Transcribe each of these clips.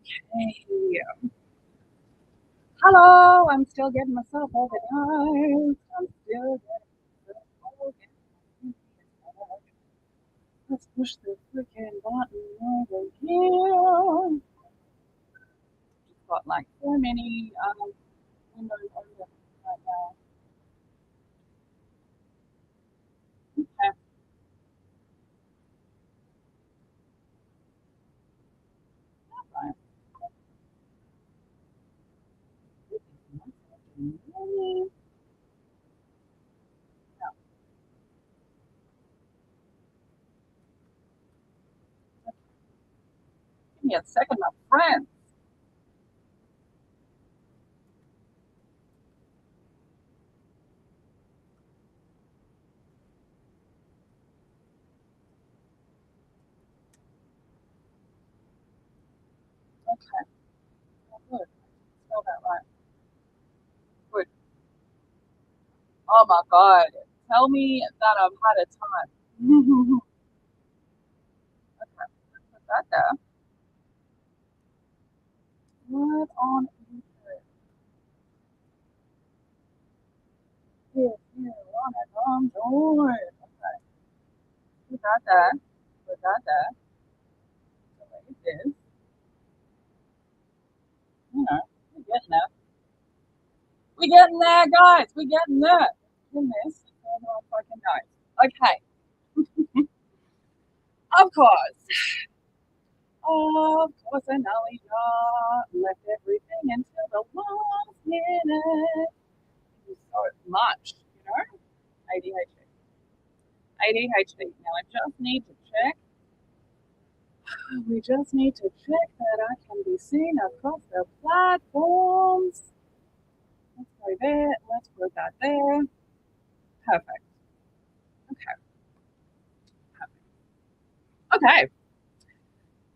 Okay. Hello, I'm still getting myself organized. I'm still getting myself organized. Let's push the freaking button over here. Just got like so many windows open right now. Okay. Fine. Give me a second, my friend. Okay. Oh, good. Spell that right. Good. Oh my God. Tell me that I've had a time. Okay. Put that there. What on earth? If you wanna come join. Okay. Put that there. Put that there. Delete this. You know, we're getting there. We're getting there, guys. We're getting there. In this, everyone fucking knows. Okay. Of course. Of course, I know we not left everything until the last minute. So much, you know? ADHD. ADHD. Now I just need to check. We just need to check that I can be seen across the platforms. Let's go there. Let's put that there. Perfect. Okay. Okay.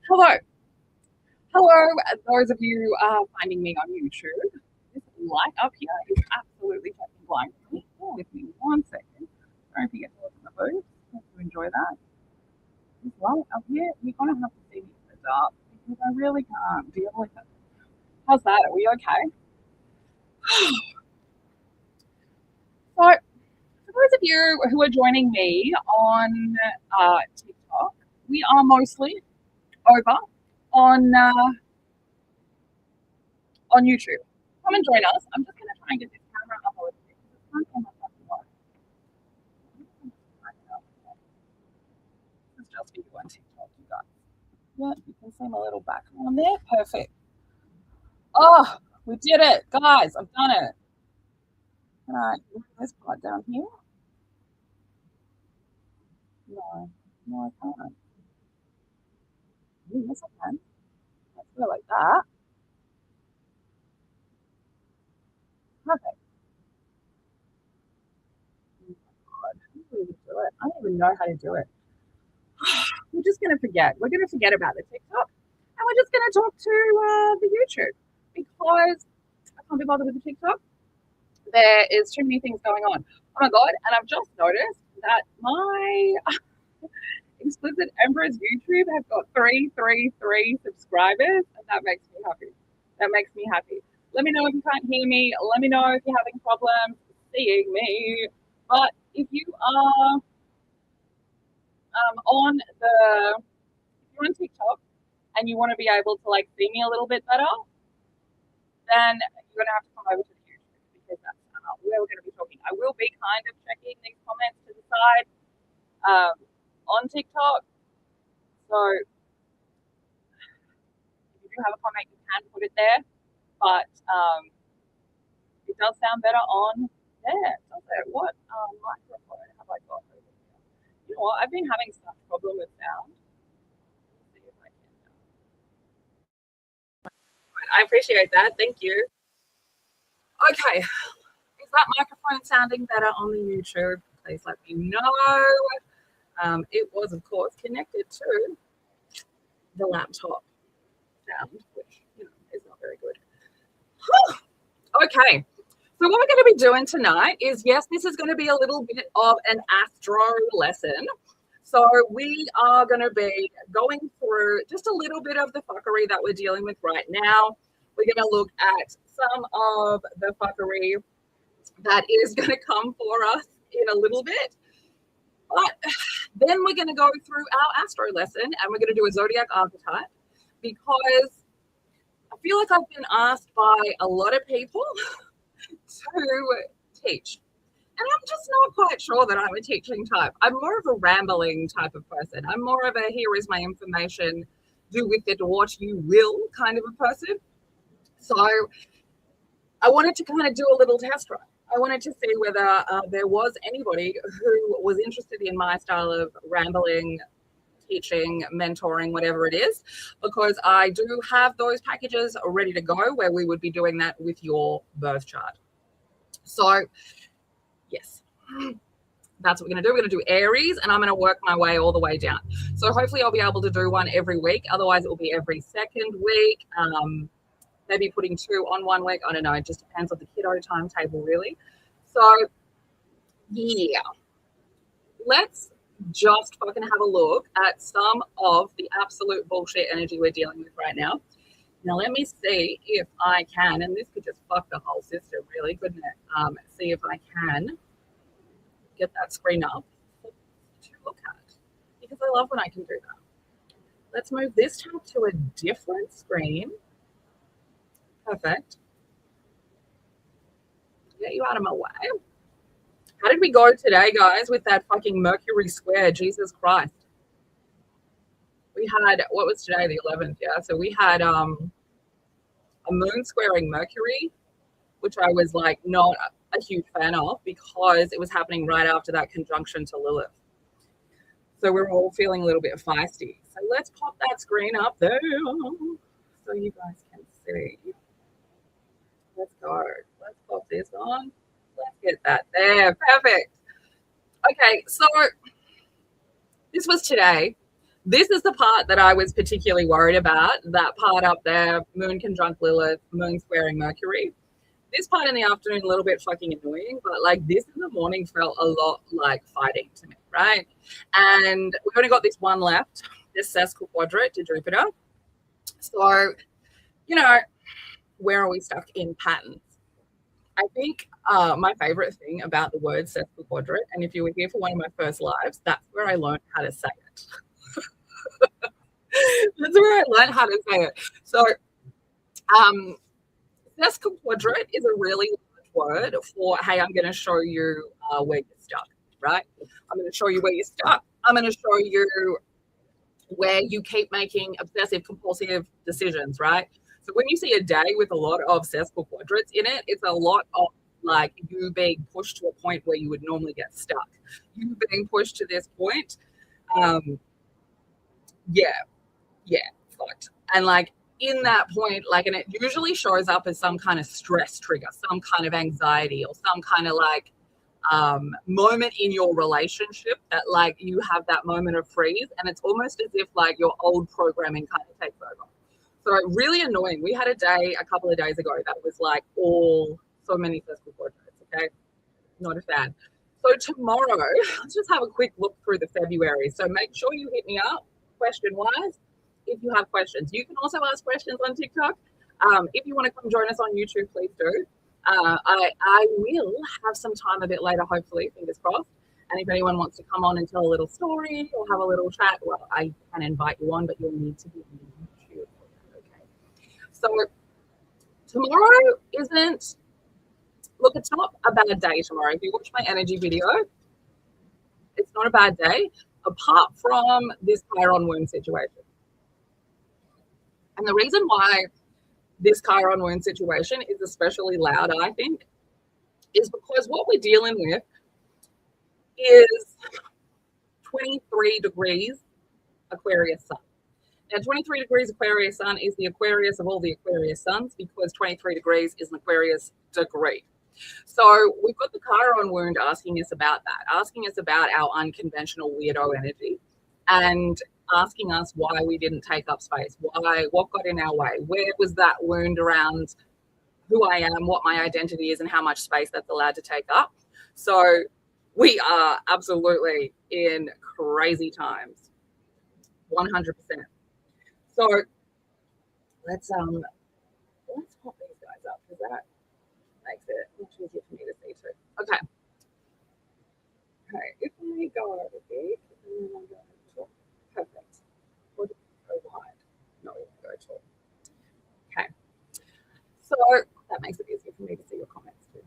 Hello. Hello, those of you finding me on YouTube. This light up here is absolutely fucking blinding me. Bear with me 1 second. Sorry if you get to look at my boots. Hope you enjoy that. This light up here, you're going to have to see me in the dark because I really can't deal with it. How's that? Are we okay? So, for those of you who are joining me on TikTok, we are mostly over on YouTube. Come and join us. I'm just going to try and get this camera up a little bit. This is just for you on TikTok, you guys. Yeah, you can see my little background there. Perfect. Oh, we did it, guys. I've done it. Can I move this part down here? No, no, I can't. Yes, I can. Let's go like that. Perfect. Oh my God, how do we do it? I don't even know how to do it. We're just going to forget. We're going to forget about the TikTok and we're just going to talk to the YouTube because I can't be bothered with the TikTok. There is too many things going on. Oh my God. And I've just noticed that my Explicit Empress YouTube has got 333 subscribers and that makes me happy. That makes me happy. Let me know if you can't hear me. Let me know if you're having problems seeing me. But if you are on the if you're on TikTok and you want to be able to like see me a little bit better, then you're gonna have to come over to the YouTube because that's where we're gonna be talking. I will be kind of checking these comments to the side on TikTok. So if you do have a comment, you can put it there, but it does sound better on there, does it? What microphone have I got over here? You know what? I've been having such a problem with sound. Let's see if I can. I appreciate that. Thank you. Okay. Is that microphone sounding better on the YouTube? Please let me know. It was, of course, connected to the laptop sound, which is not very good. Okay. So what we're going to be doing tonight is, yes, this is going to be a little bit of an astro lesson. So we are going to be going through just a little bit of the fuckery that we're dealing with right now. We're going to look at some of the fuckery that is going to come for us in a little bit. But then we're going to go through our astro lesson and we're going to do a zodiac archetype, because I feel like I've been asked by a lot of people to teach. And I'm just not quite sure that I'm a teaching type. I'm more of a rambling type of person. I'm more of a here is my information, do with it what you will kind of a person. So I wanted to kind of do a little test run. I wanted to see whether there was anybody who was interested in my style of rambling, teaching, mentoring, whatever it is, because I do have those packages ready to go where we would be doing that with your birth chart. So yes, that's what we're going to do. We're going to do Aries, and I'm going to work my way all the way down. So hopefully I'll be able to do one every week. Otherwise, it will be every second week. Maybe putting 2 on 1 week. I don't know. It just depends on the kiddo timetable, really. So, yeah. Let's just fucking have a look at some of the absolute bullshit energy we're dealing with right now. Now, let me see if I can, and this could just fuck the whole system, really, couldn't it? See if I can get that screen up to look at, because I love when I can do that. Let's move this tab to a different screen. Perfect. Get you out of my way. How did we go today, guys, with that fucking Mercury square? Jesus Christ. We had, what was today, the 11th? Yeah, so we had a moon squaring Mercury, which I was like not a huge fan of because it was happening right after that conjunction to Lilith. So we're all feeling a little bit feisty. So let's pop that screen up there so you guys can see. Let's go. Let's pop this on. Let's get that there. Perfect. Okay, so this was today. This is the part that I was particularly worried about, that part up there, moon conjunct Lilith, moon squaring Mercury. This part in the afternoon, a little bit fucking annoying, but like this in the morning felt a lot like fighting to me, right? And we've only got this one left, this sesqui quadrant to Jupiter. So, you know, where are we stuck in patterns? I think my favorite thing about the word sesqui quadrant, and if you were here for one of my first lives, that's where I learned how to say it. That's where I learned how to say it. So, sesqui quadrant is a really large word for, hey, I'm going to show you where you're stuck, right? I'm going to show you where you're stuck. I'm going to show you where you keep making obsessive compulsive decisions, right? So when you see a day with a lot of sesqui quadrants in it, it's a lot of like you being pushed to a point where you would normally get stuck. You being pushed to this point, fucked. And like in that point, like, and it usually shows up as some kind of stress trigger, some kind of anxiety, or some kind of like moment in your relationship that like you have that moment of freeze, and it's almost as if like your old programming kind of takes over. So really annoying. We had a day a couple of days ago that was like so many sesqui quadrants, okay? Not a fan. So tomorrow, let's just have a quick look through the February. So make sure you hit me up question-wise if you have questions. You can also ask questions on TikTok. If you want to come join us on YouTube, please do. I will have some time a bit later, hopefully, fingers crossed. And if anyone wants to come on and tell a little story or have a little chat, well, I can invite you on, but you'll need to be on YouTube. Okay. So tomorrow isn't, look, it's not a bad day tomorrow. If you watch my energy video, it's not a bad day, apart from this Chiron wound situation. And the reason why this Chiron wound situation is especially loud, I think, is because what we're dealing with is 23 degrees Aquarius sun. Now, 23 degrees Aquarius sun is the Aquarius of all the Aquarius suns, because 23 degrees is an Aquarius degree. So we've got the Chiron wound asking us about that, asking us about our unconventional weirdo energy, and asking us why we didn't take up space, what got in our way, where was that wound around who I am, what my identity is, and how much space that's allowed to take up. So We are absolutely in crazy times, 100%. So let's pop these guys up because that makes it much easier for me to see too. Okay. Okay, if we go over big and then I go tall. Perfect. Or go wide. No, we won't go tall. Okay. So that makes it easier for me to see your comments too.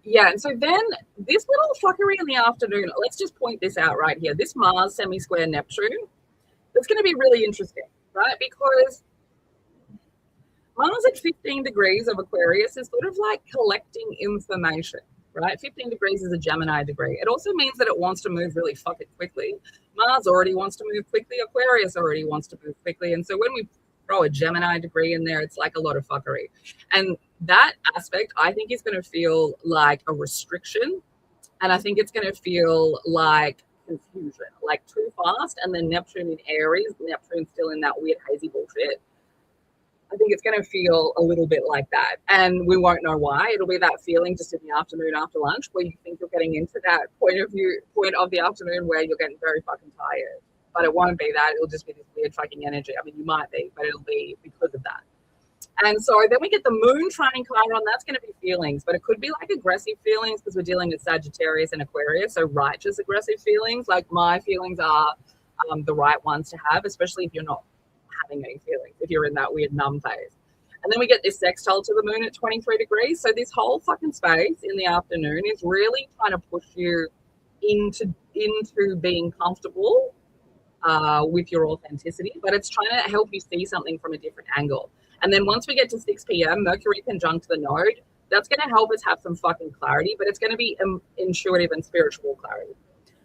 Yeah, and so then this little fuckery in the afternoon, let's just point this out right here. This Mars semi-square Neptune, that's going to be really interesting, right? Because Mars at 15 degrees of Aquarius is sort of like collecting information, right? 15 degrees is a Gemini degree. It also means that it wants to move really fucking quickly. Mars already wants to move quickly. Aquarius already wants to move quickly. And so when we throw a Gemini degree in there, it's like a lot of fuckery. And that aspect, I think, is going to feel like a restriction. And I think it's going to feel like confusion, like too fast. And then Neptune in Aries, Neptune's still in that weird hazy bullshit. I think it's going to feel a little bit like that. And we won't know why. It'll be that feeling just in the afternoon after lunch where you think you're getting into that point of the afternoon where you're getting very fucking tired. But it won't be that. It'll just be this weird fucking energy. I mean, you might be, but it'll be because of that. And so then we get the moon trining Chiron. That's going to be feelings, but it could be like aggressive feelings because we're dealing with Sagittarius and Aquarius. So righteous aggressive feelings, like my feelings are the right ones to have, especially if you're not having any feelings, if you're in that weird numb phase. And then we get this sextile to the moon at 23 degrees. So this whole fucking space in the afternoon is really trying to push you into being comfortable with your authenticity, but it's trying to help you see something from a different angle. And then once we get to 6 p.m., Mercury conjunct the node, that's going to help us have some fucking clarity, but it's going to be intuitive and spiritual clarity.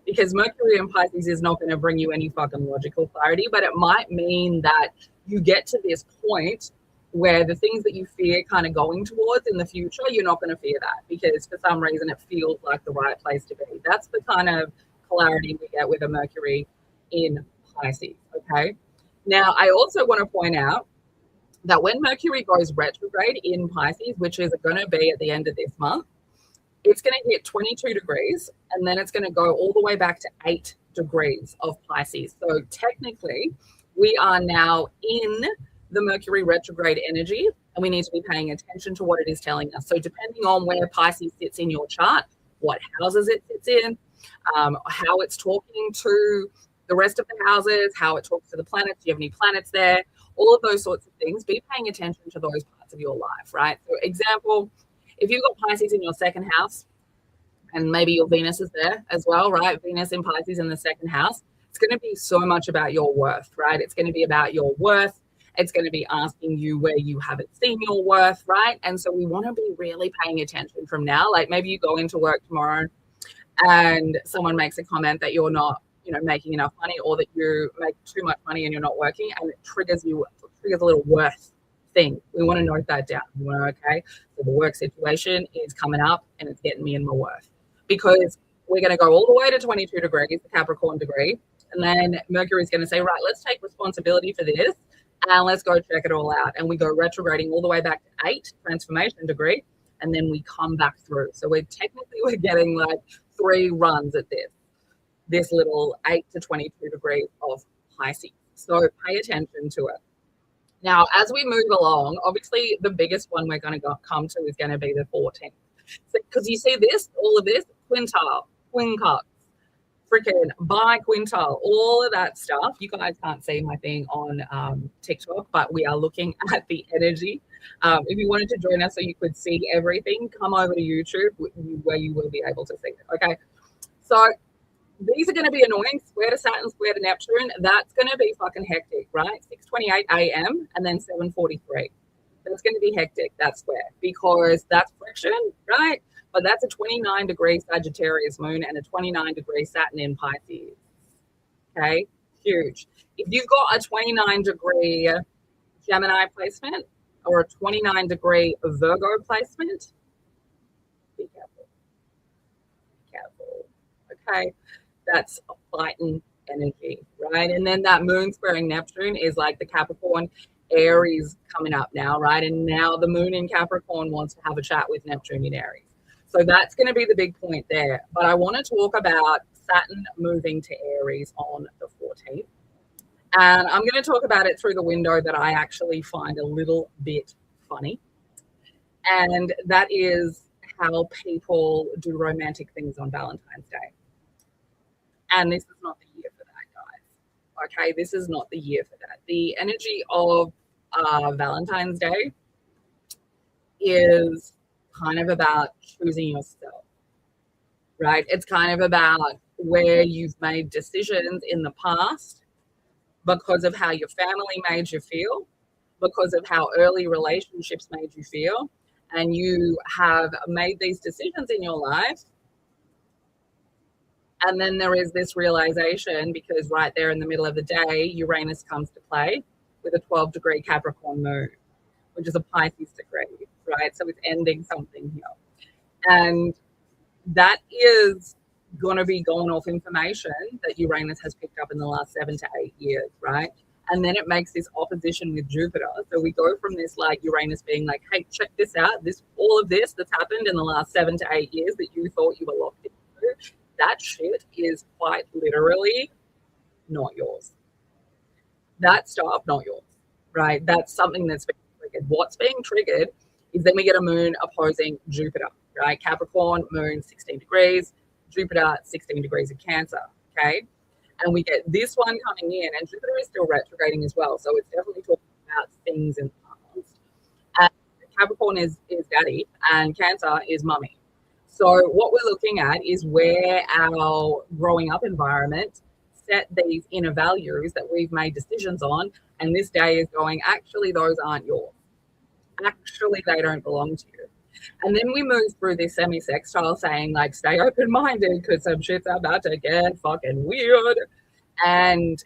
Because Mercury in Pisces is not going to bring you any fucking logical clarity, but it might mean that you get to this point where the things that you fear kind of going towards in the future, you're not going to fear that because for some reason it feels like the right place to be. That's the kind of clarity we get with a Mercury in Pisces, okay? Now, I also want to point out that when Mercury goes retrograde in Pisces, which is going to be at the end of this month, it's going to hit 22 degrees and then it's going to go all the way back to 8 degrees of Pisces. So technically, we are now in the Mercury retrograde energy and we need to be paying attention to what it is telling us. So depending on where Pisces sits in your chart, what houses it sits in, how it's talking to the rest of the houses, how it talks to the planets, do you have any planets there, all of those sorts of things, be paying attention to those parts of your life, right? So example, if you've got Pisces in your second house, and maybe your Venus is there as well, right? Venus in Pisces in the second house, it's going to be so much about your worth, right? It's going to be about your worth. It's going to be asking you where you haven't seen your worth, right? And so we want to be really paying attention from now. Like maybe you go into work tomorrow and someone makes a comment that you're not, making enough money or that you make too much money and you're not working, and it triggers a little worth thing. We want to note that down. We want to, okay, so the work situation is coming up and it's getting me in my worth, because we're going to go all the way to 22 degrees, the Capricorn degree, and then Mercury is going to say, right, let's take responsibility for this and let's go check it all out. And we go retrograding all the way back to 8, transformation degree, and then we come back through. So we're getting like 3 runs at this little 8 to 22 degrees of Pisces. So pay attention to it. Now, as we move along, obviously the biggest one we're going to come to is going to be the 14th. Because you see this, all of this, quintile, quincux, freaking biquintile, all of that stuff. You guys can't see my thing on TikTok, but we are looking at the energy. If you wanted to join us so you could see everything, come over to YouTube where you will be able to see it. Okay, so these are going to be annoying. Square to Saturn, square to Neptune. That's going to be fucking hectic, right? 6:28 a.m. and then 7:43. That's going to be hectic, that square, because that's friction, right? But that's a 29-degree Sagittarius moon and a 29-degree Saturn in Pisces. Okay, huge. If you've got a 29-degree Gemini placement or a 29-degree Virgo placement, be careful. Be careful. Okay. That's a fighting energy, right? And then that moon squaring Neptune is like the Capricorn Aries coming up now, right? And now the moon in Capricorn wants to have a chat with Neptune in Aries. So that's going to be the big point there. But I want to talk about Saturn moving to Aries on the 14th. And I'm going to talk about it through the window that I actually find a little bit funny. And that is how people do romantic things on Valentine's Day. And this is not the year for that, guys. Okay, this is not the year for that. The energy of Valentine's Day is kind of about choosing yourself, right? It's kind of about where you've made decisions in the past because of how your family made you feel, because of how early relationships made you feel, and you have made these decisions in your life. And then there is this realization, because right there in the middle of the day, Uranus comes to play with a 12-degree Capricorn moon, which is a Pisces degree, right? So it's ending something here. And that is going to be going off information that Uranus has picked up in the last 7 to 8 years, right? And then it makes this opposition with Jupiter. So we go from this like Uranus being like, hey, check this out. All of this that's happened in the last 7 to 8 years that you thought you were locked into, that shit is quite literally not yours. That stuff, not yours, right? That's something that's being triggered. What's being triggered is then we get a moon opposing Jupiter, right? Capricorn, moon, 16 degrees, Jupiter, 16 degrees of Cancer, okay? And we get this one coming in, and Jupiter is still retrograding as well. So it's definitely talking about things in the past. And Capricorn is daddy, and Cancer is mummy. So what we're looking at is where our growing up environment set these inner values that we've made decisions on. And this day is going, actually, those aren't yours. Actually, they don't belong to you. And then we move through this semi-sextile saying, like, stay open-minded because some shit's about to get fucking weird. And,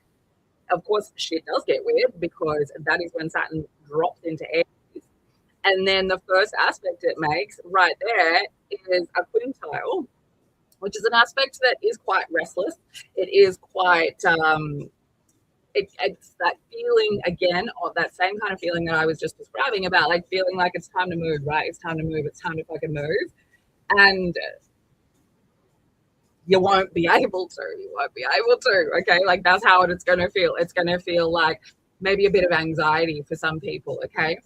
of course, shit does get weird because that is when Saturn drops into Aries. And then the first aspect it makes right there is a quintile, which is an aspect that is quite restless. It is quite, it's that feeling, again, of that same kind of feeling that I was just describing about, like, feeling like it's time to move, right? It's time to move. It's time to fucking move. And you won't be able to. You won't be able to, okay? Like, that's how it's going to feel. It's going to feel like maybe a bit of anxiety for some people, okay?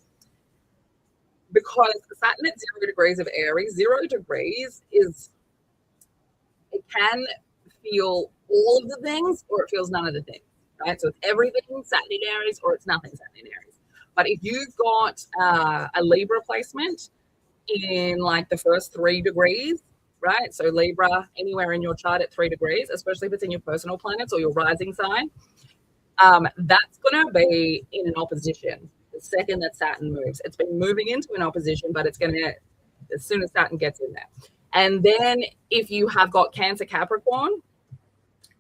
Because Saturn at 0 degrees of Aries, 0 degrees is, it can feel all of the things or it feels none of the things, right? So it's everything Saturn in Aries or it's nothing Saturn in Aries. But if you've got a Libra placement in like the first 3 degrees, right? So Libra, anywhere in your chart at 3 degrees, especially if it's in your personal planets or your rising sign, that's going to be in an opposition the second that Saturn moves. It's been moving into an opposition, but it's going to, as soon as Saturn gets in there. And then if you have got Cancer Capricorn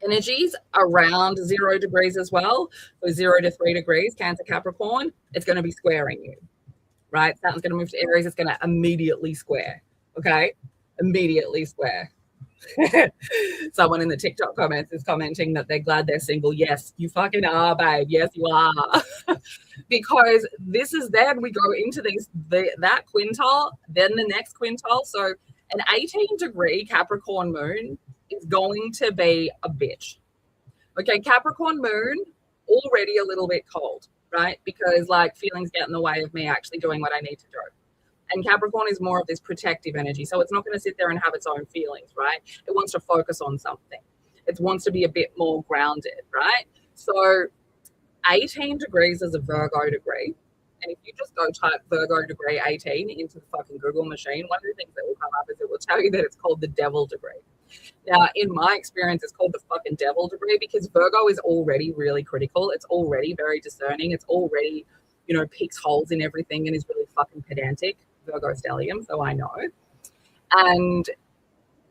energies around 0 degrees as well, so 0 to 3 degrees, Cancer Capricorn, it's going to be squaring you, right? Saturn's going to move to Aries. It's going to immediately square, okay? Immediately square. Someone in the TikTok comments is commenting that they're glad they're single. Yes, you fucking are, babe. Yes, you are. Because this is then we go into that quintile, then the next quintile. So an 18-degree Capricorn moon is going to be a bitch. Okay, Capricorn moon, already a little bit cold, right? Because like feelings get in the way of me actually doing what I need to do. And Capricorn is more of this protective energy. So it's not going to sit there and have its own feelings, right? It wants to focus on something. It wants to be a bit more grounded, right? So 18 degrees is a Virgo degree. And if you just go type Virgo degree 18 into the fucking Google machine, one of the things that will come up is it will tell you that it's called the devil degree. Now, in my experience, it's called the fucking devil degree because Virgo is already really critical. It's already very discerning. It's already, picks holes in everything and is really fucking pedantic. Virgo stellium, so I know. And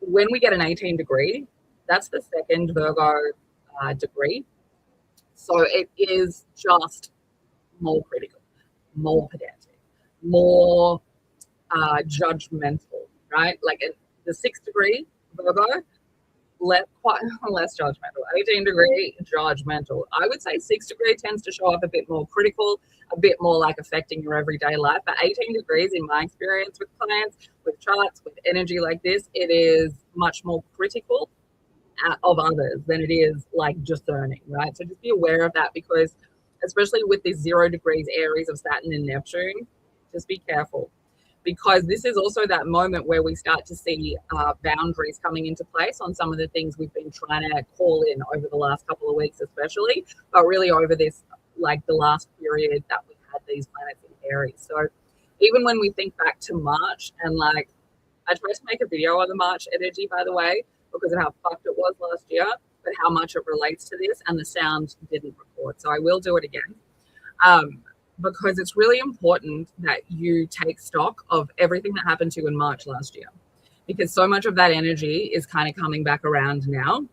when we get an 18 degree, that's the second Virgo degree. So it is just more critical, more pedantic, more judgmental, right? Like the 6th degree Virgo quite less judgmental. 18-degree, judgmental. I would say 6-degree tends to show up a bit more critical, a bit more like affecting your everyday life. But 18 degrees, in my experience with clients, with charts, with energy like this, it is much more critical of others than it is like discerning, right? So just be aware of that, because especially with these 0 degrees Aries of Saturn and Neptune, just be careful, because this is also that moment where we start to see boundaries coming into place on some of the things we've been trying to call in over the last couple of weeks, especially, but really over this, like the last period that we had these planets in Aries. So even when we think back to March, and like, I tried to make a video on the March energy, by the way, because of how fucked it was last year, but how much it relates to this, and the sound didn't record. So I will do it again. Because it's really important that you take stock of everything that happened to you in March last year, because so much of that energy is kind of coming back around now.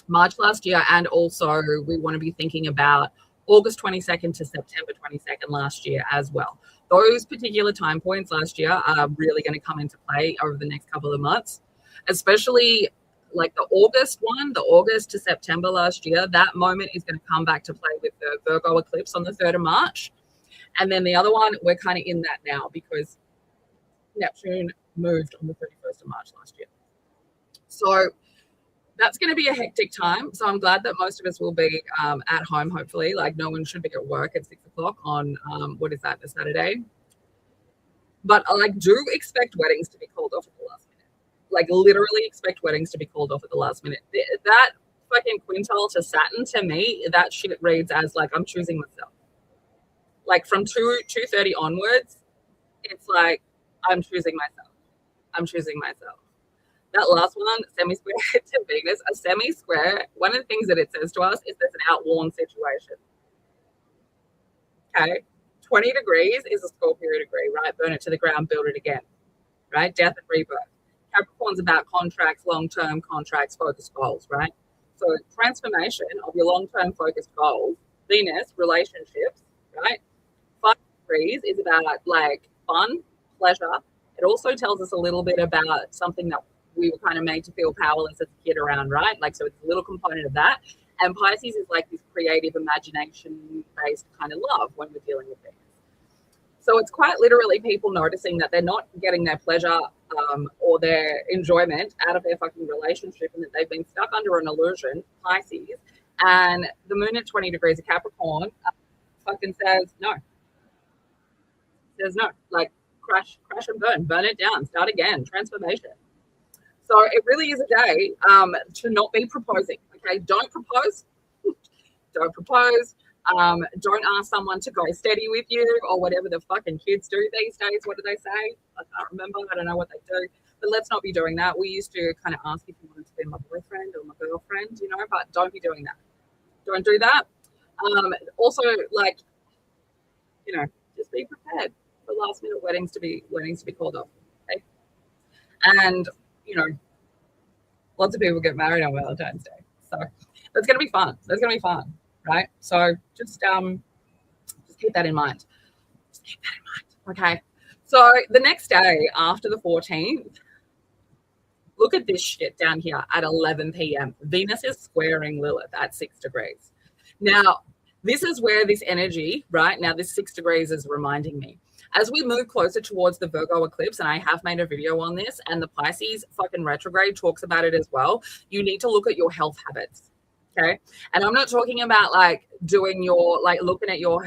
March last year, and also we want to be thinking about August 22nd to September 22nd last year as well. Those particular time points last year are really going to come into play over the next couple of months, especially like the August one, the August to September last year. That moment is going to come back to play with the Virgo eclipse on the 3rd of March. And then the other one, we're kind of in that now, because Neptune moved on the 31st of March last year. So that's going to be a hectic time. So I'm glad that most of us will be at home, hopefully. Like, no one should be at work at 6 o'clock on, what is that, a Saturday? But I do expect weddings to be called off at the last minute. Like, literally expect weddings to be called off at the last minute. That fucking quintile to Saturn, to me, that shit reads as like, I'm choosing myself. Like from 2:30 onwards, it's like, I'm choosing myself. I'm choosing myself. That last one, semi-square to Venus, a semi-square, one of the things that it says to us is there's an outworn situation. Okay? 20 degrees is a Scorpio degree, right? Burn it to the ground, build it again, right? Death and rebirth. Capricorn's about contracts, long-term contracts, focused goals, right? So transformation of your long-term focused goals, Venus, relationships, right? 5 degrees is about like fun, pleasure. It also tells us a little bit about something that we were kind of made to feel powerless as a kid around, right? Like, so it's a little component of that. And Pisces is like this creative, imagination-based kind of love when we're dealing with things. So it's quite literally people noticing that they're not getting their pleasure or their enjoyment out of their fucking relationship, and that they've been stuck under an illusion, Pisces. And the moon at 20 degrees of Capricorn fucking says no. Says no. Like, crash and burn it down, start again, transformation. So it really is a day to not be proposing. Okay, don't propose. Don't propose. Don't ask someone to go steady with you, or whatever the fucking kids do these days. What do they say? I can't remember. I don't know what they do. But let's not be doing that. We used to kind of ask if you wanted to be my boyfriend or my girlfriend, you know, but don't be doing that. Don't do that. Also, like, you know, just be prepared for last minute weddings to be called off. Okay? And, you know, lots of people get married on Valentine's Day. So that's going to be fun. That's going to be fun, right? So just keep that in mind. Just keep that in mind, okay? So the next day after the 14th, look at this shit down here at 11 p.m. Venus is squaring Lilith at 6 degrees. Now, this is where this energy, right? Now, this 6 degrees is reminding me. As we move closer towards the Virgo eclipse, and I have made a video on this, and the Pisces fucking retrograde talks about it as well, you need to look at your health habits, okay? And I'm not talking about like doing your, like looking at your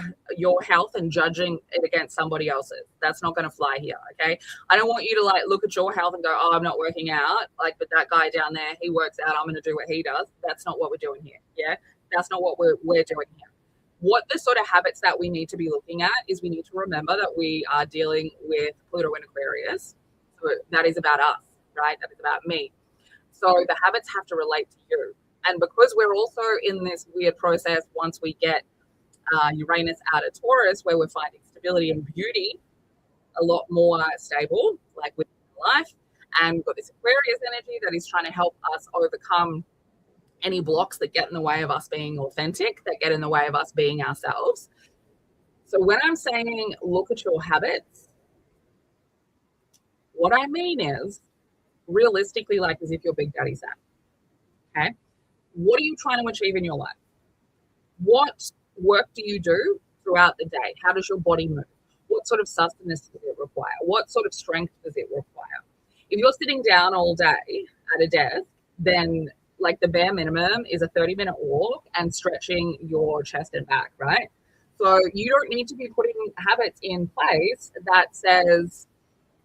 health and judging it against somebody else's. That's not going to fly here, okay? I don't want you to like look at your health and go, oh, I'm not working out, like, but that guy down there, he works out, I'm going to do what he does. That's not what we're doing here, yeah? That's not what we're doing here. What the sort of habits that we need to be looking at is we need to remember that we are dealing with Pluto in Aquarius. So that is about us, right? That is about me. So the habits have to relate to you. And because we're also in this weird process, once we get Uranus out of Taurus, where we're finding stability and beauty a lot more stable, like with life, and we've got this Aquarius energy that is trying to help us overcome any blocks that get in the way of us being authentic, that get in the way of us being ourselves. So when I'm saying look at your habits, what I mean is realistically, like as if you're Big Daddy Sam. Okay. What are you trying to achieve in your life? What work do you do throughout the day? How does your body move? What sort of sustenance does it require? What sort of strength does it require? If you're sitting down all day at a desk, then like the bare minimum is a 30-minute walk and stretching your chest and back, right? So you don't need to be putting habits in place that says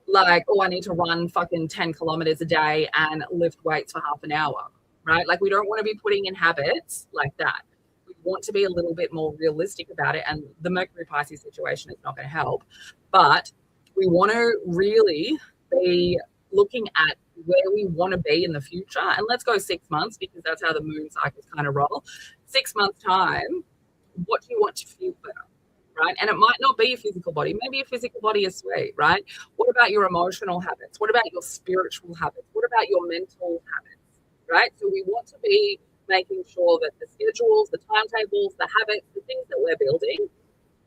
like, oh, I need to run fucking 10 kilometers a day and lift weights for half an hour, right? Like we don't want to be putting in habits like that. We want to be a little bit more realistic about it. And the Mercury Pisces situation is not going to help, but we want to really be looking at where we want to be in the future. And let's go 6 months because that's how the moon cycles kind of roll. 6 months time, what do you want to feel better? Right? And it might not be your physical body. Maybe your physical body is sweet, right? What about your emotional habits? What about your spiritual habits? What about your mental habits, right? So we want to be making sure that the schedules, the timetables, the habits, the things that we're building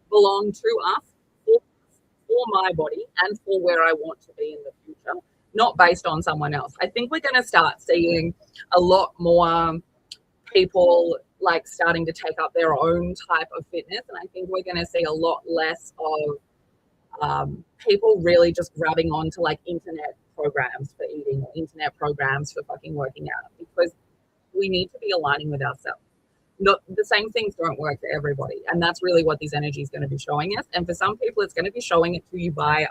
belong to us for my body and for where I want to be in the future, not based on someone else. I think we're going to start seeing a lot more people like starting to take up their own type of fitness. And I think we're going to see a lot less of people really just grabbing on to like internet programs for eating or internet programs for fucking working out, because we need to be aligning with ourselves. Not the same things don't work for everybody. And that's really what this energy is going to be showing us. And for some people, it's going to be showing it to you by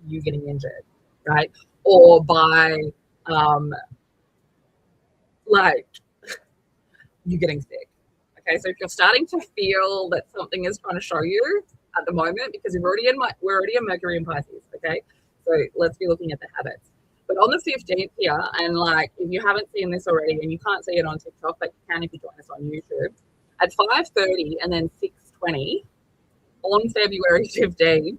you getting injured, right? Or by like you getting sick. Okay, so if you're starting to feel that something is trying to show you at the moment, because we're already in Mercury and Pisces, okay? So let's be looking at the habits. But on the 15th here, and like if you haven't seen this already, and you can't see it on TikTok, but you can if you join us on YouTube, at 5:30 and then 6:20 on February 15th,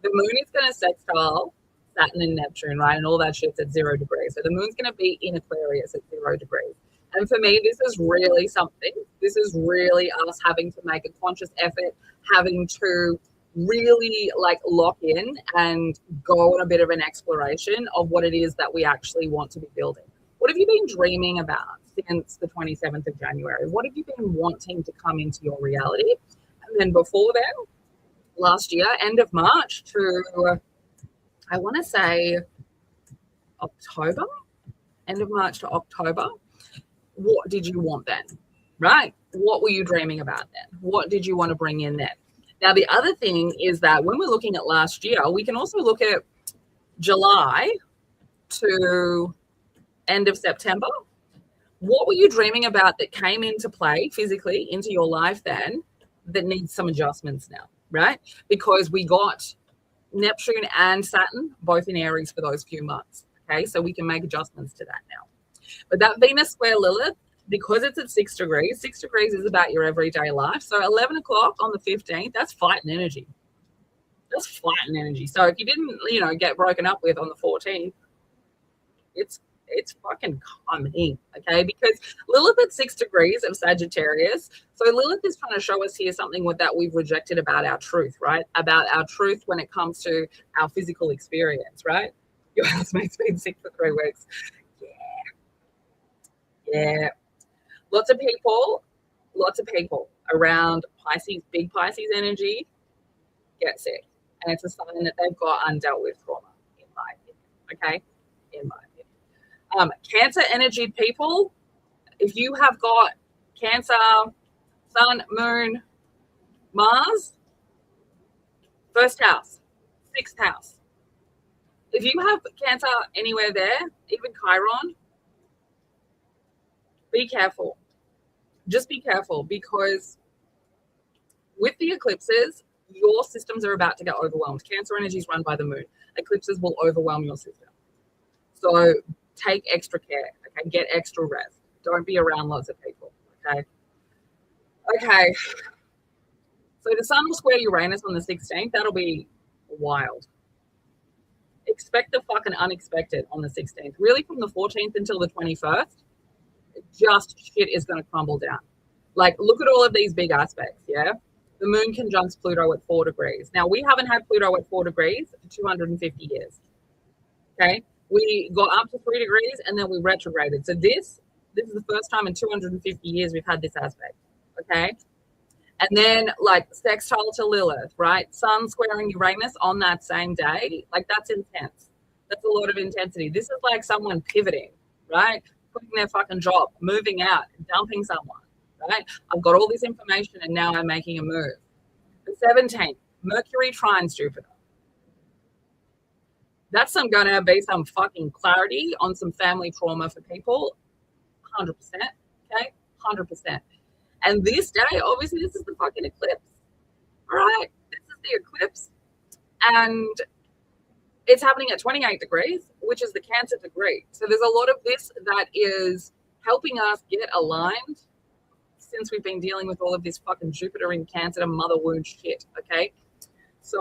the moon is going to sextile Saturn and Neptune, right? And all that shit's at 0 degrees. So the moon's going to be in Aquarius at 0 degrees. And for me, this is really something. This is really us having to make a conscious effort, having to really like lock in and go on a bit of an exploration of what it is that we actually want to be building. What have you been dreaming about since the 27th of January? What have you been wanting to come into your reality? And then before then, last year, end of March to, I want to say October, end of March to October. What did you want then, right? What were you dreaming about then? What did you want to bring in then? Now, the other thing is that when we're looking at last year, we can also look at July to end of September. What were you dreaming about that came into play physically into your life then that needs some adjustments now, right? Because we got Neptune and Saturn both in Aries for those few months, okay? So we can make adjustments to that now. But that Venus square Lilith, because it's at 6 degrees is about your everyday life. So 11 o'clock on the 15th, that's fighting energy. That's fighting energy. So if you didn't, get broken up with on the 14th, it's fucking coming, okay? Because Lilith at 6 degrees of Sagittarius. So Lilith is trying to show us here something that we've rejected about our truth, right? About our truth when it comes to our physical experience, right? Your housemate's been sick for 3 weeks. Yeah. Lots of people around Pisces, big Pisces energy, get sick. And it's a sign that they've got undealt with trauma, in my opinion. Okay? In my opinion. Cancer energy people, if you have got Cancer, Sun, Moon, Mars, first house, 6th house. If you have Cancer anywhere there, even Chiron, be careful. Just be careful, because with the eclipses, your systems are about to get overwhelmed. Cancer energy is run by the moon. Eclipses will overwhelm your system. So take extra care, okay? Get extra rest. Don't be around lots of people, okay? Okay. So the sun will square Uranus on the 16th. That'll be wild. Expect the fucking unexpected on the 16th. Really, from the 14th until the 21st, just shit is going to crumble down. Like, look at all of these big aspects, yeah? The moon conjuncts Pluto at 4 degrees. Now, we haven't had Pluto at 4 degrees for 250 years, okay? We got up to 3 degrees and then we retrograded. So this This is the first time in 250 years we've had this aspect. Okay. And then like sextile to Lilith, right? Sun squaring Uranus on that same day. Like that's intense. That's a lot of intensity. This is like someone pivoting, right? Quitting their fucking job, moving out, dumping someone, right? I've got all this information and now I'm making a move. The 17th, Mercury trines Jupiter. That's going to be some fucking clarity on some family trauma for people. 100%. Okay? 100%. And this day, obviously, this is the fucking eclipse. All right? This is the eclipse. And it's happening at 28 degrees, which is the Cancer degree. So there's a lot of this that is helping us get aligned since we've been dealing with all of this fucking Jupiter in Cancer and mother wound shit. Okay? So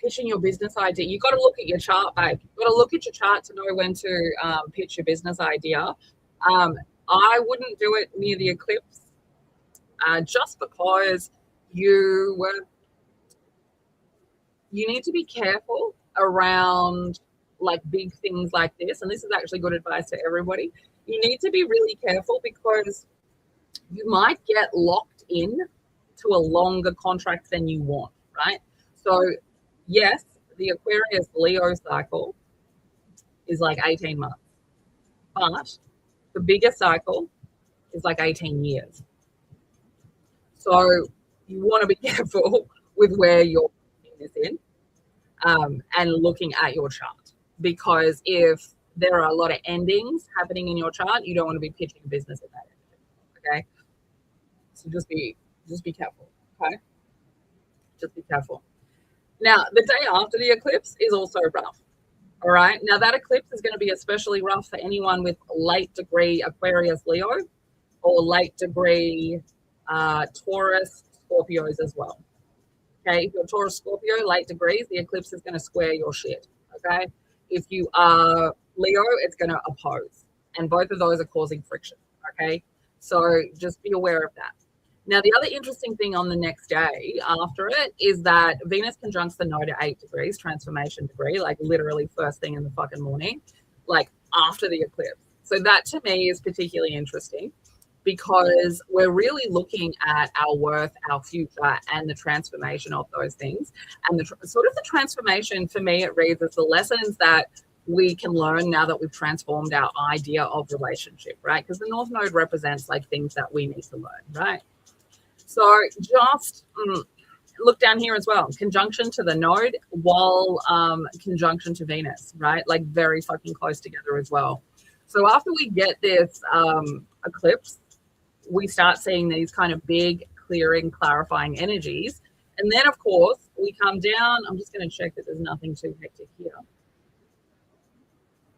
pitching your business idea, you've got to look at your chart, babe. You've got to look at your chart to know when to pitch your business idea. I wouldn't do it near the eclipse just because you need to be careful around like big things like this. And this is actually good advice to everybody. You need to be really careful because you might get locked in to a longer contract than you want, right? So yes, the Aquarius Leo cycle is like 18 months, but the bigger cycle is like 18 years. So you want to be careful with where you're putting this in and looking at your chart, because if there are a lot of endings happening in your chart, you don't want to be pitching a business at that end. Okay, so just be careful. Okay, just be careful. Now the day after the eclipse is also rough. All right. Now that eclipse is going to be especially rough for anyone with late degree Aquarius Leo or late degree Taurus Scorpios as well. Okay. If you're Taurus Scorpio, late degrees, the eclipse is going to square your shit. Okay. If you are Leo, it's going to oppose. And both of those are causing friction. Okay. So just be aware of that. Now, the other interesting thing on the next day after it is that Venus conjuncts the node at 8 degrees, transformation degree, like literally first thing in the fucking morning, like after the eclipse. So that to me is particularly interesting because we're really looking at our worth, our future, and the transformation of those things. And the sort of the transformation for me, it reads as the lessons that we can learn now that we've transformed our idea of relationship, right? Because the North Node represents like things that we need to learn, right? So just look down here as well. Conjunction to the node while conjunction to Venus, right? Like very fucking close together as well. So after we get this eclipse, we start seeing these kind of big, clearing, clarifying energies. And then, of course, we come down. I'm just going to check that there's nothing too hectic here.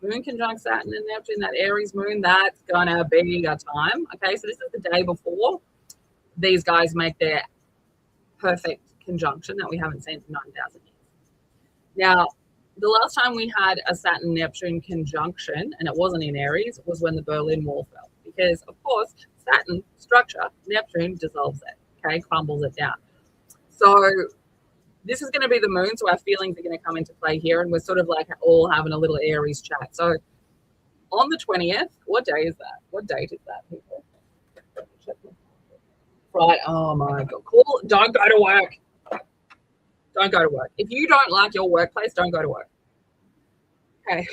Moon conjunct Saturn and Neptune, that Aries moon, that's going to be a time. Okay, so this is the day before these guys make their perfect conjunction that we haven't seen for 9,000 years. Now, the last time we had a Saturn-Neptune conjunction, and it wasn't in Aries, was when the Berlin Wall fell. Because, of course, Saturn, structure, Neptune dissolves it, okay, crumbles it down. So this is going to be the moon, so our feelings are going to come into play here, and we're sort of like all having a little Aries chat. So on the 20th, what day is that? What date is that, people? Right. Oh my God. Cool. Don't go to work. Don't go to work. If you don't like your workplace, don't go to work. Okay.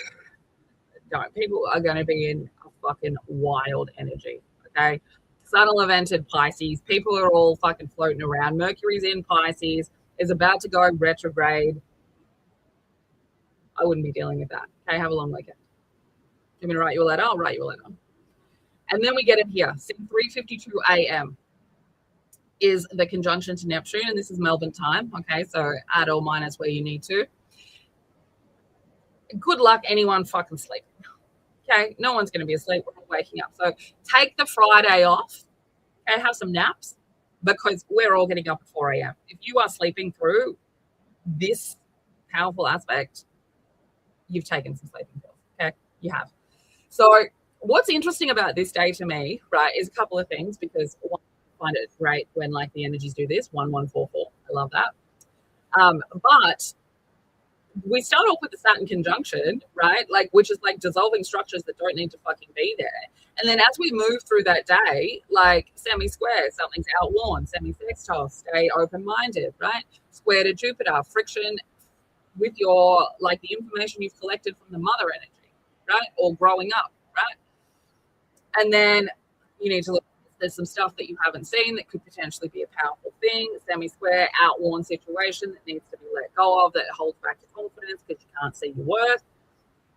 Don't. People are going to be in a fucking wild energy. Okay. Subtle evented Pisces. People are all fucking floating around. Mercury's in Pisces. Is about to go retrograde. I wouldn't be dealing with that. Okay. Have a long weekend. You want me to write you a letter? I'll write you a letter. And then we get it here. 3:52 a.m. is the conjunction to Neptune, and this is Melbourne time. Okay, so add or minus where you need to. Good luck anyone fucking sleeping. Okay, no one's going to be asleep. We're all waking up. So take the Friday off. Okay, have some naps because we're all getting up at 4 a.m. If you are sleeping through this powerful aspect, you've taken some sleeping pills. Okay, you have. So what's interesting about this day to me, right, is a couple of things because one, find it great when like the energies do this 1144. I love that. But we start off with the Saturn conjunction, right? Like, which is like dissolving structures that don't need to fucking be there. And then as we move through that day, like semi-square, something's outworn, semi-sextile, stay open-minded, right? Square to Jupiter, friction with your, like the information you've collected from the mother energy, right? Or growing up, right? And then you need to look, there's some stuff that you haven't seen that could potentially be a powerful thing, semi-square, outworn situation that needs to be let go of, that holds back your confidence because you can't see your worth.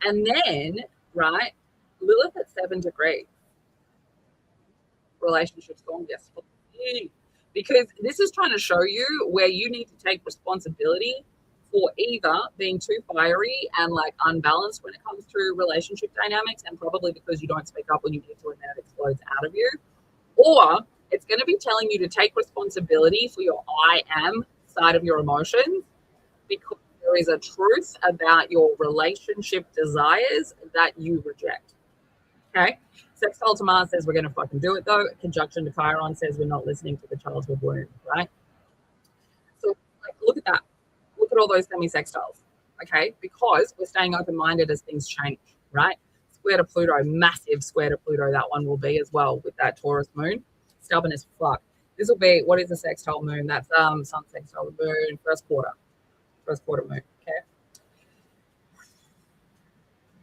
And then, right, Lilith at 7 degrees, relationships gone, yes, because this is trying to show you where you need to take responsibility for either being too fiery and like unbalanced when it comes to relationship dynamics, and probably because you don't speak up when you need to and then it explodes out of you, or it's going to be telling you to take responsibility for your I am side of your emotions, because there is a truth about your relationship desires that you reject. Okay? Sextile to Mars says we're going to fucking do it though. Conjunction to Chiron says we're not listening to the childhood wound, right? So like, look at that. Look at all those semi-sextiles, okay? Because we're staying open-minded as things change, right? Square to Pluto, massive square to Pluto, that one will be as well with that Taurus moon. Stubborn as fuck. This will be, what is a sextile moon? That's sun sextile moon, first quarter moon, okay?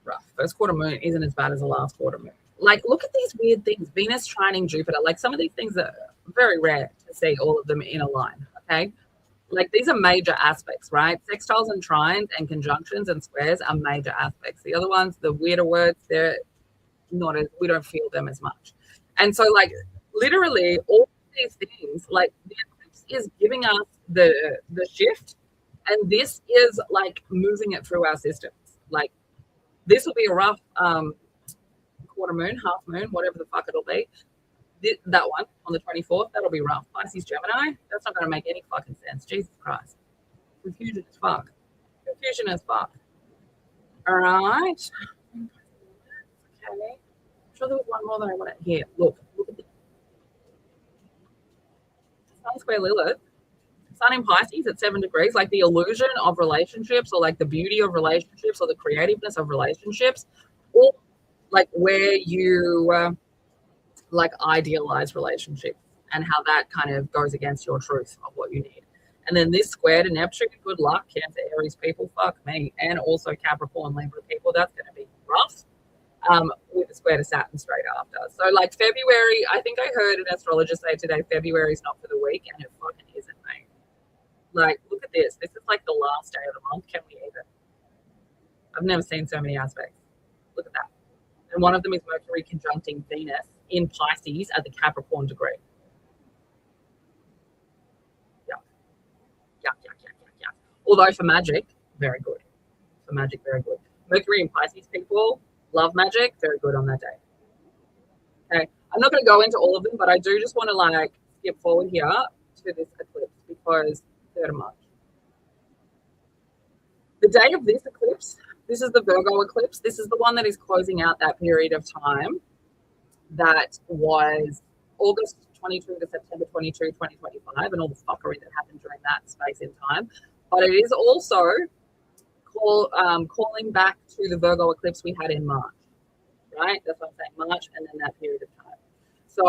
Rough. First quarter moon isn't as bad as the last quarter moon. Like, look at these weird things. Venus trining Jupiter. Like, some of these things are very rare to see all of them in a line, okay? Like, these are major aspects, right? Sextiles and trines and conjunctions and squares are major aspects. The other ones, the weirder words, they're not as, we don't feel them as much. And so, like, literally all these things, like, the eclipse is giving us the shift, and this is like moving it through our systems. Like, this will be a rough quarter moon, half moon, whatever the fuck it'll be. That one on the 24th, that'll be rough. Pisces, Gemini, that's not going to make any fucking sense. Jesus Christ. Confusion as fuck. Confusion as fuck. All right. Okay. I'm sure there was one more that I want to hear. Look at this. Sun square Lilith. Sun in Pisces at 7 degrees, like the illusion of relationships, or like the beauty of relationships, or the creativeness of relationships, or like where you like idealize relationships and how that kind of goes against your truth of what you need. And then this square to Neptune, good luck, Cancer, Aries people, fuck me, and also Capricorn, Libra people, that's going to be rough. With the square to Saturn straight after. So like February, I think I heard an astrologist say today, February is not for the week, and it fucking isn't, mate. Like, look at this. This is like the last day of the month. Can we even? I've never seen so many aspects. Look at that. And one of them is Mercury conjuncting Venus in Pisces at the Capricorn degree. Yeah. Although for magic, very good. For magic, very good. Mercury and Pisces people love magic, very good on that day. Okay. I'm not going to go into all of them, but I do just want to like skip forward here to this eclipse, because 3rd of March. The day of this eclipse, this is the Virgo eclipse. This is the one that is closing out that period of time that was August 22 to September 22, 2025, and all the fuckery that happened during that space in time. But it is also calling back to the Virgo eclipse we had in March, right? That's what I'm saying, March, and then that period of time. So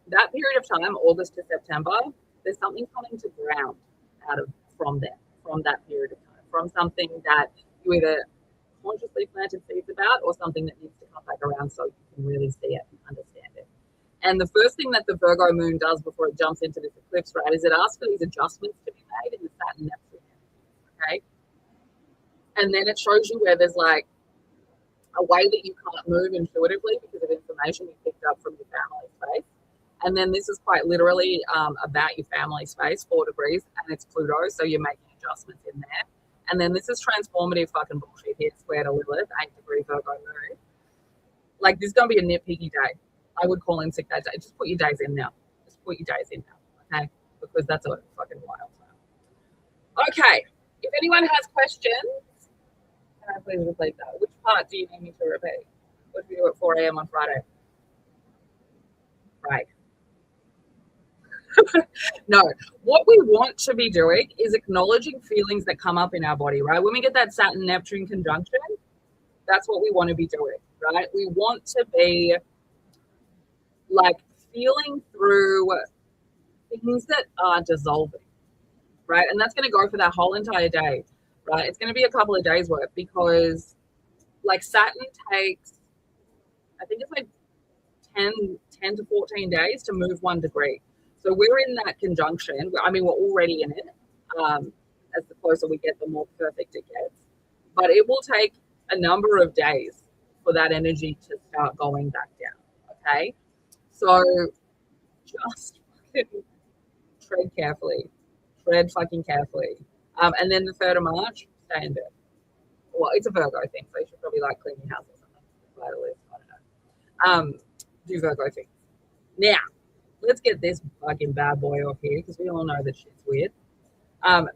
that period of time, August to September, there's something coming to ground from that period of time, from something that you either consciously planted seeds about, or something that needs to come back around so you can really see it and understand it. And the first thing that the Virgo moon does before it jumps into this eclipse, right, is it asks for these adjustments to be made in the Saturn Neptune, okay? And then it shows you where there's like a way that you can't move intuitively because of information you picked up from your family space. And then this is quite literally about your family space, 4 degrees, and it's Pluto, so you're making adjustments in there. And then this is transformative fucking bullshit here, square to Lilith, 8 degree Virgo moon. Like, this is going to be a nitpicky day. I would call in sick that day. Just put your days in now. Just put your days in now, okay? Because that's a fucking wild time. Okay, if anyone has questions, can I please repeat that? Which part do you need me to repeat? What do we do at 4 a.m. on Friday? Right. No, what we want to be doing is acknowledging feelings that come up in our body, right? When we get that Saturn-Neptune conjunction, that's what we want to be doing, right? We want to be like feeling through things that are dissolving, right? And that's going to go for that whole entire day, right? It's going to be a couple of days worth because like Saturn takes, I think it's like 10 to 14 days to move 1 degree. So we're in that conjunction. I mean, we're already in it. As the closer we get, the more perfect it gets. But it will take a number of days for that energy to start going back down. Okay. So just tread carefully. Tread fucking carefully. And then the 3rd of March, stay in bed. Well, it's a Virgo thing, so you should probably like clean your house or something. I don't know. Do Virgo things. Now, let's get this fucking bad boy off here because we all know that shit's weird.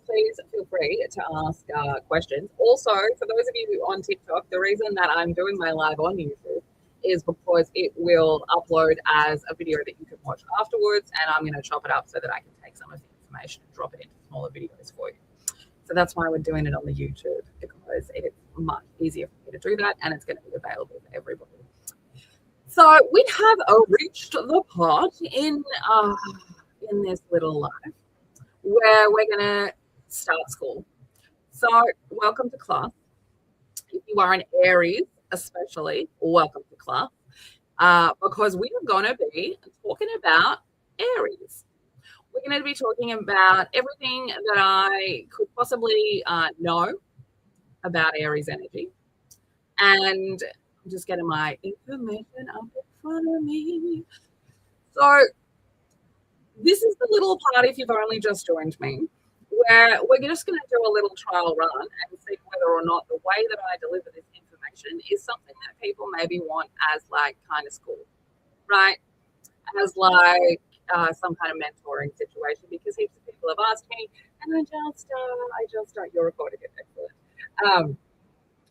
Please feel free to ask questions. Also, for those of you on TikTok, the reason that I'm doing my live on YouTube is because it will upload as a video that you can watch afterwards, and I'm going to chop it up so that I can take some of the information and drop it into smaller videos for you. So that's why we're doing it on the YouTube, because it's much easier for me to do that, and it's going to be available for everybody. So we have reached the part in this little life where we're going to start school. So welcome to class. If you are an Aries, especially, welcome to class, because we are going to be talking about Aries. We're going to be talking about everything that I could possibly know about Aries energy. And I'm just getting my information up in front of me. So this is the little part, if you've only just joined me, where we're just going to do a little trial run and see whether or not the way that I deliver this information is something that people maybe want as like kind of school, right? As like some kind of mentoring situation, because heaps of people have asked me, and I just you're recording it, excellent.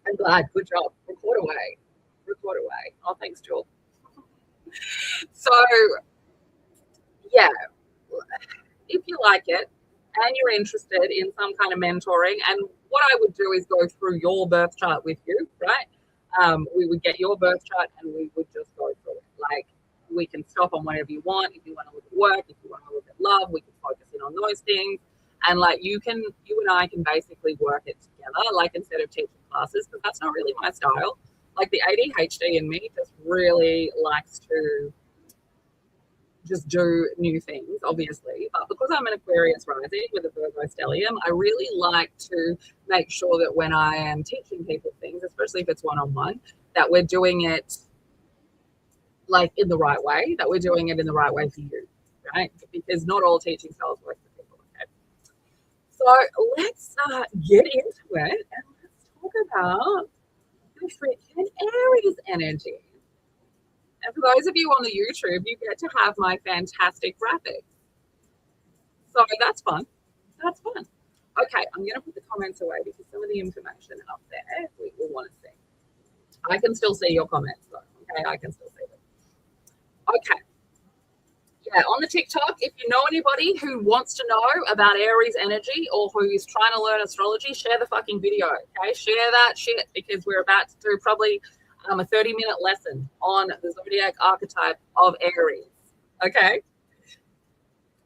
I'm glad, good job, record away. Oh, thanks, Joel. So, yeah, if you like it and you're interested in some kind of mentoring, and what I would do is go through your birth chart with you, right? We would get your birth chart and we would just go through it. Like, we can stop on whatever you want. If you want to look at work, if you want to look at love, we can focus in on those things. And like you and I can basically work it together, like instead of teaching classes, because that's not really my style. Like the ADHD in me just really likes to just do new things, obviously. But because I'm an Aquarius rising with a Virgo stellium, I really like to make sure that when I am teaching people things, especially if it's one-on-one, that we're doing it like in the right way, that we're doing it in the right way for you, right? Because not all teaching styles work for people, okay? So let's get into it and let's talk about the freaking Aries energy. And for those of you on the YouTube, you get to have my fantastic graphics. So that's fun. That's fun. Okay, I'm going to put the comments away because some of the information up there we want to see. I can still see your comments though. Okay, I can still see them. Okay. Yeah, on the TikTok, if you know anybody who wants to know about Aries energy or who's trying to learn astrology, share the fucking video, okay? Share that shit because we're about to do probably a 30-minute lesson on the zodiac archetype of Aries, okay?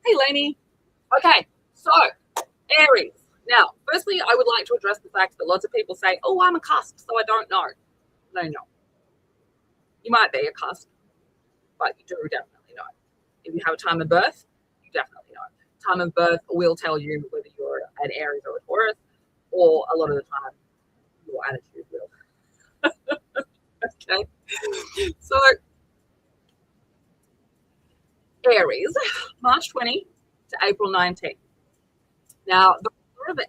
Hey, Lainey. Okay, so Aries. Now, firstly, I would like to address the fact that lots of people say, oh, I'm a cusp, so I don't know. No. You might be a cusp, but you do definitely know. If you have a time of birth, you definitely know. Time of birth will tell you whether you're an Aries or a Taurus, or a lot of the time, your attitude will. Okay. So, Aries, March 20 to April 19. Now, the order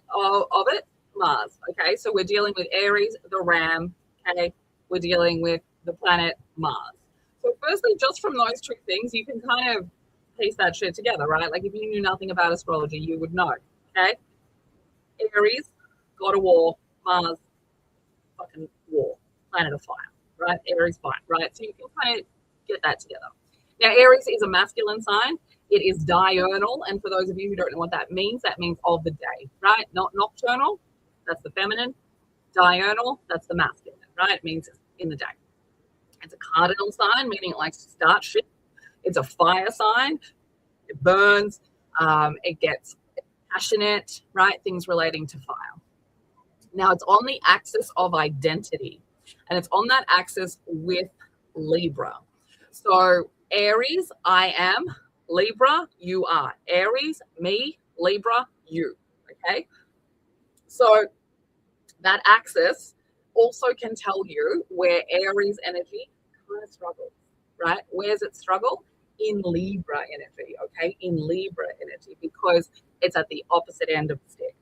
of it, Mars. Okay, so we're dealing with Aries, the Ram. Okay, we're dealing with the planet Mars. So, firstly, just from those two things, you can kind of piece that shit together, right? Like if you knew nothing about astrology, you would know. Okay, Aries, god of war, Mars, fucking war, planet of fire, right? Aries fire, right? So you can kind of get that together. Now, Aries is a masculine sign. It is diurnal, and for those of you who don't know what that means of the day, right? Not nocturnal, that's the feminine. Diurnal, that's the masculine, right? It means in the day. It's a cardinal sign, meaning it likes to start shit. It's a fire sign. It burns. It gets passionate, right? Things relating to fire. Now, it's on the axis of identity, and it's on that axis with Libra. So Aries, I am. Libra, you are. Aries, me. Libra, you. Okay? So that axis also can tell you where Aries energy kind of struggles, right? Where's it struggle? In Libra energy, okay? In Libra energy, because it's at the opposite end of the stick.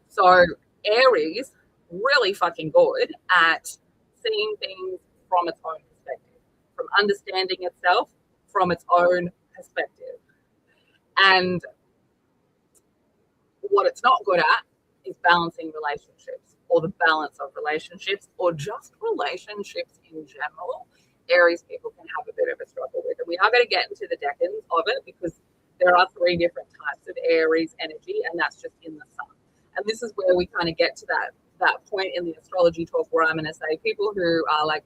So Aries, really fucking good at seeing things from its own perspective, from understanding itself from its own perspective. And what it's not good at is balancing relationships, or the balance of relationships, or just relationships in general. Aries people can have a bit of a struggle with it. We are going to get into the decans of it, because there are 3 different types of Aries energy, and that's just in the sun. And this is where we kind of get to that point in the astrology talk where I'm going to say people who are like,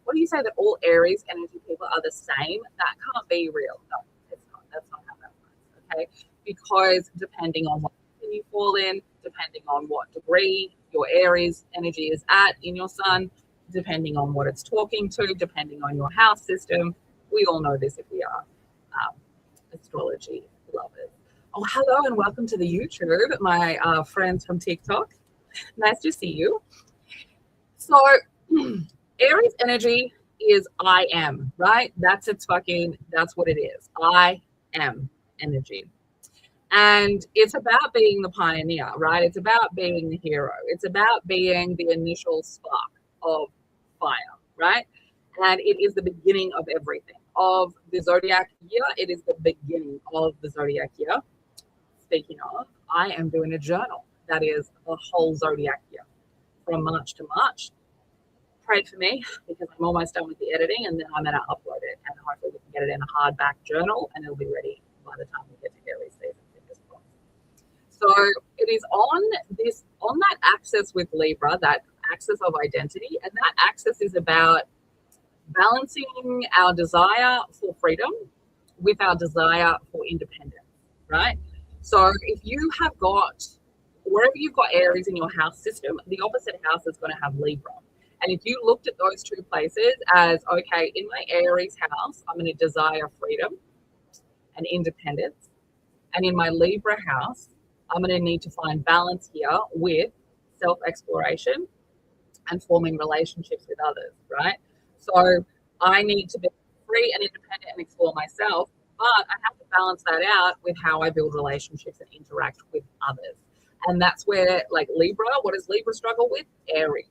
what do you say that all Aries energy people are the same? That can't be real. No, it's not. That's not how that works. Okay, because depending on what you fall in, depending on what degree your Aries energy is at in your sun, depending on what it's talking to, depending on your house system. We all know this if we are astrology lovers. Oh, hello and welcome to the YouTube, my friends from TikTok. Nice to see you. So Aries energy is I am, right? That's what it is. I am energy. And it's about being the pioneer, right? It's about being the hero. It's about being the initial spark of fire, right? And it is the beginning of everything. Of the zodiac year, it is the beginning of the zodiac year. Speaking of, I am doing a journal that is a whole zodiac year from March to March. Pray for me, because I'm almost done with the editing, and then I'm going to upload it, and hopefully we can get it in a hardback journal, and it'll be ready by the time we get to Aries season. So it is on that axis with Libra, that axis of identity, and that axis is about balancing our desire for freedom with our desire for independence, right? So if you have got, wherever you've got Aries in your house system, the opposite house is going to have Libra. And if you looked at those 2 places as, okay, in my Aries house, I'm going to desire freedom and independence. And in my Libra house, I'm going to need to find balance here with self-exploration and forming relationships with others, right? So I need to be free and independent and explore myself, but I have to balance that out with how I build relationships and interact with others. And that's where, like Libra, what does Libra struggle with? Aries.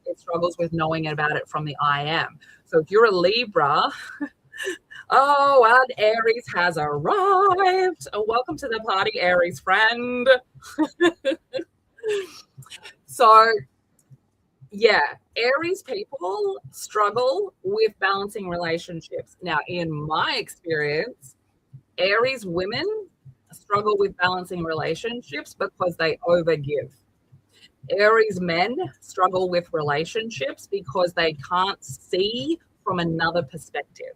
It struggles with knowing about it from the I am. So if you're a Libra, oh, and Aries has arrived. Oh, welcome to the party, Aries friend. So, yeah, Aries people struggle with balancing relationships. Now, in my experience, Aries women struggle with balancing relationships because they overgive. Aries men struggle with relationships because they can't see from another perspective.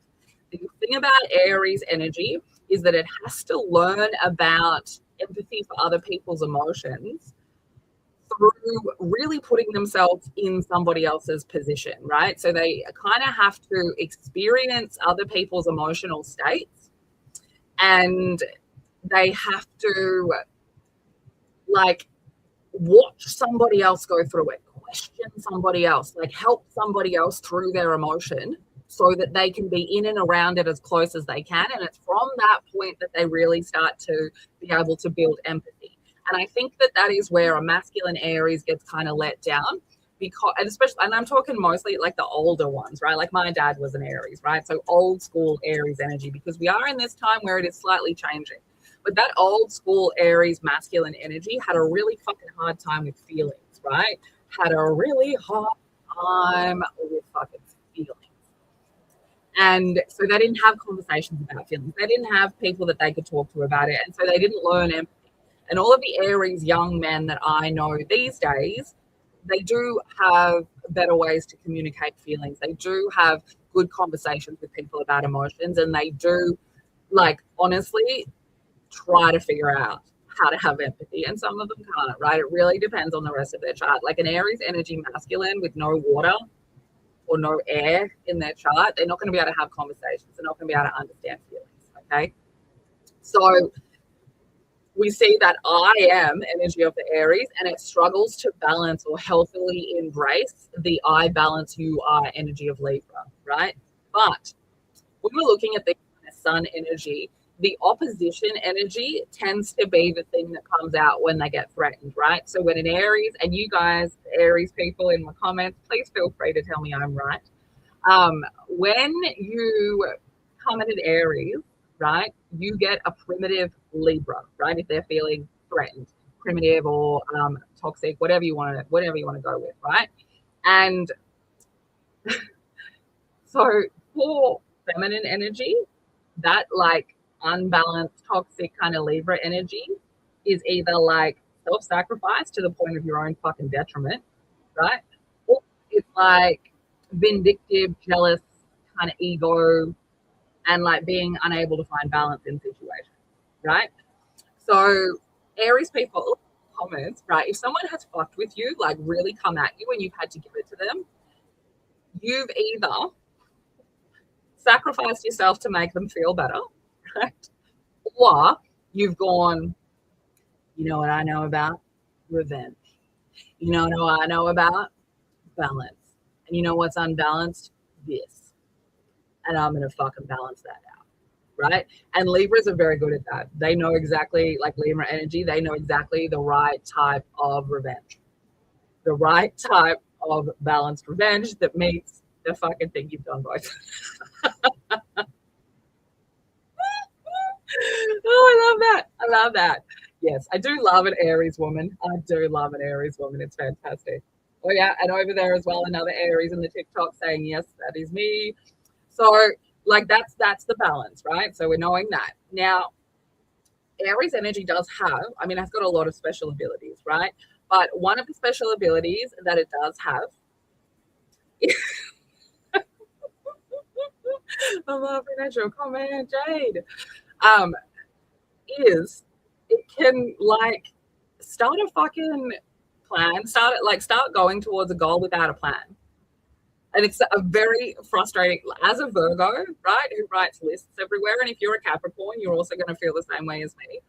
The thing about Aries energy is that it has to learn about empathy for other people's emotions through really putting themselves in somebody else's position, right? So they kind of have to experience other people's emotional states, and they have to like watch somebody else go through it, question somebody else, like help somebody else through their emotion so that they can be in and around it as close as they can. And it's from that point that they really start to be able to build empathy. And I think that is where a masculine Aries gets kind of let down, because, and especially, and I'm talking mostly like the older ones, right? Like my dad was an Aries, right? So old school Aries energy, because we are in this time where it is slightly changing. But that old school Aries masculine energy had a really fucking hard time with feelings, right? Had a really hard time with fucking feelings. And so they didn't have conversations about feelings. They didn't have people that they could talk to about it. And so they didn't learn empathy. And all of the Aries young men that I know these days, they do have better ways to communicate feelings. They do have good conversations with people about emotions. And they do, like, honestly, try to figure out how to have empathy. And some of them can't, right? It really depends on the rest of their chart. Like an Aries energy masculine with no water or no air in their chart, they're not going to be able to have conversations. They're not going to be able to understand feelings, okay? So we see that I am energy of the Aries, and it struggles to balance or healthily embrace the I balance you are energy of Libra, right? But when we're looking at the sun energy, the opposition energy tends to be the thing that comes out when they get threatened, right? So when an Aries, and you guys, Aries people in the comments, please feel free to tell me I'm right. When you come at an Aries, right, you get a primitive Libra, right? If they're feeling threatened, primitive or toxic, whatever you want to go with, right? And so for feminine energy, that like unbalanced, toxic kind of Libra energy is either like self-sacrifice to the point of your own fucking detriment, right? Or it's like vindictive, jealous, kind of ego, and like being unable to find balance in situations, right? So Aries people, comments, right? If someone has fucked with you, like really come at you and you've had to give it to them, you've either sacrificed yourself to make them feel better, right? Or you've gone, you know what I know about? Revenge. You know what I know about? Balance. And you know what's unbalanced? This. And I'm going to fucking balance that out. Right? And Libras are very good at that. They know exactly, like Libra energy, they know exactly the right type of revenge. The right type of balanced revenge that meets the fucking thing you've done both. Oh, I love that. Yes, I do love an Aries woman. I do love an Aries woman. It's fantastic. Oh yeah, and over there as well, another Aries in the TikTok saying, yes, that is me. So like that's the balance, right? So we're knowing that. Now, Aries energy does have, I mean, it's got a lot of special abilities, right? But one of the special abilities that it does have I'm laughing at your comment, Jade. Is it can like start a fucking plan, start going towards a goal without a plan. And it's a very frustrating, as a Virgo, right, who writes lists everywhere. And if you're a Capricorn, you're also going to feel the same way as me.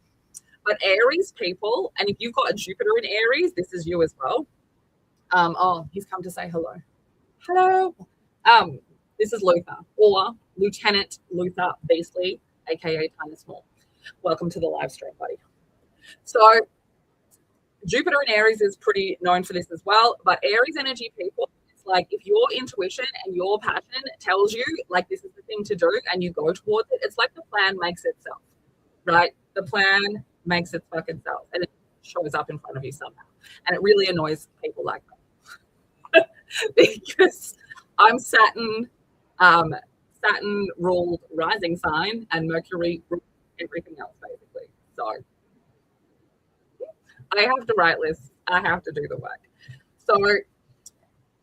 But Aries people, and if you've got a Jupiter in Aries, this is you as well. Oh, he's come to say hello. Hello. This is Luther, or Lieutenant Luther Beasley, aka Tiny Small. Welcome to the live stream, buddy. So Jupiter in Aries is pretty known for this as well. But Aries energy people, like if your intuition and your passion tells you like this is the thing to do and you go towards it, it's like the plan makes itself, right? The plan makes its fucking self and it shows up in front of you somehow. And it really annoys people like that. Because I'm Saturn ruled rising sign and Mercury ruled everything else basically. So I have to write lists. I have to do the work. So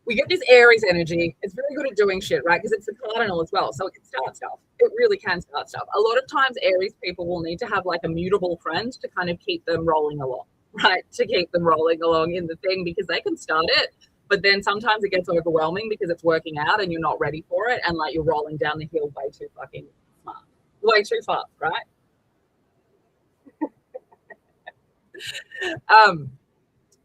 we get this Aries energy. It's very good at doing shit, right? Because it's a cardinal as well. So it can start stuff. It really can start stuff. A lot of times Aries people will need to have like a mutable friend to kind of keep them rolling along, right? To keep them rolling along in the thing because they can start it, but then sometimes it gets overwhelming because it's working out and you're not ready for it. And like you're rolling down the hill way too fucking smart, way too fast, right?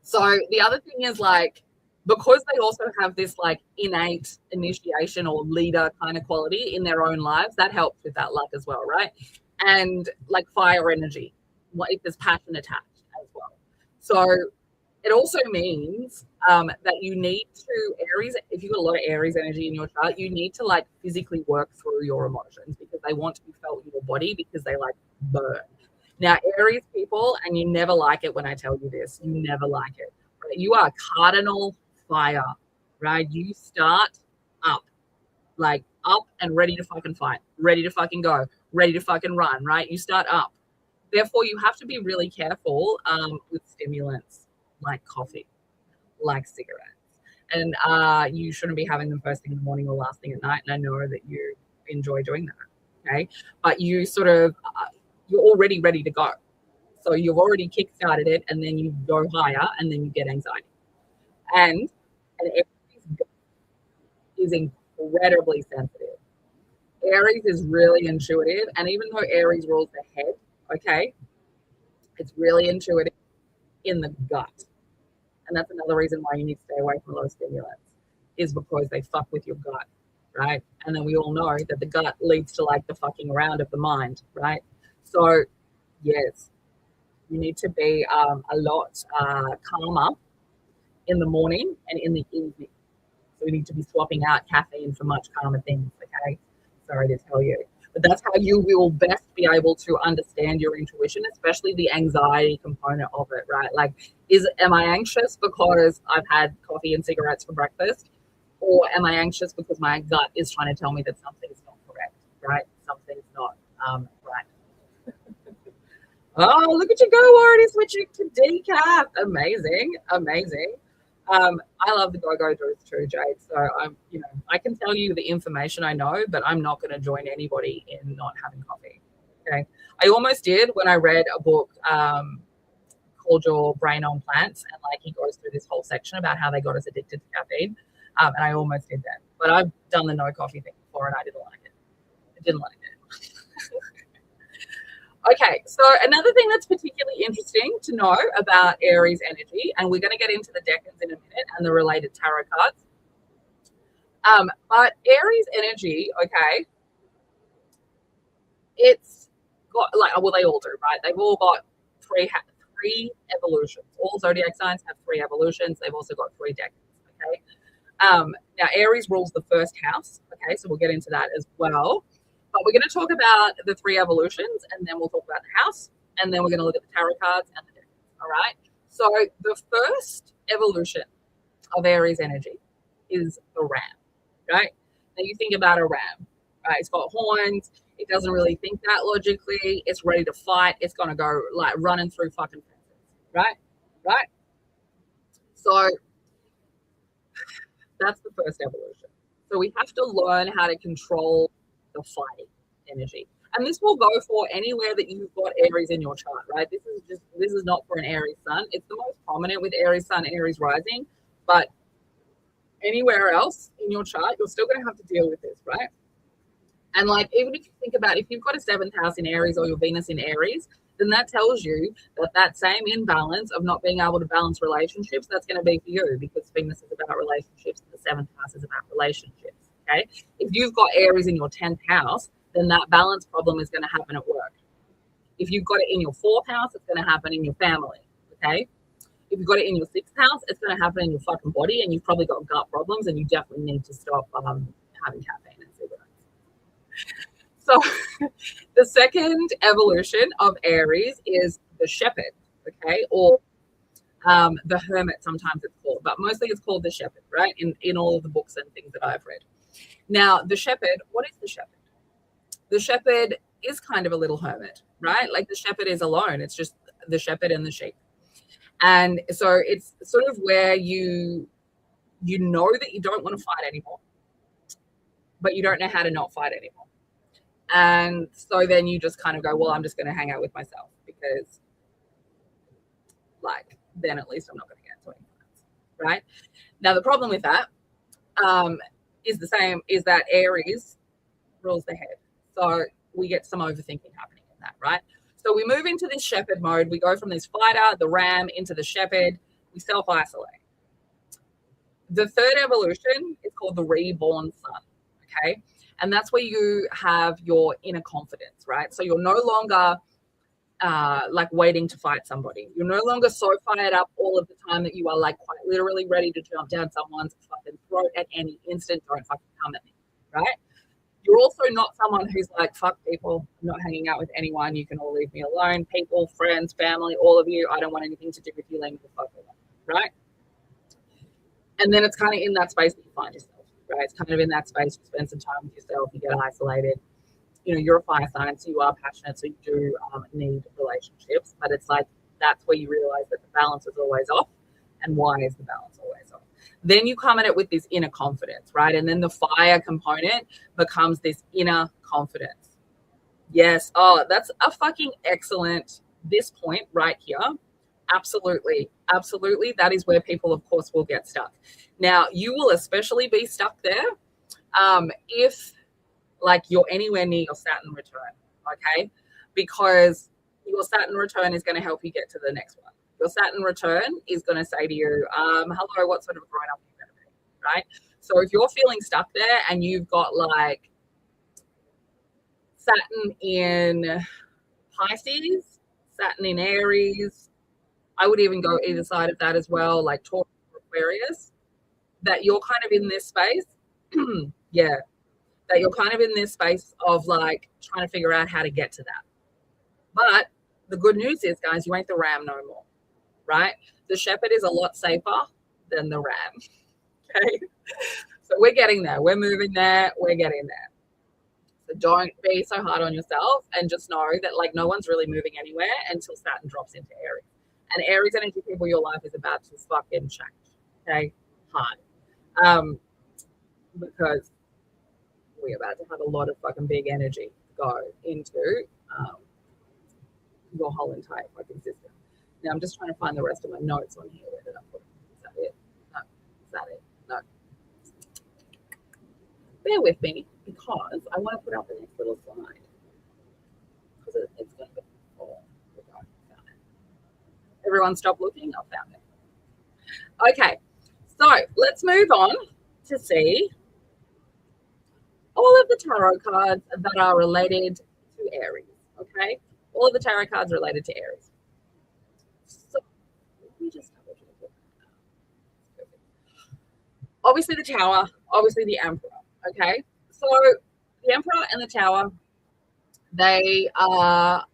So the other thing is like, because they also have this like innate initiation or leader kind of quality in their own lives, that helps with that luck as well, right? And like fire energy, if there's passion attached as well. So it also means that you need to, Aries, if you've got a lot of Aries energy in your chart, you need to like physically work through your emotions because they want to be felt in your body because they like burn. Now, Aries people, and you never like it when I tell you this, you never like it. Right? You are cardinal fire, right? You start up. Like up and ready to fucking fight, ready to fucking go, ready to fucking run, right? You start up. Therefore, you have to be really careful with stimulants like coffee, like cigarettes. And you shouldn't be having them first thing in the morning or last thing at night. And I know that you enjoy doing that, okay? But you sort of, you're already ready to go. So you've already kickstarted it, and then you go higher, and then you get anxiety. And Aries is incredibly sensitive. Aries is really intuitive, and even though Aries rules the head, okay, it's really intuitive in the gut. And that's another reason why you need to stay away from low stimulants, is because they fuck with your gut, right? And then we all know that the gut leads to like the fucking around of the mind, right? So, yes, you need to be a lot calmer in the morning and in the evening. So we need to be swapping out caffeine for much calmer things, okay? Sorry to tell you. But that's how you will best be able to understand your intuition, especially the anxiety component of it, right? Like, am I anxious because I've had coffee and cigarettes for breakfast? Or am I anxious because my gut is trying to tell me that something's not correct, right? Something's not right. Oh, look at you go, already switching to decaf. Amazing, amazing. I love the go-go juice too, Jade. So I can tell you the information I know, but I'm not going to join anybody in not having coffee. Okay. I almost did when I read a book called Your Brain on Plants, and like he goes through this whole section about how they got us addicted to caffeine. And I almost did that, but I've done the no coffee thing before, and I didn't like it. I didn't like it. Okay, so another thing that's particularly interesting to know about Aries energy, and we're going to get into the decans in a minute and the related tarot cards. But Aries energy, okay, it's got like, well, they all do, right? They've all got three evolutions. All zodiac signs have 3 evolutions. They've also got 3 decans, okay? Now, Aries rules the first house, okay, so we'll get into that as well. But we're going to talk about the 3 evolutions, and then we'll talk about the house, and then we're going to look at the tarot cards and the decans, all right? So the first evolution of Aries energy is the ram, right? Now you think about a ram, right? It's got horns. It doesn't really think that logically. It's ready to fight. It's going to go like running through fucking fences, right? Right? So that's the first evolution. So we have to learn how to control the fighting energy. And this will go for anywhere that you've got Aries in your chart, right? This is not for an Aries sun. It's the most prominent with Aries sun, Aries rising, but anywhere else in your chart, you're still going to have to deal with this, right? And like, even if you think about if you've got a 7th house in Aries or your Venus in Aries, then that tells you that same imbalance of not being able to balance relationships, that's going to be for you, because Venus is about relationships and the 7th house is about relationships. Okay. If you've got Aries in your 10th house, then that balance problem is going to happen at work. If you've got it in your 4th house, it's going to happen in your family. Okay. If you've got it in your 6th house, it's going to happen in your fucking body, and you've probably got gut problems, and you definitely need to stop having caffeine and cigarettes. So the second evolution of Aries is the shepherd, okay, or the hermit, sometimes it's called, but mostly it's called the shepherd, right, in all of the books and things that I've read. Now, the shepherd, what is the shepherd? The shepherd is kind of a little hermit, right? Like the shepherd is alone. It's just the shepherd and the sheep. And so it's sort of where you know that you don't want to fight anymore, but you don't know how to not fight anymore. And so then you just kind of go, well, I'm just going to hang out with myself, because like, then at least I'm not going to get into any fights, right? Now, the problem with that is the same, is that Aries rules the head. So we get some overthinking happening in that, right? So we move into this shepherd mode. We go from this fighter, the ram, into the shepherd. We self-isolate. The third evolution is called the reborn sun, okay? And that's where you have your inner confidence, right? So you're no longer like waiting to fight somebody. You're no longer so fired up all of the time that you are like quite literally ready to jump down someone's fucking throat at any instant. Don't fucking come at me, right? You're also not someone who's like, fuck people, I'm not hanging out with anyone. You can all leave me alone. People, friends, family, all of you, I don't want anything to do with you. Leave me the fuck alone, right? And then it's kind of in that space that you find yourself, right? It's kind of in that space. You spend some time with yourself. You get isolated. You know, you're a fire sign, so you are passionate, so you do need relationships. But it's like that's where you realize that the balance is always off. And why is the balance always off? Then you come at it with this inner confidence, right? And then the fire component becomes this inner confidence. Yes. Oh, that's a fucking excellent, this point right here. Absolutely. Absolutely. That is where people, of course, will get stuck. Now, you will especially be stuck there if like you're anywhere near your Saturn return, okay? Because your Saturn return is going to help you get to the next one. Your Saturn return is going to say to you, hello, what sort of grown up are you going to be, right? So if you're feeling stuck there and you've got like Saturn in Pisces, Saturn in Aries, I would even go either side of that as well, like Taurus or Aquarius, that you're kind of in this space. Yeah, that you're kind of in this space of like trying to figure out how to get to that. But the good news is, guys, you ain't the ram no more, right? The shepherd is a lot safer than the ram. Okay. So we're getting there. We're moving there. We're getting there. So don't be so hard on yourself and just know that like no one's really moving anywhere until Saturn drops into Aries. And Aries energy, people, your life is about to fucking change. Okay. Hard. Because we're about to have a lot of fucking big energy go into your whole entire fucking system. Now I'm just trying to find the rest of my notes on here. Where did I put them? Is that it? No. Is that it? No. Bear with me because I want to put up the next little slide. Because it's going to be full. Everyone stop looking. I found it. Okay. So let's move on to see all of the tarot cards that are related to Aries. Okay. All of the tarot cards related to Aries. So let me just double check it. Obviously the Tower, obviously the Emperor. Okay. So the Emperor and the Tower, they are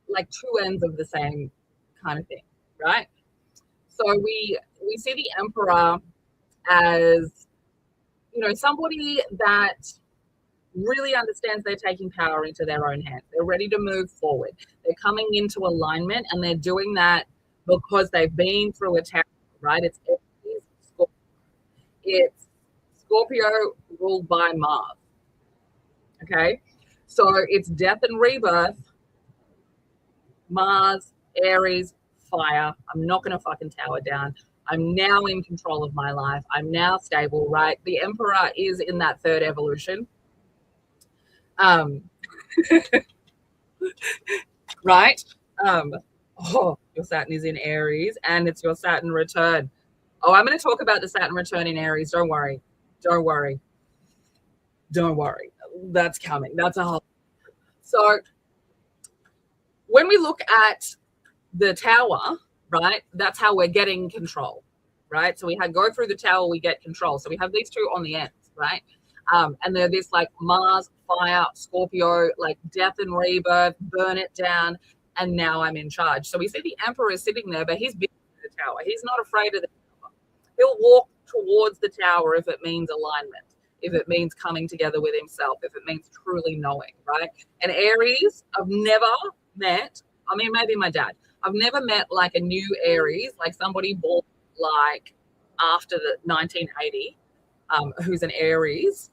like two ends of the same kind of thing, right? So we see the Emperor as, you know, somebody that really understands they're taking power into their own hands. They're ready to move forward. They're coming into alignment, and they're doing that because they've been through a tower, right? It's Scorpio. It's Scorpio ruled by Mars. Okay, so it's death and rebirth. Mars, Aries, fire. I'm not going to fucking tower down. I'm now in control of my life. I'm now stable, right? The Emperor is in that third evolution. Right? Your Saturn is in Aries and it's your Saturn return. Oh, I'm going to talk about the Saturn return in Aries. Don't worry. Don't worry. Don't worry. That's coming. That's a whole. So when we look at the Tower, right, that's how we're getting control, right? So we go through the Tower, we get control. So we have these two on the ends, right? And they're this like Mars, fire, Scorpio, like death and rebirth, burn it down, and now I'm in charge. So we see the Emperor is sitting there, but he's big in the Tower. He's not afraid of the Tower. He'll walk towards the Tower if it means alignment, if it means coming together with himself, if it means truly knowing, right? And Aries, I've never met, I mean, maybe my dad, I've never met like a new Aries, like somebody born like after the 1980, who's an Aries,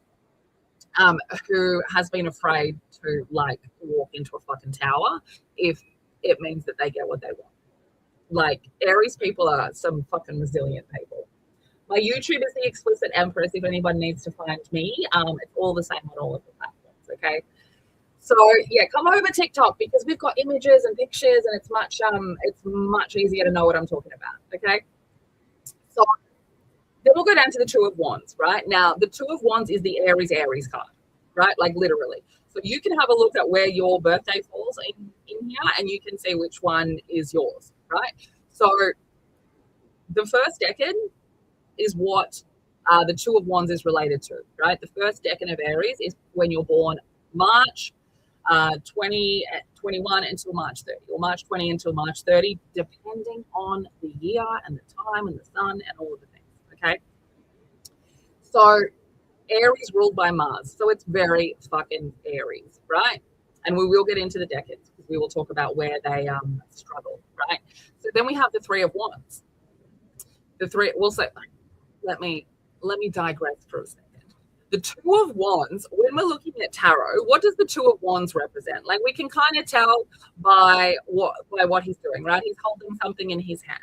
who has been afraid to like walk into a fucking tower if it means that they get what they want. Like Aries people are some fucking resilient people. My YouTube is the Explicit Empress. If anybody needs to find me, it's all the same on all of the platforms. Okay. So yeah, come over TikTok because we've got images and pictures, and it's much easier to know what I'm talking about. Okay. So then we'll go down to the Two of Wands, right? Now, the Two of Wands is the Aries card, right? Like literally. So you can have a look at where your birthday falls in here, and you can see which one is yours, right? So the first decan is what the Two of Wands is related to, right? The first decan of Aries is when you're born March 2021 until March 30, or March 20 until March 30, depending on the year and the time and the sun and all of the things. Okay. So Aries ruled by Mars. So it's very fucking Aries, right? And we will get into the decades because we will talk about where they struggle, right? So then we have the Three of Wands. The three, we'll say, let me digress for a second. The Two of Wands, when we're looking at tarot, what does the Two of Wands represent? Like we can kind of tell by what he's doing, right? He's holding something in his hand.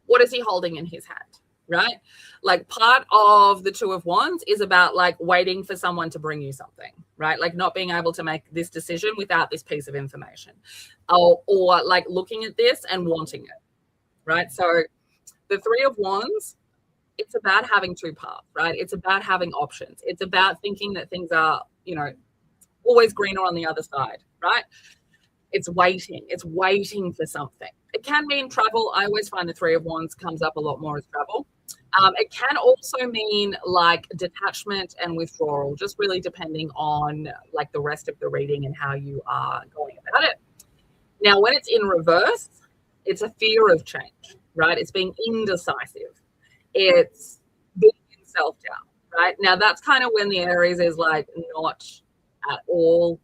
What is he holding in his hand? Right? Like part of the Two of Wands is about like waiting for someone to bring you something, right? Like not being able to make this decision without this piece of information, or like looking at this and wanting it, right? So the Three of Wands, it's about having two paths, right? It's about having options. It's about thinking that things are, always greener on the other side, right? It's waiting for something. It can mean travel. I always find the Three of Wands comes up a lot more as travel. It can also mean like detachment and withdrawal, just really depending on like the rest of the reading and how you are going about it. Now, when it's in reverse, it's a fear of change, right? It's being indecisive. It's being in self-doubt, right? Now, that's kind of when the Aries is like not at all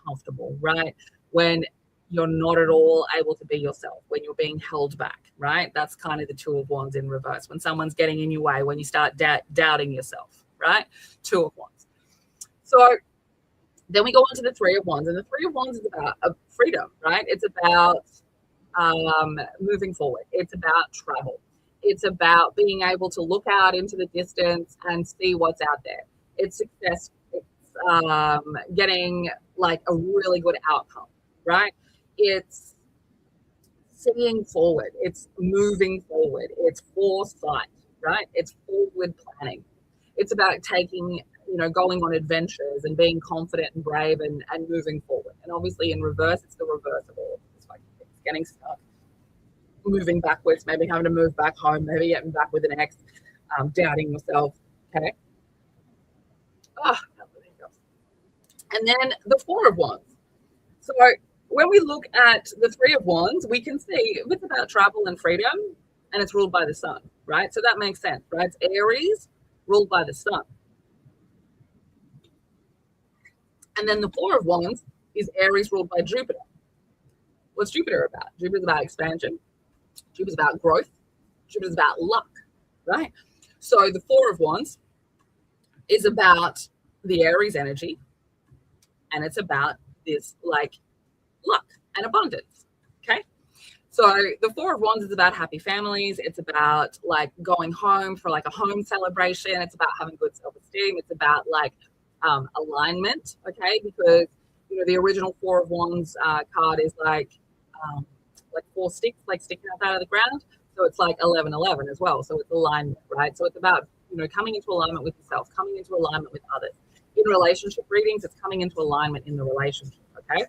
comfortable, right? When you're not at all able to be yourself, when you're being held back, right? That's kind of the Two of Wands in reverse. When someone's getting in your way, when you start doubting yourself, right? Two of Wands. So then we go on to the Three of Wands, and the Three of Wands is about freedom, right? It's about moving forward. It's about travel. It's about being able to look out into the distance and see what's out there. It's success. It's getting like a really good outcome, right? It's seeing forward. It's moving forward. It's foresight, right? It's forward planning. It's about taking, going on adventures and being confident and brave and moving forward. And obviously in reverse, it's the reverse of all. It's like it's getting stuck, moving backwards, maybe having to move back home, maybe getting back with an ex, doubting yourself. Okay. And then the Four of Wands. So when we look at the Three of Wands, we can see it's about travel and freedom, and it's ruled by the sun, right? So that makes sense, right? It's Aries ruled by the sun. And then the Four of Wands is Aries ruled by Jupiter. What's Jupiter about? Jupiter's about expansion. Jupiter's about growth. Jupiter's about luck, right? So the Four of Wands is about the Aries energy, and it's about this like luck and abundance. Okay. So the Four of Wands is about happy families. It's about like going home for like a home celebration. It's about having good self-esteem. It's about like alignment. Okay. Because, the original Four of Wands card is like four sticks, like sticking up out of the ground. So it's like 11 as well. So it's alignment, right? So it's about, coming into alignment with yourself, coming into alignment with others. In relationship readings, it's coming into alignment in the relationship, okay?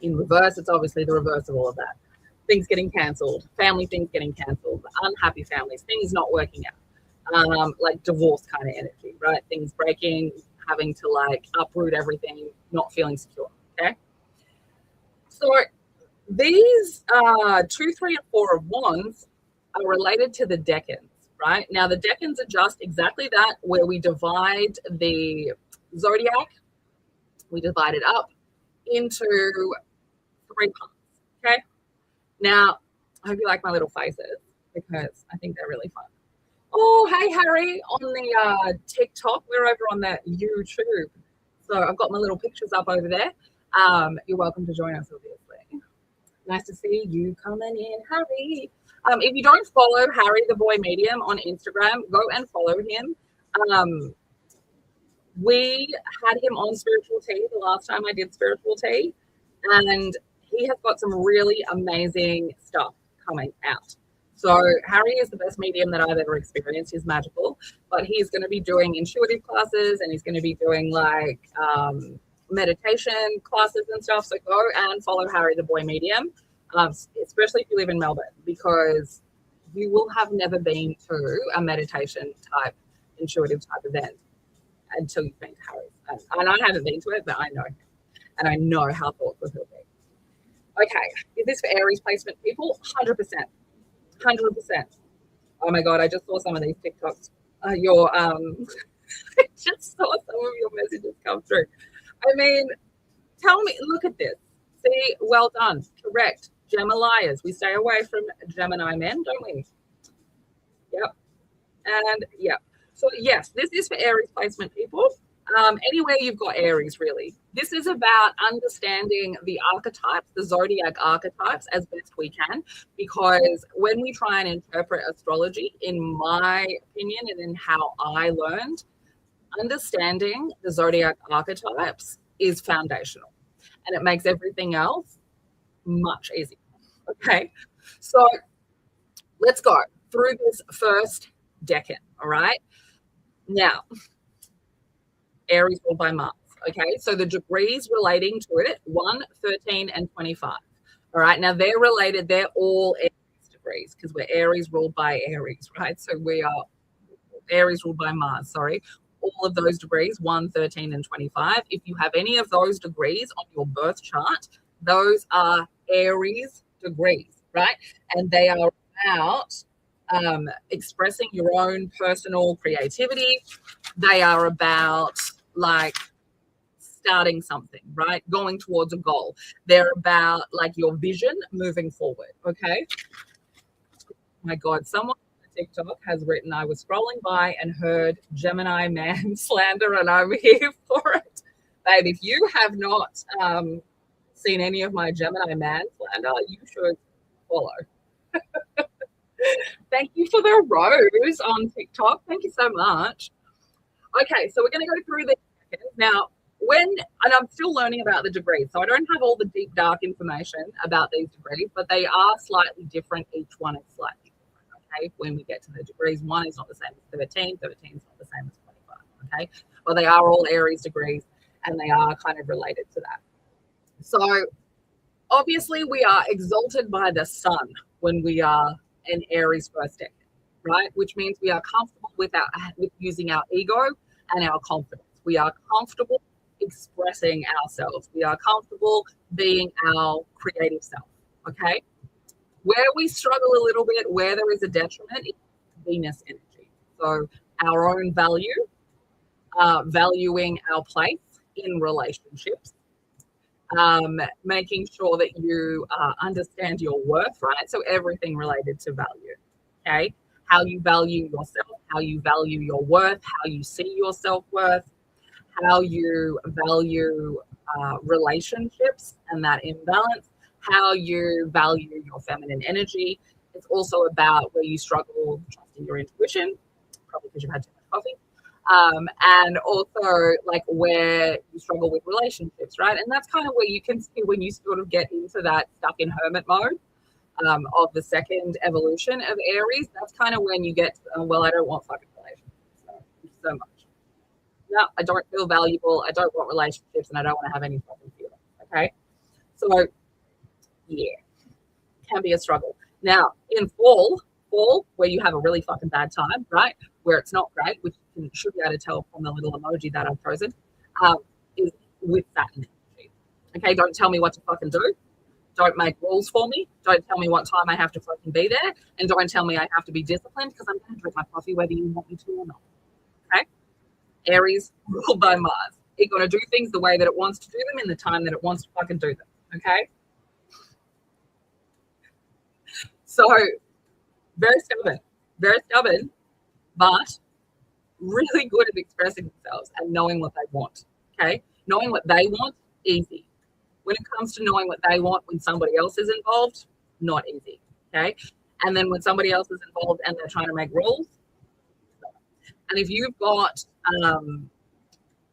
In reverse, it's obviously the reverse of all of that. Things getting cancelled, family things getting cancelled, unhappy families, things not working out, like divorce kind of energy, right? Things breaking, having to like uproot everything, not feeling secure, okay? So these 2, 3, and 4 of Wands are related to the decans, right? Now, the decans are just exactly that, where we divide the zodiac, we divide it up into 3 parts, okay? Now, I hope you like my little faces because I think they're really fun. Oh, hey, Harry, on the TikTok. We're over on the YouTube. So I've got my little pictures up over there. You're welcome to join us, obviously. Nice to see you coming in, Harry. If you don't follow Harry the Boy Medium on Instagram, go and follow him. We had him on Spiritual Tea the last time I did Spiritual Tea, and he has got some really amazing stuff coming out. So Harry is the best medium that I've ever experienced. He's magical, but he's going to be doing intuitive classes, and he's going to be doing like meditation classes and stuff. So go and follow Harry the Boy Medium, especially if you live in Melbourne, because you will have never been to a meditation type, intuitive type event until you've been to Harry's. And I haven't been to it, but I know him, and I know how thoughtful he'll be. Okay, is this for Aries placement people? 100%. 100%. Oh my God, I just saw some of these TikToks your I just saw some of your messages come through. I mean, tell me, look at this. See, well done. Correct. Geminias. We stay away from Gemini men, don't we? Yep. And yeah. So yes, this is for Aries placement people. Anywhere you've got Aries, really. This is about understanding the archetypes, the zodiac archetypes, as best we can, because when we try and interpret astrology, in my opinion and in how I learned, understanding the zodiac archetypes is foundational, and it makes everything else much easier. Okay, so let's go through this first decan. All right, now Aries ruled by Mars. Okay, so the degrees relating to it 1, 13, and 25. All right, now they're related, they're all Aries degrees because we're Aries ruled by Aries, right? So we are Aries ruled by Mars, sorry. All of those degrees 1, 13, and 25. If you have any of those degrees on your birth chart, those are Aries degrees, right? And they are about expressing your own personal creativity. They are about like starting something, right? Going towards a goal. They're about like your vision moving forward. Okay. My God, someone on TikTok has written, I was scrolling by and heard Gemini man slander, and I'm here for it. Babe, if you have not seen any of my Gemini man slander, you should follow. Thank you for the rose on TikTok. Thank you so much. Okay, so we're going to go through this now. And I'm still learning about the degrees, so I don't have all the deep, dark information about these degrees, but they are slightly different. Each one is slightly different, okay? When we get to the degrees, 1 is not the same as 13, 13 is not the same as 25, okay? But they are all Aries degrees, and they are kind of related to that. So obviously we are exalted by the sun when we are an Aries first decan, right? Which means we are comfortable with using our ego and our confidence. We are comfortable expressing ourselves. We are comfortable being our creative self, okay? Where we struggle a little bit, where there is a detriment, is Venus energy. So our own value, valuing our place in relationships, making sure that you understand your worth, right? So everything related to value, okay? How you value yourself, how you value your worth, how you see your self-worth, how you value relationships and that imbalance, how you value your feminine energy. It's also about where you struggle trusting your intuition, probably because you've had too much coffee. And also like where you struggle with relationships, right? And that's kind of where you can see when you sort of get into that stuck in hermit mode of the second evolution of Aries. That's kind of when you get, well, I don't want fucking relationships so much. No, I don't feel valuable. I don't want relationships, and I don't want to have any fucking feelings. Okay, so yeah, can be a struggle. Now in fall, where you have a really fucking bad time, right? Where it's not great, which you should be able to tell from the little emoji that I've chosen, is with Saturn energy. Okay, don't tell me what to fucking do. Don't make rules for me. Don't tell me what time I have to fucking be there, and don't tell me I have to be disciplined because I'm going to drink my coffee whether you want me to or not. Okay. Aries ruled by Mars. It's going to do things the way that it wants to do them in the time that it wants to fucking do them. Okay? So, very stubborn, but really good at expressing themselves and knowing what they want. Okay? Knowing what they want, easy. When it comes to knowing what they want when somebody else is involved, not easy. Okay? And then when somebody else is involved and they're trying to make rules, and if you've got,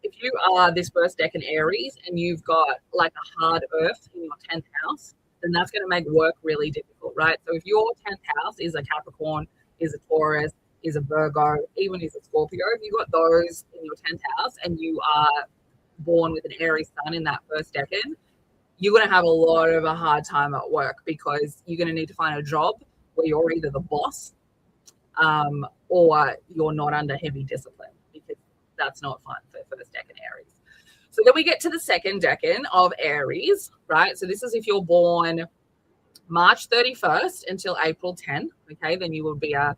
if you are this first decan Aries and you've got like a hard earth in your 10th house, then that's going to make work really difficult, right? So if your 10th house is a Capricorn, is a Taurus, is a Virgo, even is a Scorpio, if you've got those in your 10th house and you are born with an Aries sun in that first decan, you're going to have a lot of a hard time at work because you're going to need to find a job where you're either the boss or you're not under heavy discipline, because that's not fun for first decan Aries. So then we get to the second decan of Aries, right? So this is if you're born March 31st until April 10, okay? Then you will be a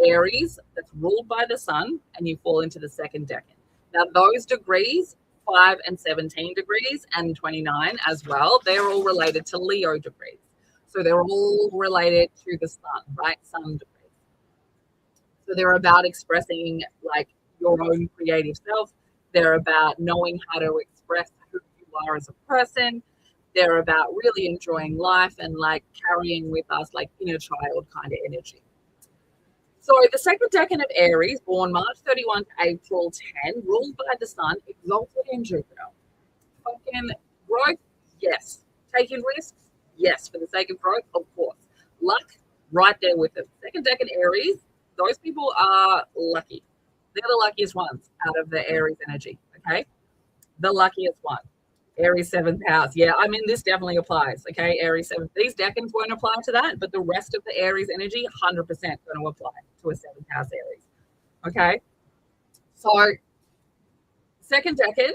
Aries that's ruled by the sun, and you fall into the second decan. Now, those degrees, 5 and 17 degrees and 29 as well, they're all related to Leo degrees. So they're all related to the sun, right? Sun degrees. So they're about expressing like your own creative self. They're about knowing how to express who you are as a person. They're about really enjoying life and like carrying with us like inner child kind of energy. So the second decan of Aries, born March 31 to April 10, ruled by the sun, exalted in Jupiter. Fucking growth, yes. Taking risks, yes. For the sake of growth, of course. Luck, right there with them. Second decan Aries, those people are lucky. They're the luckiest ones out of the Aries energy, okay? The luckiest one. Aries 7th house. Yeah, I mean, this definitely applies, okay? Aries 7th. These decans won't apply to that, but the rest of the Aries energy, 100% going to apply to a 7th house Aries, okay? So, second decan,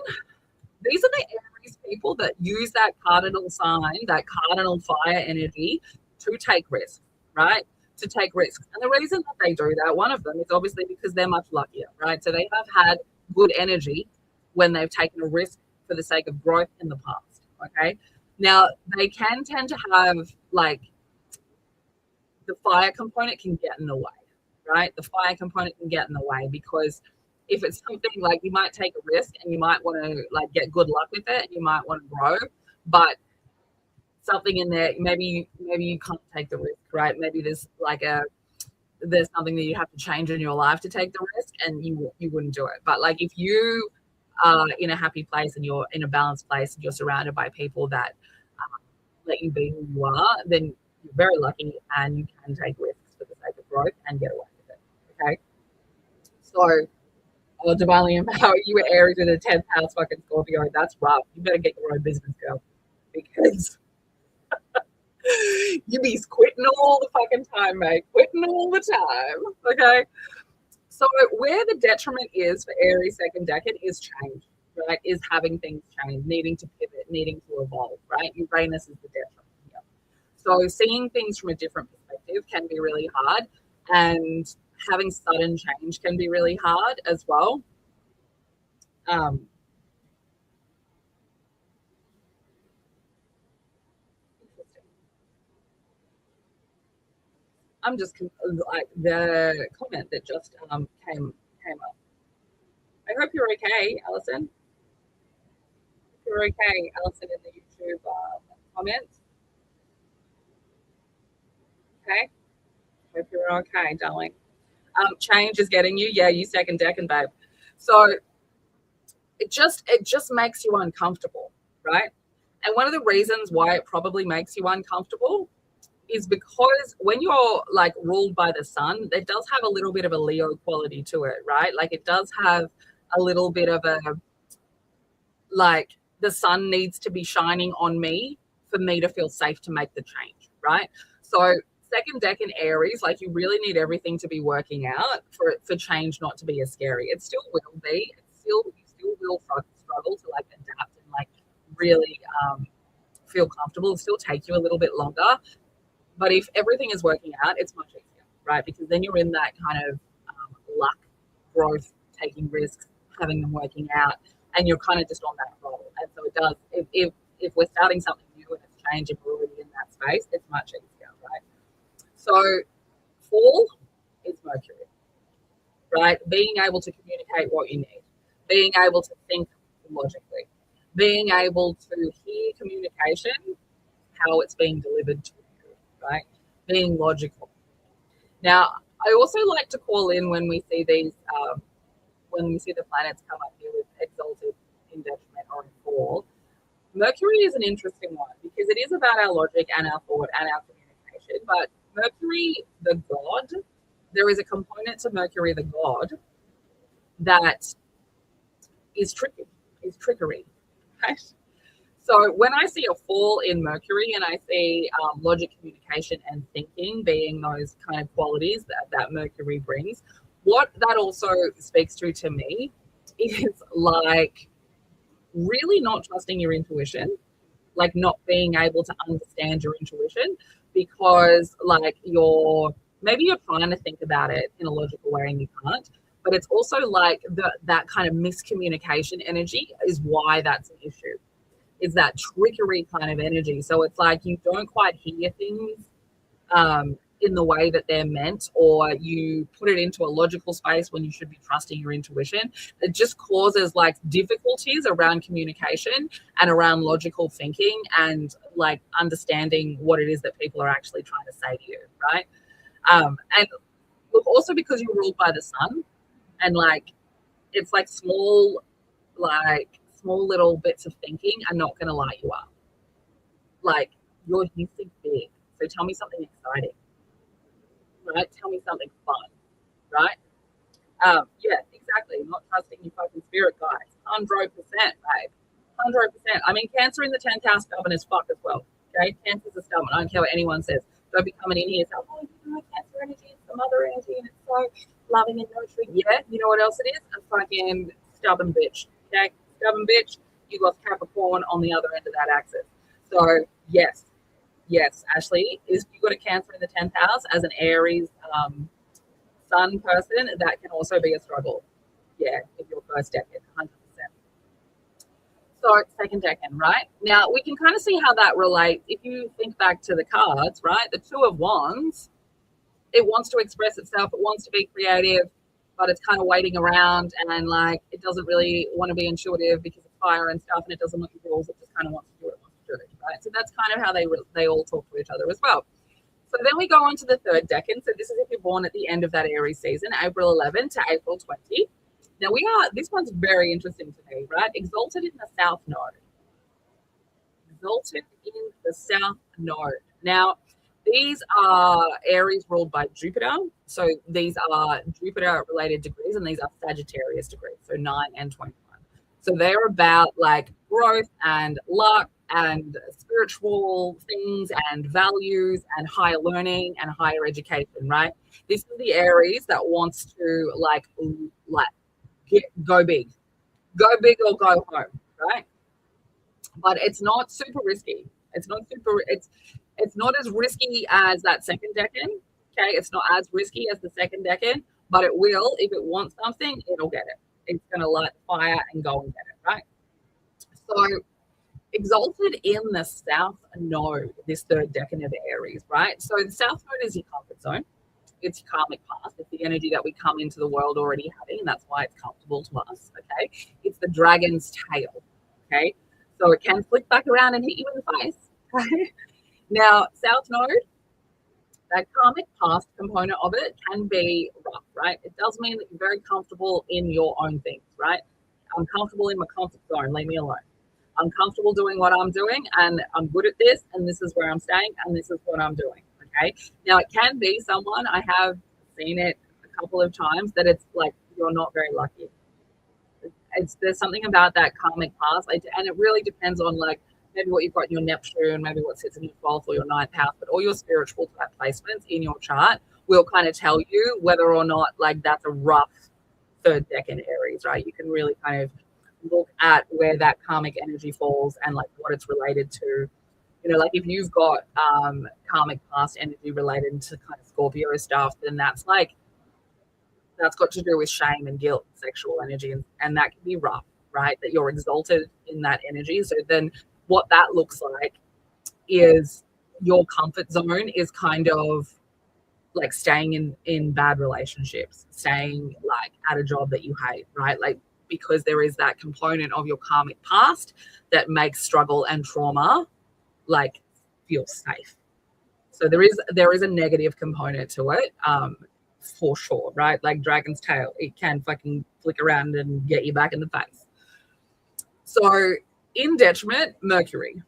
these are the Aries people that use that cardinal sign, that cardinal fire energy to take risks, right? To take risks. And the reason that they do that, one of them is obviously because they're much luckier, right? So they have had good energy when they've taken a risk for the sake of growth in the past, okay? Now, they can tend to have, like, the fire component can get in the way, right? The fire component can get in the way because if it's something like you might take a risk and you might want to, like, get good luck with it and you might want to grow, but something in there, maybe you can't take the risk, right? Maybe there's something that you have to change in your life to take the risk and you wouldn't do it. But like if you are in a happy place and you're in a balanced place and you're surrounded by people that let you be who you are, then you're very lucky and you can take risks for the sake of growth and get away with it. Okay. So I'll divinely empower you, Aries, in a 10th house fucking Scorpio. That's rough. You better get your own business, girl. Because you be quitting all the fucking time, mate. Quitting all the time. Okay. So where the detriment is for Aries second decan is change, right? Is having things change, needing to pivot, needing to evolve, right? Uranus is the detriment here. So seeing things from a different perspective can be really hard, and having sudden change can be really hard as well. I'm just like the comment that just came up. I hope you're okay, Alison. You're okay, Alison, in the YouTube comments. Okay. Hope you're okay, darling. Change is getting you. Yeah, you second decan, babe. So it just makes you uncomfortable, right? And one of the reasons why it probably makes you uncomfortable is because when you're like ruled by the sun, it does have a little bit of a Leo quality to it, right? Like it does have a little bit of a, like the sun needs to be shining on me for me to feel safe to make the change, right? So second decan Aries, like you really need everything to be working out for change not to be as scary. It still will be. You still will struggle to like adapt and like really feel comfortable. It'll still take you a little bit longer. But if everything is working out, it's much easier, right? Because then you're in that kind of luck, growth, taking risks, having them working out, and you're kind of just on that roll. And so it does, if we're starting something new and it's changing, we're already in that space, it's much easier, right? So fall is Mercury, right? Being able to communicate what you need, being able to think logically, being able to hear communication, how it's being delivered to you, right? Being logical. Now, I also like to call in when we see these, when we see the planets come up here with exalted, in detriment, or in fall. Mercury is an interesting one because it is about our logic and our thought and our communication. But Mercury, the god, there is a component to Mercury, the god, that is tricky, is trickery, right? So when I see a fall in Mercury and I see logic, communication, and thinking being those kind of qualities that Mercury brings, what that also speaks to me is like really not trusting your intuition, like not being able to understand your intuition because like you're maybe you're trying to think about it in a logical way and you can't, but it's also like that kind of miscommunication energy is why that's an issue. Is that trickery kind of energy. So it's like you don't quite hear things in the way that they're meant, or you put it into a logical space when you should be trusting your intuition. It just causes like difficulties around communication and around logical thinking and like understanding what it is that people are actually trying to say to you, right? And look, also because you're ruled by the sun, and like it's like small little bits of thinking are not going to light you up. Like you think big, so tell me something exciting, right? Tell me something fun, right? Yeah, exactly. Not trusting your fucking spirit, guys. 100%, babe. 100%. I mean, Cancer in the 10th house, stubborn as fuck as well. Okay, Cancer's a stubborn. I don't care what anyone says. Don't be coming in here saying, "Oh, you know, Cancer energy, it's the mother energy, and it's so loving and nurturing." Yeah, you know what else it is? A fucking stubborn bitch. Okay, stubborn bitch. You got Capricorn on the other end of that axis. So yes, Ashley, is you got a Cancer in the 10th house as an Aries sun person, that can also be a struggle. Yeah, in your first decade, 100%. So second decade, right? Now we can kind of see how that relates. If you think back to the cards, right? The Two of Wands, it wants to express itself, it wants to be creative, but it's kind of waiting around and like it doesn't really want to be intuitive because it's fire and stuff, and it doesn't want the rules. It just kind of wants to do it, right? So that's kind of how they all talk to each other as well. So then we go on to the third decan. So this is if you're born at the end of that Aries season, April 11 to April 20. Now this one's very interesting to me, right? Exalted in the South Node. Exalted in the South Node. Now, these are Aries ruled by Jupiter. So these are Jupiter related degrees, and these are Sagittarius degrees, so 9 and 21. So they're about like growth and luck and spiritual things and values and higher learning and higher education, right? This is the Aries that wants to go big or go home, right? But it's not super risky. It's not as risky as that second decan. Okay, it's not as risky as the second decan, but it will, if it wants something, it'll get it. It's gonna light the fire and go and get it, right? So exalted in the South Node, this third decan of Aries, right? So the South Node is your comfort zone. It's your karmic past. It's the energy that we come into the world already having, and that's why it's comfortable to us. Okay, it's the dragon's tail. Okay, so it can flick back around and hit you in the face. Okay, now South Node, that karmic past component of it can be rough, right? It does mean that you're very comfortable in your own things, right? I'm comfortable in my comfort zone. Leave me alone. I'm comfortable doing what I'm doing, and I'm good at this, and this is where I'm staying, and this is what I'm doing. Okay. Now it can be someone, I have seen it a couple of times, that it's like you're not very lucky. There's something about that karmic past, and it really depends on like maybe what you've got in your Neptune, maybe what sits in your 12th or your 9th house, but all your spiritual type placements in your chart will kind of tell you whether or not like that's a rough third decan Aries, right? You can really kind of look at where that karmic energy falls and like what it's related to. You know, like if you've got karmic past energy related to kind of Scorpio stuff, then that's got to do with shame and guilt, sexual energy, and that can be rough, right? That you're exalted in that energy. So then what that looks like is your comfort zone is kind of like staying in bad relationships, staying like at a job that you hate, right? Like because there is that component of your karmic past that makes struggle and trauma like feel safe. So there is a negative component to it, for sure, right? Like dragon's tail, it can fucking flick around and get you back in the face. So in detriment, Mercury,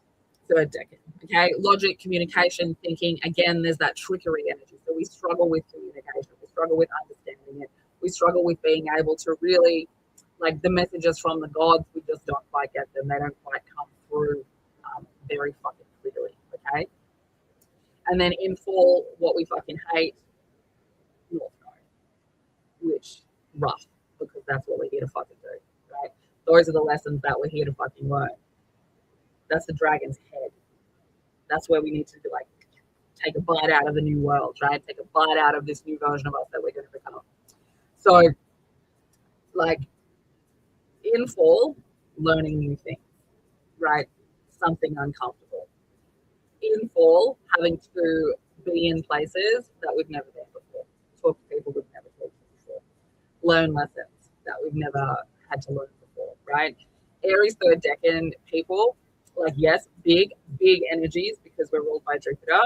third decan. Okay, logic, communication, thinking. Again, there's that trickery energy. So we struggle with communication. We struggle with understanding it. We struggle with being able to really, like the messages from the gods, we just don't quite get them. They don't quite come through very fucking clearly. Okay. And then in fall, what we fucking hate, North Node, which rough, because that's what we're here to fucking do, right? Those are the lessons that we're here to fucking learn. That's the dragon's head. That's where we need to do like take a bite out of the new world, right? Take a bite out of this new version of us that we're going to become. So, like, in fall, learning new things, right? Something uncomfortable. In fall, having to be in places that we've never been before, talk to people we've never talked to before, learn lessons that we've never had to learn before, right? Aries third decan people, like, yes, big energies because we're ruled by Jupiter,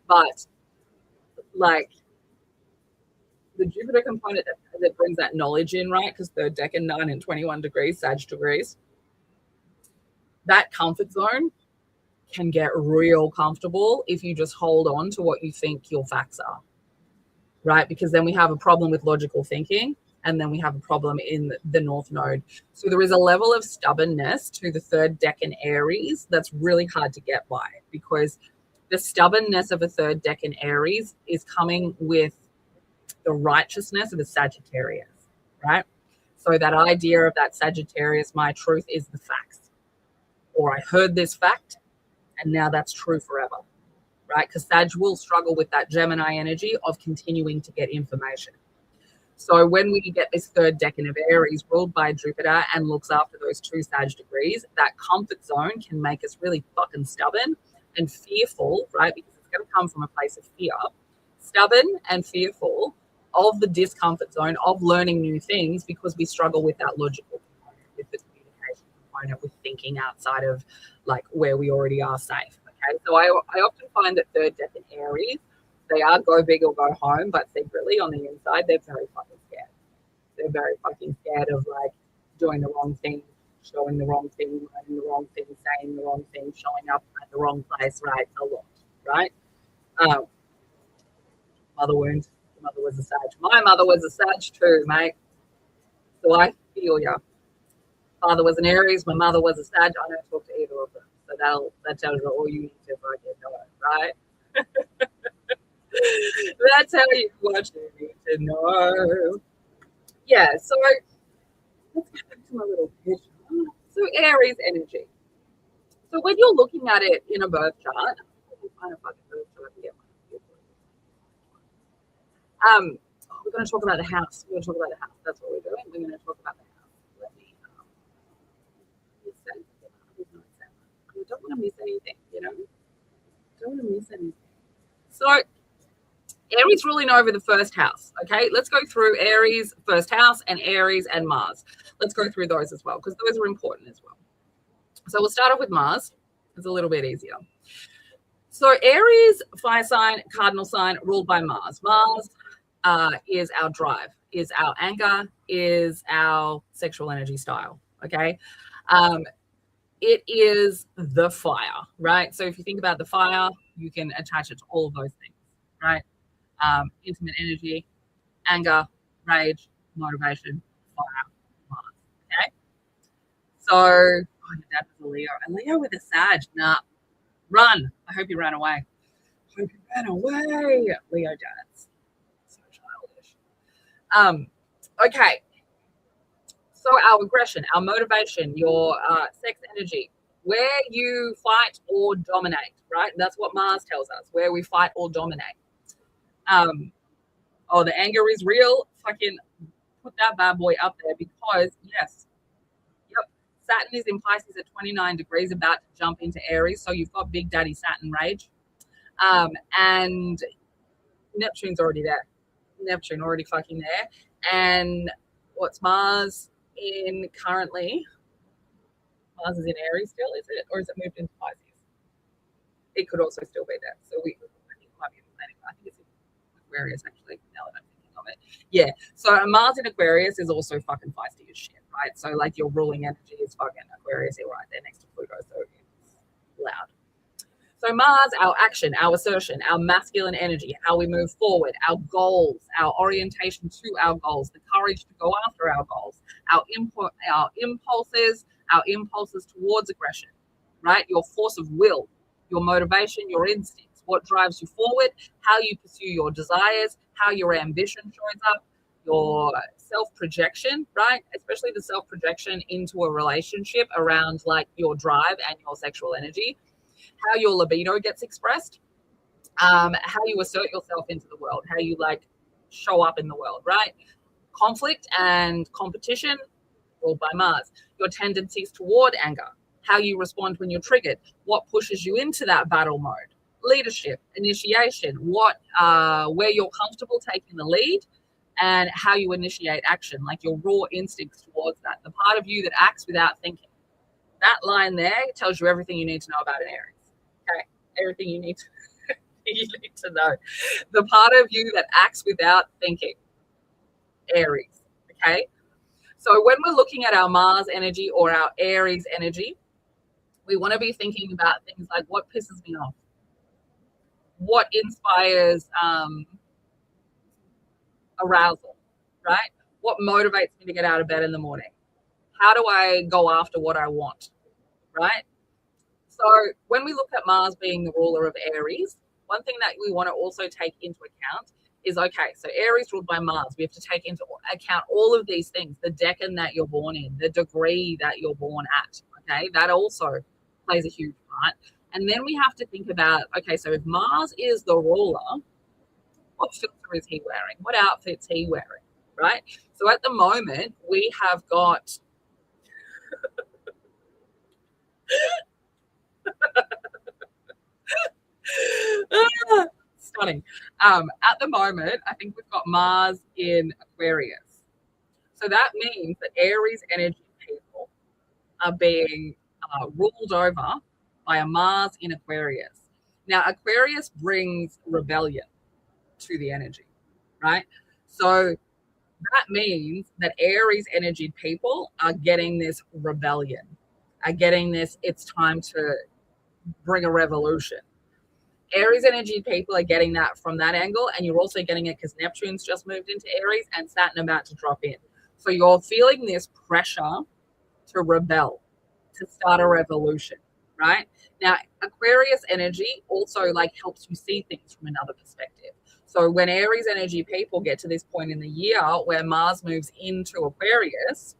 but like the Jupiter component that brings that knowledge in, right? Because third decan, 9 and 21 degrees, Sag degrees, that comfort zone can get real comfortable if you just hold on to what you think your facts are, right? Because then we have a problem with logical thinking, and then we have a problem in the North Node. So there is a level of stubbornness to the third decan Aries that's really hard to get by, because the stubbornness of a third decan Aries is coming with the righteousness of a Sagittarius, right? So that idea of that Sagittarius, my truth is the facts, or I heard this fact and now that's true forever, right? Because Sag will struggle with that Gemini energy of continuing to get information. So when we get this third decan of Aries ruled by Jupiter and looks after those 2 Sag degrees, that comfort zone can make us really fucking stubborn and fearful, right? Because it's going to come from a place of fear, stubborn and fearful of the discomfort zone of learning new things, because we struggle with that logical component, with the communication component, with thinking outside of like where we already are safe. Okay, so I often find that third decan Aries, they are go big or go home, but secretly on the inside, they're very fucking scared. They're very fucking scared of like doing the wrong thing, showing the wrong thing, learning the wrong thing, saying the wrong thing, showing up at the wrong place, right? A lot, right? Mother wound. Mother was a Sag. My mother was a Sag too, mate. So I feel ya. Father was an Aries. My mother was a Sag. I don't talk to either of them. So that tells you all you need to fucking know, right? That's how you what you need to know. Yeah, so let's get back to my little picture. So Aries energy. So when you're looking at it in a birth chart, let me find a fucking birth chart and get we're going to talk about the house. We're going to talk about the house. That's what we're doing. We're going to talk about the house. Let me I don't want to miss anything, you know? Don't want to miss anything. So Aries ruling over the first house. Okay, let's go through Aries first house and Aries and Mars. Let's go through those as well, because those are important as well. So we'll start off with Mars. It's a little bit easier. So Aries, fire sign, cardinal sign, ruled by Mars. Mars is our drive, is our anger, is our sexual energy style. Okay. It is the fire, right? So if you think about the fire, you can attach it to all of those things, right? Intimate energy, anger, rage, motivation, fire, Mars. Okay. So, your dad was a Leo. A Leo with a Sag. Nah, run. I hope you ran away. I hope you ran away. Leo dads. So childish. Okay. So our aggression, our motivation, your sex energy, where you fight or dominate, right? That's what Mars tells us, where we fight or dominate. The anger is real. Fucking put that bad boy up there, because yes, yep, Saturn is in Pisces at 29 degrees, about to jump into Aries. So you've got Big Daddy Saturn rage. And Neptune's already there. Neptune already fucking there. And what's Mars in currently? Mars is in Aries still, is it? Or is it moved into Pisces? It could also still be there. So I think it might be in planning. I think it's in Aquarius, actually, now that I'm thinking of it. Yeah. So Mars in Aquarius is also fucking feisty as shit, right? So like your ruling energy is fucking Aquarius here right there next to Pluto. So it's loud. So Mars, our action, our assertion, our masculine energy, how we move forward, our goals, our orientation to our goals, the courage to go after our goals, our impulses towards aggression, right? Your force of will, your motivation, your instincts, what drives you forward, how you pursue your desires, how your ambition shows up, your self-projection, right? Especially the self-projection into a relationship around like your drive and your sexual energy, how your libido gets expressed, how you assert yourself into the world, how you like show up in the world, right? Conflict and competition, ruled by Mars. Your tendencies toward anger, how you respond when you're triggered, what pushes you into that battle mode, leadership, initiation, where you're comfortable taking the lead, and how you initiate action, like your raw instincts towards that, the part of you that acts without thinking. That line there tells you everything you need to know about an Aries. Okay, everything you need to know. The part of you that acts without thinking, Aries. Okay, so when we're looking at our Mars energy or our Aries energy, we want to be thinking about things like what pisses me off, what inspires arousal, right? What motivates me to get out of bed in the morning? How do I go after what I want, right? So when we look at Mars being the ruler of Aries, one thing that we want to also take into account is, okay, so Aries ruled by Mars. We have to take into account all of these things, the decan that you're born in, the degree that you're born at, okay? That also plays a huge part. And then we have to think about, okay, so if Mars is the ruler, what filter is he wearing? What outfit's he wearing, right? So at the moment, we have got stunning. At the moment, I think we've got Mars in Aquarius. So that means that Aries energy people are being ruled over by a Mars in Aquarius. Now, Aquarius brings rebellion to the energy, right? So that means that Aries energy people are getting this rebellion, are getting this, it's time to bring a revolution. Aries energy people are getting that from that angle, and you're also getting it because Neptune's just moved into Aries and Saturn about to drop in. So you're feeling this pressure to rebel, to start a revolution, right? Now, Aquarius energy also like helps you see things from another perspective. So when Aries energy people get to this point in the year where Mars moves into Aquarius,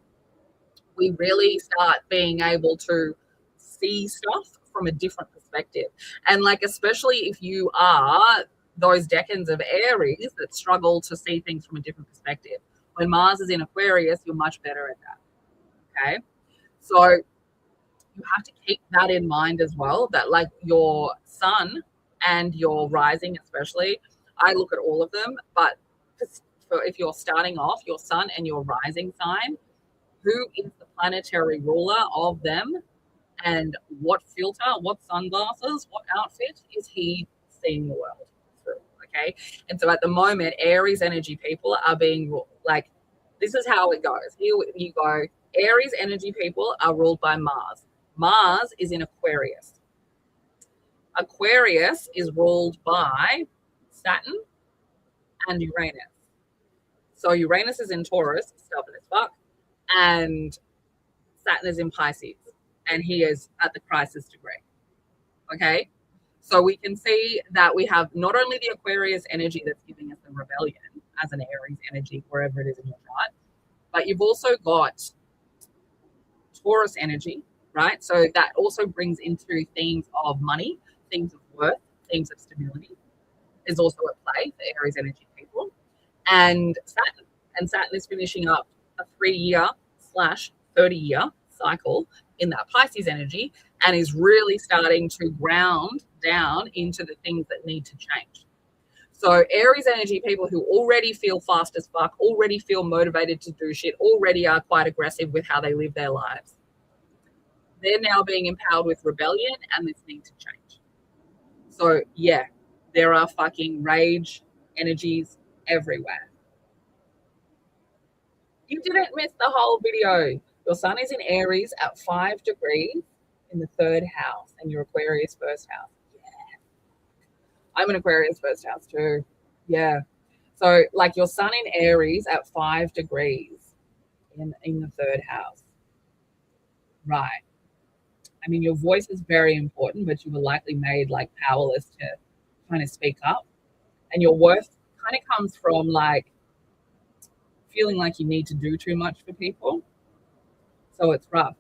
we really start being able to see stuff from a different perspective. And like, especially if you are those decans of Aries that struggle to see things from a different perspective, when Mars is in Aquarius, you're much better at that. Okay. So you have to keep that in mind as well, that like your sun and your rising, especially, I look at all of them, but if you're starting off, your sun and your rising sign, who is the planetary ruler of them, and what filter, what sunglasses, what outfit is he seeing the world through? Okay. And so at the moment, Aries energy people are being like, this is how it goes. Here you go. Aries energy people are ruled by Mars. Mars is in Aquarius. Aquarius is ruled by Saturn and Uranus. So Uranus is in Taurus, stubborn as fuck, and Saturn is in Pisces, and he is at the crisis degree. Okay, so we can see that we have not only the Aquarius energy that's giving us the rebellion as an Aries energy, wherever it is in your chart, but you've also got Taurus energy, right? So that also brings into themes of money, themes of worth, themes of stability is also at play for Aries energy people. And Saturn is finishing up a 3-year/30-year cycle in that Pisces energy and is really starting to ground down into the things that need to change. So Aries energy people who already feel fast as fuck, already feel motivated to do shit, already are quite aggressive with how they live their lives, they're now being empowered with rebellion and this need to change. So yeah, there are fucking rage energies everywhere. You didn't miss the whole video. Your sun is in Aries at 5 degrees in the 3rd house and your Aquarius 1st house. Yeah. I'm an Aquarius 1st house too. Yeah. So like your sun in Aries at 5 degrees in the 3rd house. Right. I mean, your voice is very important, but you were likely made like powerless to kind of speak up. And your worth kind of comes from like feeling like you need to do too much for people. So it's rough.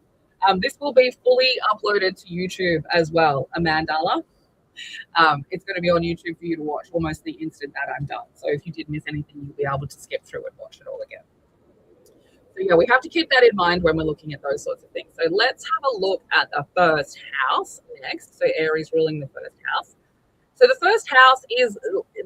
This will be fully uploaded to YouTube as well, Amandala. It's going to be on YouTube for you to watch almost the instant that I'm done. So if you did miss anything, you'll be able to skip through and watch it all again. So yeah, we have to keep that in mind when we're looking at those sorts of things. So let's have a look at the first house next. So Aries ruling the first house. So the first house is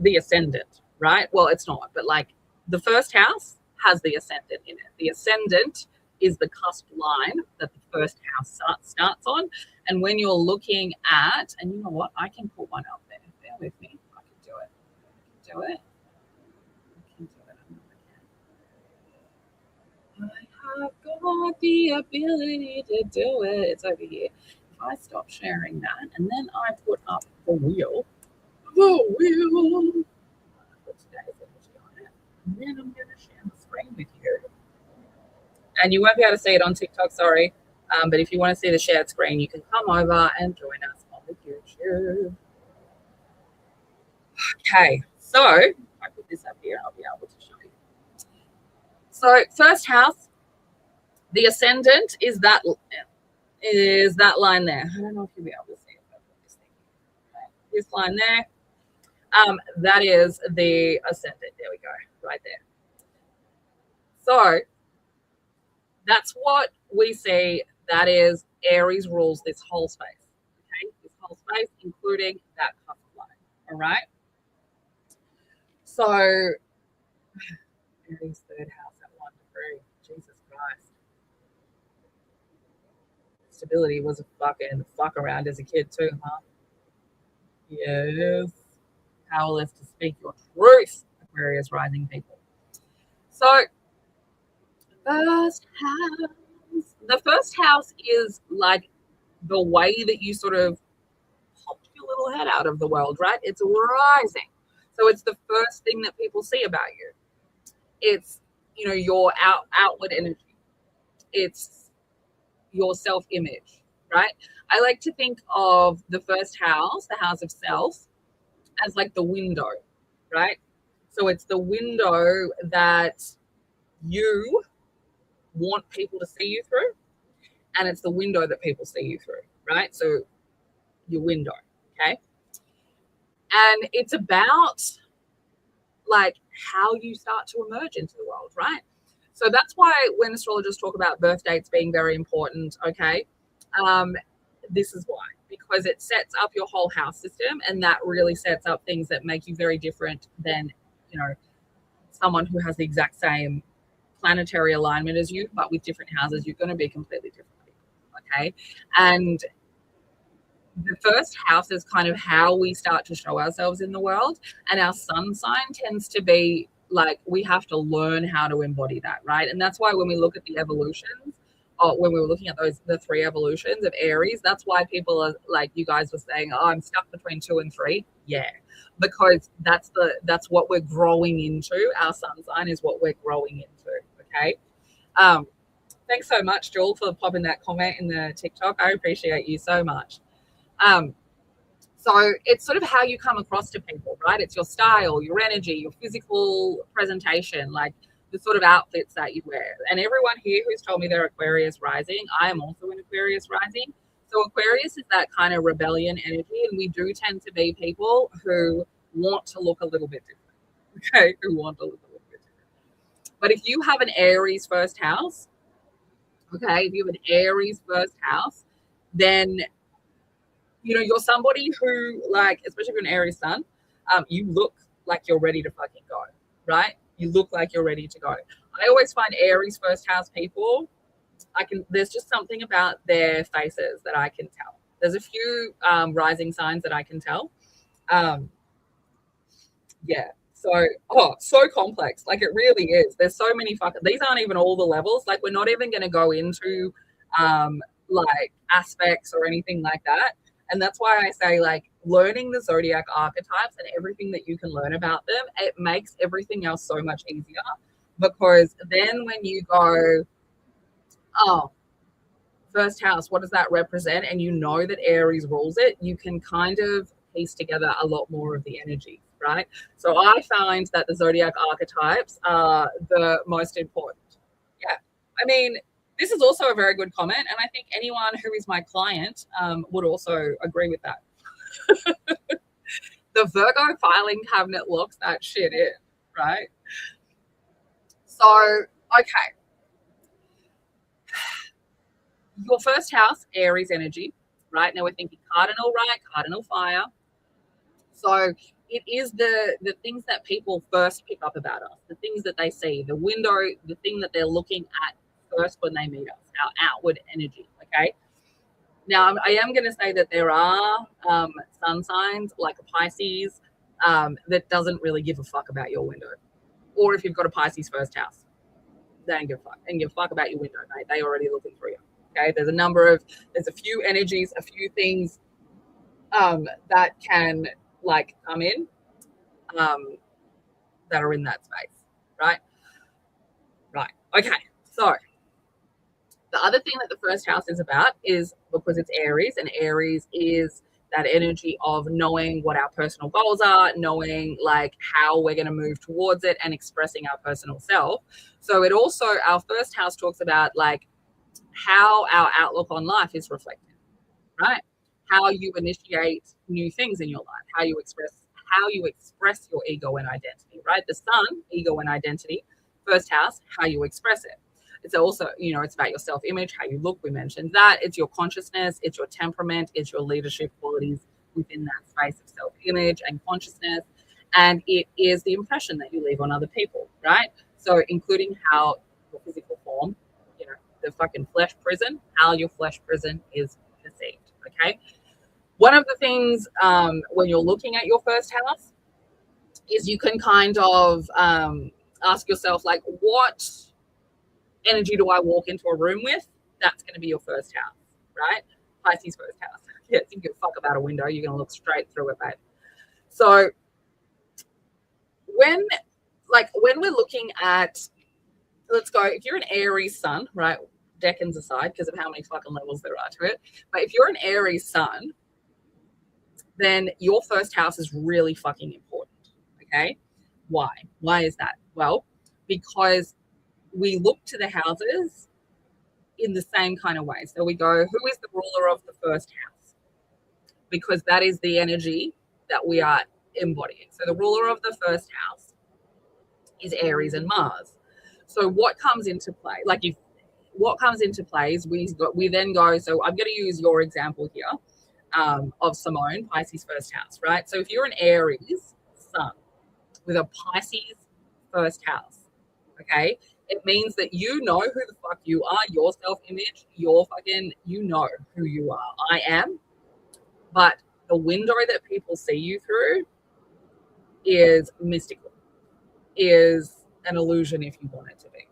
the ascendant, right? Well, it's not, but like the first house has the ascendant in it. The ascendant is the cusp line that the first house starts on. And when you're looking at, and you know what, I can put one up there. Bear with me. I can do it. I can do it. I can do it. I have got the ability to do it. It's over here. If I stop sharing that and then I put up the wheel, for today's energy on it, and then I'm going to share the screen with you. And you won't be able to see it on TikTok, sorry. But if you want to see the shared screen, you can come over and join us on the YouTube. Okay, so if I put this up here, I'll be able to show you. So first house, the ascendant is that line there. I don't know if you'll be able to see it. But this thing. Okay. This line there, that is the ascendant. There we go, right there. So that's what we see. That is Aries rules this whole space. Okay, this whole space, including that cusp line. All right. So Aries third house at 1 degree. Jesus Christ. Stability was a fucking fuck around as a kid too, huh? Yes. Powerless to speak your truth, Aquarius rising people. So the first house is like the way that you sort of pop your little head out of the world, right? It's rising. So it's the first thing that people see about you. It's, you know, your outward energy. It's your self-image, right? I like to think of the first house, the house of self, as like the window, right? So it's the window that you want people to see you through, and it's the window that people see you through, right? So your window, okay? And it's about like how you start to emerge into the world, right? So that's why when astrologers talk about birth dates being very important, okay, this is why, because it sets up your whole house system, and that really sets up things that make you very different than, you know, someone who has the exact same planetary alignment as you, but with different houses. You're going to be completely different people, okay? And the first house is kind of how we start to show ourselves in the world, and our sun sign tends to be like we have to learn how to embody that, right? And that's why when we look at the evolutions, or when we were looking at the 3 evolutions of Aries, that's why people are like, you guys were saying, oh, I'm stuck between 2 and 3. Yeah, because that's what we're growing into. Our sun sign is what we're growing into. Okay. Thanks so much, Jewel, for popping that comment in the TikTok. I appreciate you so much. So it's sort of how you come across to people, right? It's your style, your energy, your physical presentation, like the sort of outfits that you wear. And everyone here who's told me they're Aquarius rising, I am also an Aquarius rising. So Aquarius is that kind of rebellion energy, and we do tend to be people who want to look a little bit different, okay? Who want to look a little bit different. But if you have an Aries first house, okay, if you have an Aries first house, then you know, you're somebody who, like, especially if you're an Aries sun, you look like you're ready to fucking go, right? You look like you're ready to go. I always find Aries first house people, there's just something about their faces that I can tell. There's a few rising signs that I can tell. Yeah. So complex. Like, it really is. There's so many these aren't even all the levels. Like, we're not even going to go into like aspects or anything like that. And that's why I say, like, learning the zodiac archetypes and everything that you can learn about them, it makes everything else so much easier. Because then when you go, oh, first house, what does that represent? And you know that Aries rules it, you can kind of piece together a lot more of the energy, right? So I find that the zodiac archetypes are the most important. Yeah. I mean, this is also a very good comment, and I think anyone who is my client would also agree with that. The Virgo filing cabinet locks that shit in, right? So, okay. Your first house, Aries energy, right? Now we're thinking cardinal, right? Cardinal fire. So it is the things that people first pick up about us, the things that they see, the window, the thing that they're looking at first when they meet us, our outward energy. Okay. Now I am going to say that there are sun signs like a Pisces that doesn't really give a fuck about your window, or if you've got a Pisces first house, they don't give a fuck and give a fuck about your window, mate. They already looking through you. Okay. There's a few energies, a few things that can like come in that are in that space, right? Right. Okay. So the other thing that the first house is about is because it's Aries, and Aries is that energy of knowing what our personal goals are, knowing like how we're going to move towards it and expressing our personal self. So it also, our first house talks about like how our outlook on life is reflected, right? How you initiate new things in your life, how you express your ego and identity, right? The sun, ego and identity, first house, how you express it. It's also, it's about your self-image, how you look. We mentioned that. It's your consciousness, it's your temperament, it's your leadership qualities within that space of self-image and consciousness. And it is the impression that you leave on other people, right? So including how your physical form, the fucking flesh prison, how your flesh prison is perceived, okay? One of the things when you're looking at your first house is you can kind of ask yourself, like, what energy do I walk into a room with? That's going to be your first house, right? Pisces first house. Yeah, you give a fuck about a window. You're going to look straight through it, babe. So when we're looking at, let's go, if you're an Aries sun, right? Decans aside, because of how many fucking levels there are to it. But if you're an Aries sun, then your first house is really fucking important. Okay. Why? Why is that? Well, because we look to the houses in the same kind of way. So we go, who is the ruler of the first house? Because that is the energy that we are embodying. So the ruler of the first house is Aries and Mars. So what comes into play? What comes into play is we then go, so I'm going to use your example here of Simone, Pisces first house, right? So if you're an Aries sun with a Pisces first house, okay, it means that you know who the fuck you are, your self-image, you know who you are. I am, but the window that people see you through is mystical, is an illusion if you want it to be.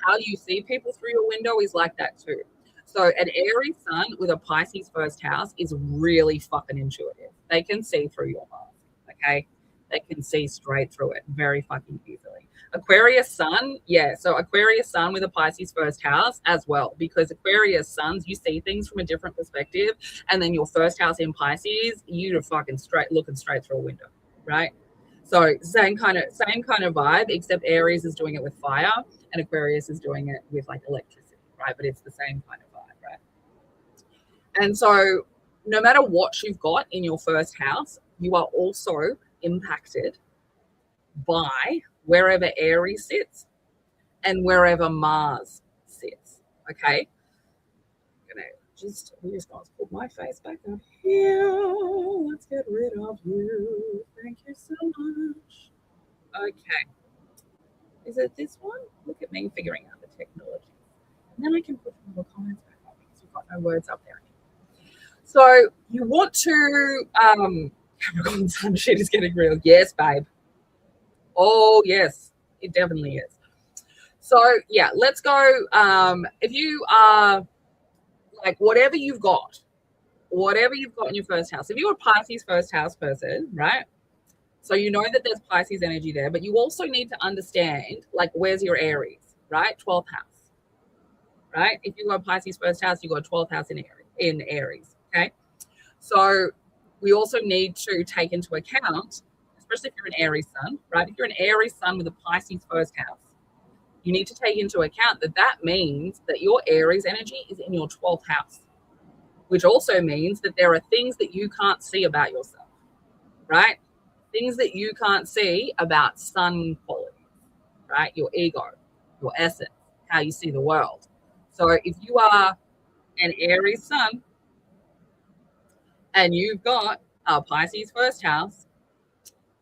How you see people through your window is like that too. So an Aries sun with a Pisces first house is really fucking intuitive. They can see through your mask, okay? They can see straight through it very fucking easily. Aquarius sun, yeah. So Aquarius sun with a Pisces first house as well, because Aquarius suns, you see things from a different perspective, and then your first house in Pisces, you're fucking looking straight through a window, right? So same kind of vibe, except Aries is doing it with fire and Aquarius is doing it with like electricity, right? But it's the same kind of vibe, right? And so no matter what you've got in your first house, you are also impacted by wherever Aries sits and wherever Mars sits, okay? We just got to put my face back up here. Let's get rid of you. Thank you so much. Okay. Is it this one? Look at me figuring out the technology. And then I can put more comments back up because we've got no words up there anymore. So you want to Capricorn sun shit is getting real. Yes, babe. Oh, yes. It definitely is. So yeah, let's go. If you are like whatever you've got in your first house. If you're a Pisces first house person, right? So you know that there's Pisces energy there, but you also need to understand like where's your Aries, right? 12th house, right? If you got Pisces first house, you got 12th house in Aries, okay? So we also need to take into account, especially if you're an Aries sun, right? If you're an Aries sun with a Pisces first house, you need to take into account that means that your Aries energy is in your 12th house, which also means that there are things that you can't see about yourself, right? things that you can't see about sun qualities, right? Your ego, your essence, how you see the world. So if you are an Aries sun and you've got a Pisces first house,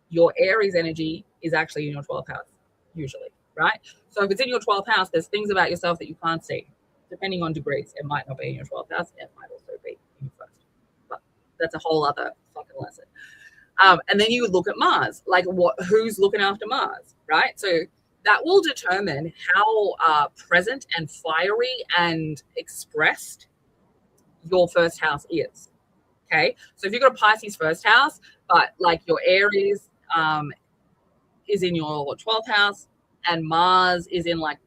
your Aries energy is actually in your 12th house, usually, right? So if it's in your 12th house, there's things about yourself that you can't see. Depending on degrees, it might not be in your 12th house, it might also be in your first. But that's a whole other fucking lesson. And then you look at Mars, like who's looking after Mars, right? So that will determine how present and fiery and expressed your first house is. Okay, so if you've got a Pisces first house, but like your Aries is in your 12th house and Mars is in like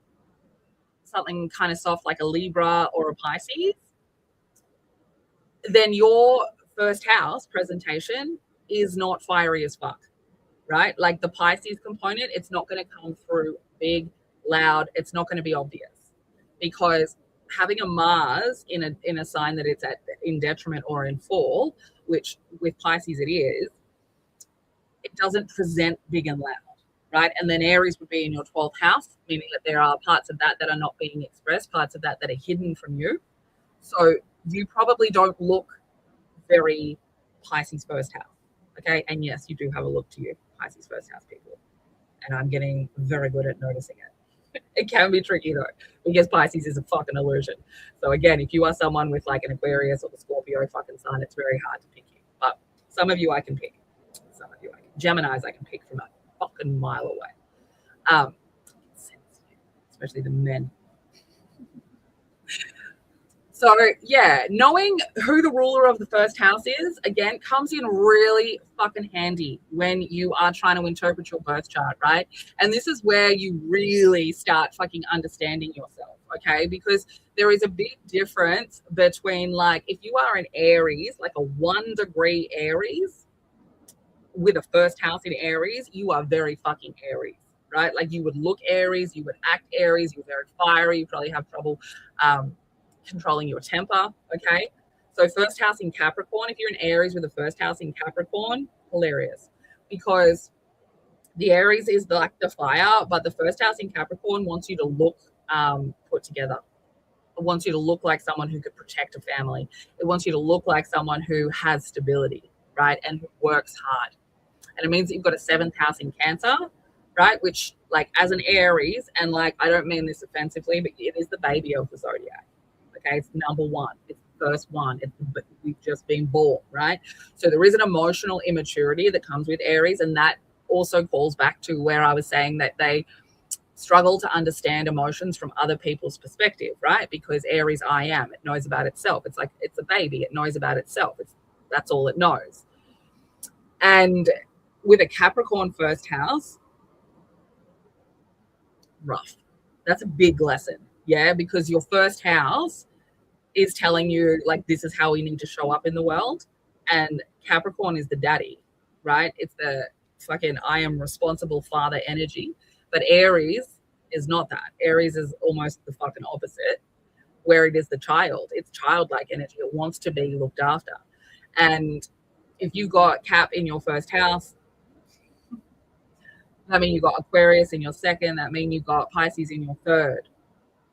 something kind of soft like a Libra or a Pisces, then your first house presentation is not fiery as fuck, right? Like the Pisces component, it's not going to come through big, loud. It's not going to be obvious because having a Mars in a sign that it's in detriment or in fall, which with Pisces it is, it doesn't present big and loud, right? And then Aries would be in your 12th house, meaning that there are parts of that are not being expressed, parts of that are hidden from you. So you probably don't look very Pisces first house, okay? And yes, you do have a look to you, Pisces first house people. And I'm getting very good at noticing it. It can be tricky though, because Pisces is a fucking illusion. So again, if you are someone with like an Aquarius or the Scorpio fucking sign, it's very hard to pick you. But some of you I can pick. Some of you I can. Geminis I can pick from a fucking mile away. Especially the men. So yeah, knowing who the ruler of the first house is, again, comes in really fucking handy when you are trying to interpret your birth chart, right? And this is where you really start fucking understanding yourself, okay? Because there is a big difference between like, if you are an Aries, like a 1 degree Aries with a first house in Aries, you are very fucking Aries, right? Like you would look Aries, you would act Aries, you're very fiery, you probably have trouble controlling your temper, okay? So first house in Capricorn, if you're an Aries with a first house in Capricorn, hilarious. Because the Aries is like the fire, but the first house in Capricorn wants you to look put together. It wants you to look like someone who could protect a family. It wants you to look like someone who has stability, right? And who works hard. And it means that you've got a 7th house in Cancer, right? Which like as an Aries, and like, I don't mean this offensively, but it is the baby of the zodiac. Okay, it's number one. It's the first one. We've just been born, right? So there is an emotional immaturity that comes with Aries, and that also calls back to where I was saying that they struggle to understand emotions from other people's perspective, right? Because Aries, I am. It knows about itself. It's like it's a baby. It knows about itself. That's all it knows. And with a Capricorn first house, rough. That's a big lesson, yeah, because your first house is telling you like this is how we need to show up in the world, and Capricorn is the daddy, right? It's the fucking I am responsible father energy. But Aries is not that. Aries is almost the fucking opposite, where it is the child. It's childlike energy. It wants to be looked after. And if you got Cap in your first house, that means you got Aquarius in your second, that means you got Pisces in your third,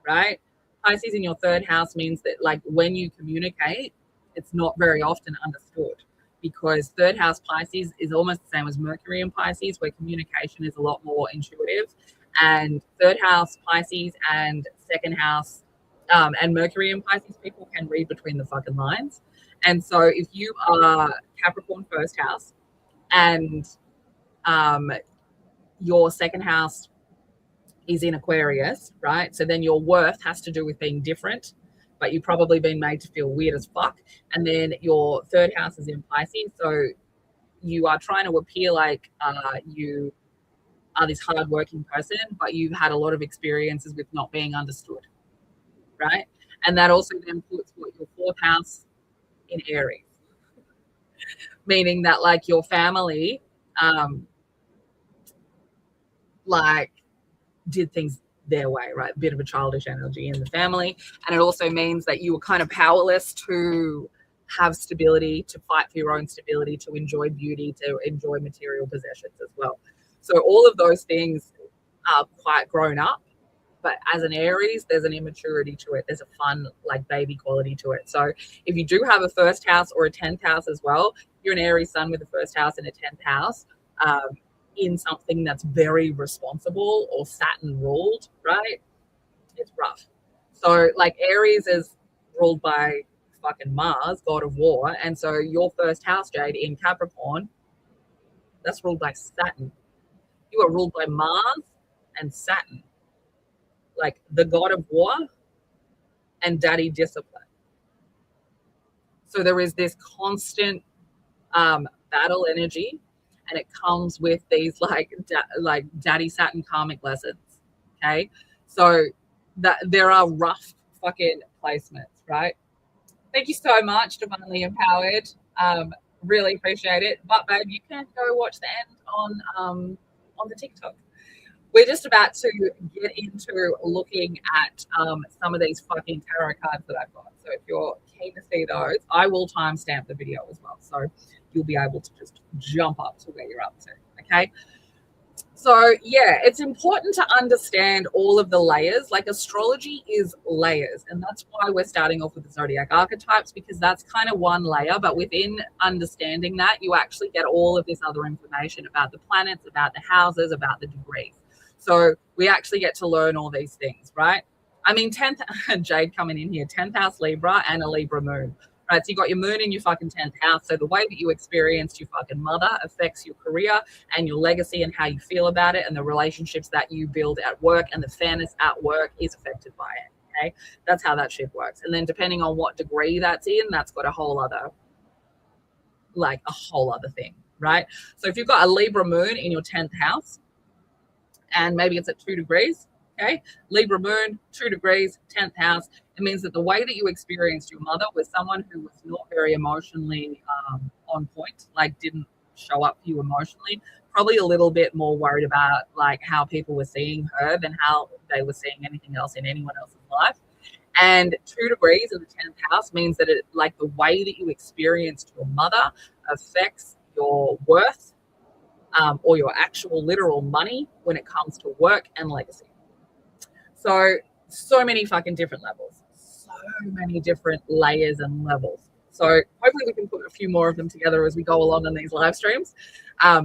right? Pisces in your third house means that like when you communicate, it's not very often understood, because third house Pisces is almost the same as Mercury in Pisces, where communication is a lot more intuitive. And third house Pisces and second house and Mercury in Pisces, people can read between the fucking lines. And so if you are Capricorn first house and your second house is in Aquarius, right? So then your worth has to do with being different, but you've probably been made to feel weird as fuck. And then your third house is in Pisces, so you are trying to appear like you are this hardworking person, but you've had a lot of experiences with not being understood, right? And that also then puts your fourth house in Aries, meaning that like your family, like did things their way, right? A bit of a childish energy in the family. And it also means that you were kind of powerless to have stability, to fight for your own stability, to enjoy beauty, to enjoy material possessions as well. So all of those things are quite grown up. But as an Aries, there's an immaturity to it. There's a fun, like, baby quality to it. So if you do have a first house or a 10th house as well, you're an Aries sun with a first house and a 10th house in something that's very responsible or Saturn ruled, right? It's rough. So, like, Aries is ruled by fucking Mars, god of war. And so your first house, Jade, in Capricorn, that's ruled by Saturn. You are ruled by Mars and Saturn, like the god of war and daddy discipline. So there is this constant battle energy, and it comes with these like daddy Saturn karmic lessons. Okay, so that there are rough fucking placements, right? Thank you so much, Divinely Empowered. Really appreciate it. But babe, you can go watch the end on the TikTok. We're just about to get into looking at some of these fucking tarot cards that I've got. So if you're keen to see those, I will timestamp the video as well. So you'll be able to just jump up to where you're up to, okay? So yeah, it's important to understand all of the layers. Like, astrology is layers, and that's why we're starting off with the zodiac archetypes, because that's kind of one layer. But within understanding that, you actually get all of this other information about the planets, about the houses, about the degrees. So we actually get to learn all these things, right? I mean, 10th, Jade coming in here, 10th house Libra and a Libra moon, right? So you got your moon in your fucking 10th house. So the way that you experienced your fucking mother affects your career and your legacy and how you feel about it, and the relationships that you build at work and the fairness at work is affected by it, okay? That's how that shit works. And then depending on what degree that's in, that's got a whole other thing, right? So if you've got a Libra moon in your 10th house, and maybe it's at 2 degrees, okay? Libra moon, 2 degrees, 10th house. It means that the way that you experienced your mother was someone who was not very emotionally on point, like didn't show up for you emotionally, probably a little bit more worried about like how people were seeing her than how they were seeing anything else in anyone else's life. And 2 degrees in the 10th house means that it, like, the way that you experienced your mother affects your worth, or your actual literal money when it comes to work and legacy. So many fucking different levels, so many different layers and levels. So hopefully we can put a few more of them together as we go along in these live streams.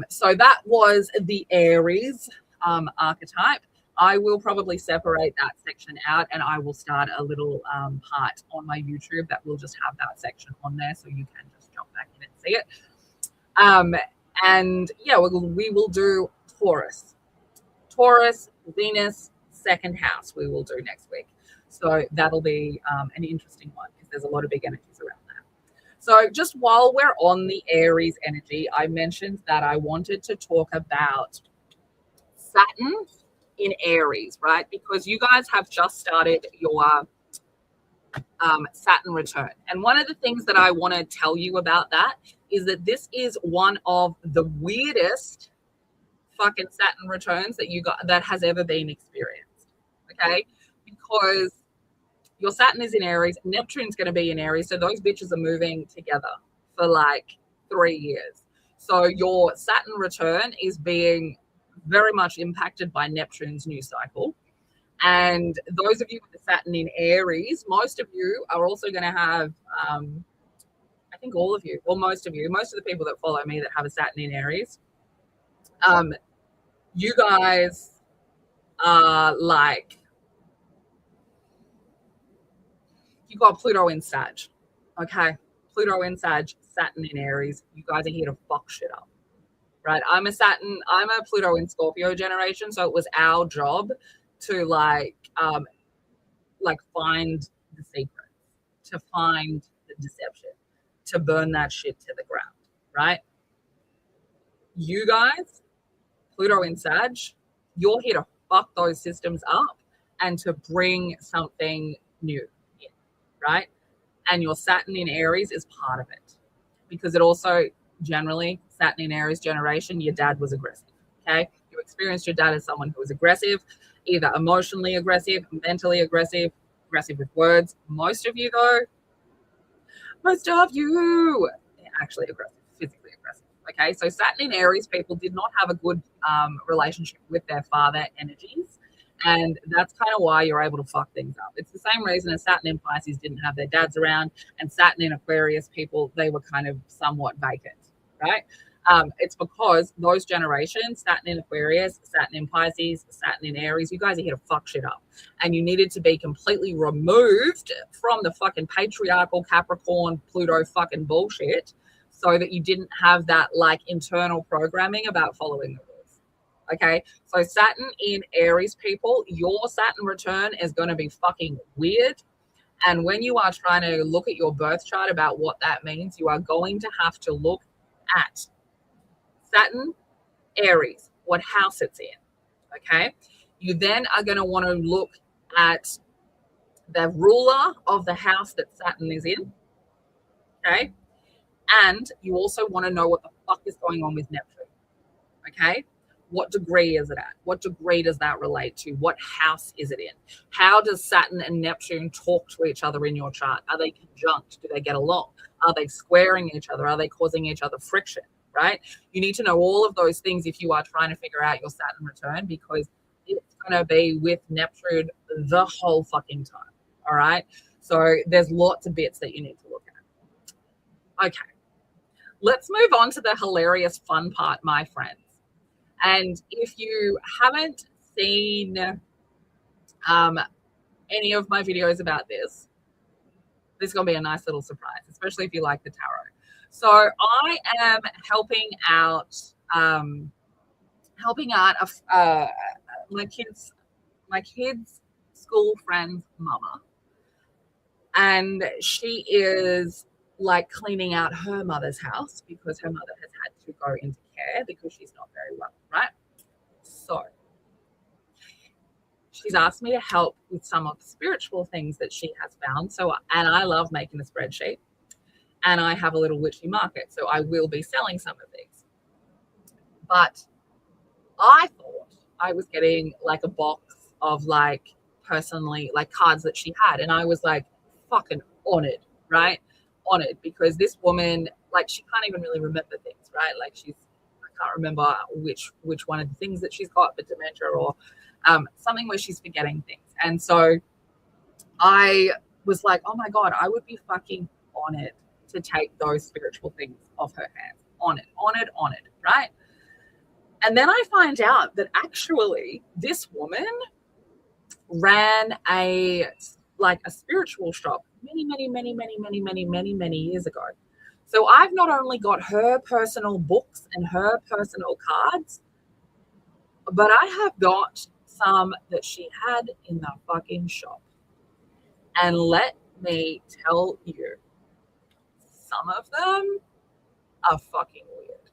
So that was the Aries archetype. I will probably separate that section out, and I will start a little part on my YouTube that will just have that section on there, so you can just jump back in and see it. And yeah, we will do Taurus, Venus, 2nd house we will do next week. So that'll be an interesting one, because there's a lot of big energies around that. So just while we're on the Aries energy, I mentioned that I wanted to talk about Saturn in Aries, right? Because you guys have just started your Saturn return. And one of the things that I want to tell you about that is that this is one of the weirdest fucking Saturn returns that has ever been experienced. Okay? Because your Saturn is in Aries, Neptune's going to be in Aries, so those bitches are moving together for like 3 years. So your Saturn return is being very much impacted by Neptune's new cycle. And those of you with the Saturn in Aries, most of you are also going to have, I think all of you, or most of the people that follow me that have a Saturn in Aries, you guys are like, you got Pluto in Sag, okay? Pluto in Sag, Saturn in Aries. You guys are here to fuck shit up, right? I'm a Pluto in Scorpio generation, so it was our job to like find the secrets, to find the deception, to burn that shit to the ground, right? You guys, Pluto in Sag, you're here to fuck those systems up and to bring something new in, right? And your Saturn in Aries is part of it, because it also generally, Saturn in Aries generation, your dad was aggressive, okay? You experienced your dad as someone who was aggressive, either emotionally aggressive, mentally aggressive with words. Most of you, though, Most of you actually aggressive, physically aggressive. Okay, so Saturn in Aries people did not have a good relationship with their father energies. And that's kind of why you're able to fuck things up. It's the same reason as Saturn in Pisces didn't have their dads around, and Saturn in Aquarius people, they were kind of somewhat vacant, right? It's because those generations, Saturn in Aquarius, Saturn in Pisces, Saturn in Aries, you guys are here to fuck shit up. And you needed to be completely removed from the fucking patriarchal Capricorn, Pluto fucking bullshit so that you didn't have that like internal programming about following the rules. Okay, so Saturn in Aries people, your Saturn return is going to be fucking weird. And when you are trying to look at your birth chart about what that means, you are going to have to look at Saturn, Aries, what house it's in. Okay, you then are going to want to look at the ruler of the house that Saturn is in. Okay, and you also want to know what the fuck is going on with Neptune. Okay, what degree is it at? What degree does that relate to? What house is it in? How does Saturn and Neptune talk to each other in your chart? Are they conjunct? Do they get along? Are they squaring each other? Are they causing each other friction? Right? You need to know all of those things if you are trying to figure out your Saturn return, because it's going to be with Neptune the whole fucking time. All right? So there's lots of bits that you need to look at. Okay. Let's move on to the hilarious fun part, my friends. And if you haven't seen any of my videos about this, this is going to be a nice little surprise, especially if you like the tarot. So I am helping out my kids' school friend's mama, and she is like cleaning out her mother's house because her mother has had to go into care because she's not very well, right? So she's asked me to help with some of the spiritual things that she has found. So, and I love making a spreadsheet, and I have a little witchy market, so I will be selling some of these. But I thought I was getting like a box of like personally like cards that she had, and I was like fucking honored, right? Honored, because this woman, like, she can't even really remember things, right? Like I can't remember which one of the things that she's got, but dementia or something where she's forgetting things. And so I was like, oh my God, I would be fucking honored to take those spiritual things off her hands. Honored, right? And then I find out that actually this woman ran a spiritual shop many years ago. So I've not only got her personal books and her personal cards, but I have got some that she had in the fucking shop. And let me tell you, some of them are fucking weird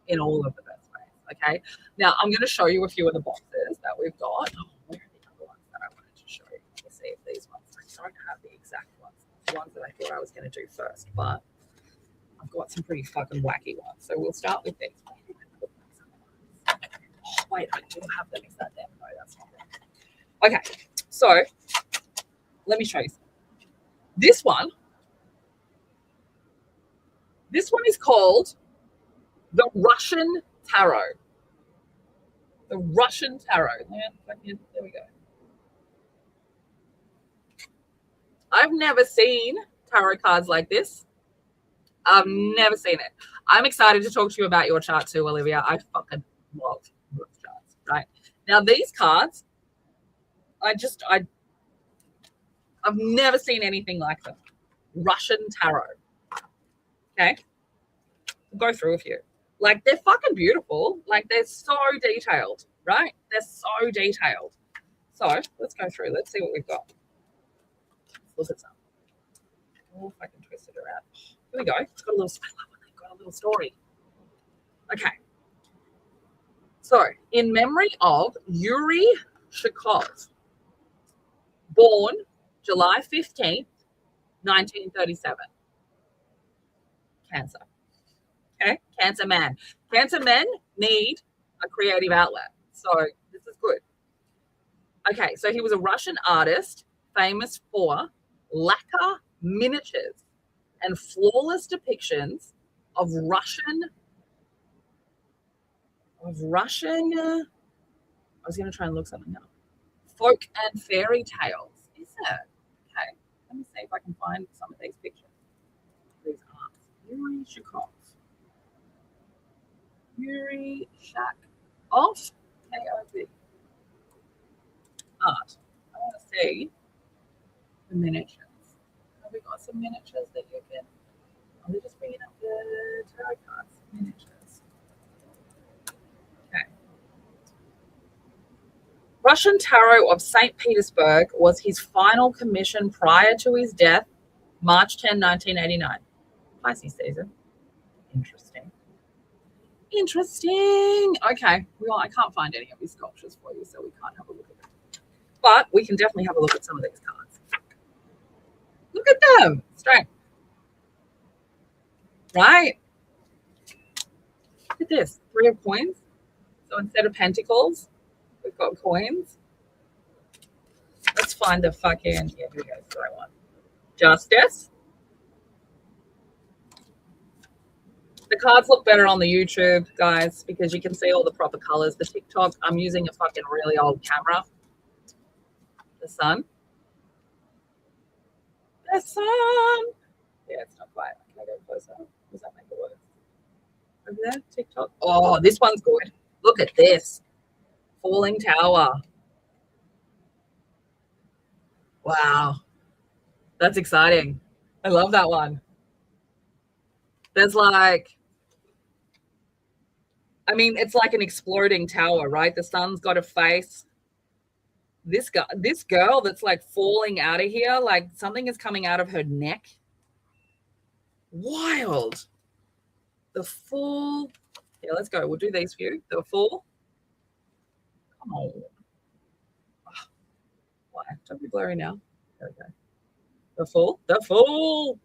in all of the best ways. Okay. Now I'm going to show you a few of the boxes that we've got. Oh, where are the other ones that I wanted to show you? Let me see if these ones, I don't have the exact ones, the ones that I thought I was going to do first, but I've got some pretty fucking wacky ones. So we'll start with these. Oh, wait, I do have them. Is that them? No, that's not them. Okay. So let me show you some. This one is called the Russian Tarot. The Russian Tarot. There we go. I've never seen tarot cards like this. I've never seen it. I'm excited to talk to you about your chart too, Olivia. I fucking love your charts, right? Now, these cards, I've never seen anything like them. Russian Tarot. Okay? We'll go through a few. Like, they're fucking beautiful. Like, they're so detailed, right? They're so detailed. So let's go through. Let's see what we've got. Let's look at some. Oh, if I can twist it around. Here we go. It's got a little, I love when they've got a little story. Okay. So, in memory of Yuri Shkov, born July 15th, 1937. Cancer. Okay? Cancer man. Cancer men need a creative outlet. So, this is good. Okay, so he was a Russian artist famous for lacquer miniatures and flawless depictions of Russian. I was going to try and look something up. Folk and fairy tales. Is it? Okay. Let me see if I can find some of these pictures. These arts. Yuri Shakov. Yuri Shak off KOV. Art. I want to see the miniatures. Have we got some miniatures that you can? They're just bringing up the tarot cards. Miniatures. Okay. Russian Tarot of St. Petersburg was his final commission prior to his death, March 10, 1989. Pisces season. Interesting. Okay. Well, I can't find any of these sculptures for you, so we can't have a look at them. But we can definitely have a look at some of these cards. Look at them. Strength. Right? Look at this. 3 of coins. So instead of pentacles, we've got coins. Let's find the fucking, here we go, sorry one. Justice. The cards look better on the YouTube, guys, because you can see all the proper colors. The TikTok, I'm using a fucking really old camera. The sun. The sun. Yeah, it's not quite. Can I go closer? Does that make it work? Over there, TikTok. Oh, this one's good. Look at this. Falling Tower. Wow. That's exciting. I love that one. There's like, I mean, it's like an exploding tower, right? The sun's got a face. This girl that's like falling out of here, like something is coming out of her neck. Wild. The Fool. Yeah, let's go. We'll do these for you. The Fool. Come on. Oh, why? Don't be blurry now. There we go. The Fool. The Fool.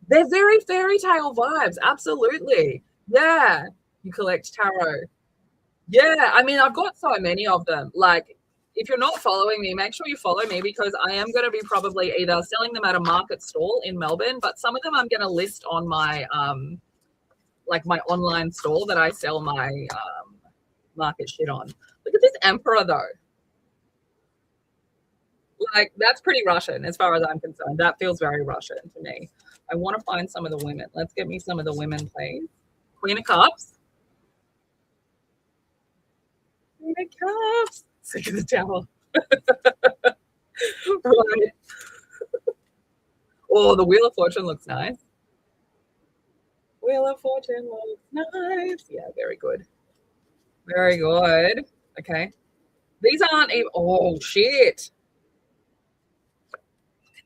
They're very fairy tale vibes. Absolutely. Yeah. You collect tarot. Yeah. I mean, I've got so many of them. Like, if you're not following me, make sure you follow me, because I am going to be probably either selling them at a market stall in Melbourne, but some of them I'm going to list on my like my online store that I sell my market shit on. Look at this Emperor though. Like, that's pretty Russian as far as I'm concerned. That feels very Russian to me. I want to find some of the women. Let's get me some of the women, please. Queen of Cups. Queen of Cups. Sick of the towel. Right. Oh, the Wheel of Fortune looks nice. Wheel of Fortune looks nice. Yeah, very good. Very good. Okay. These aren't even, oh, shit. Look at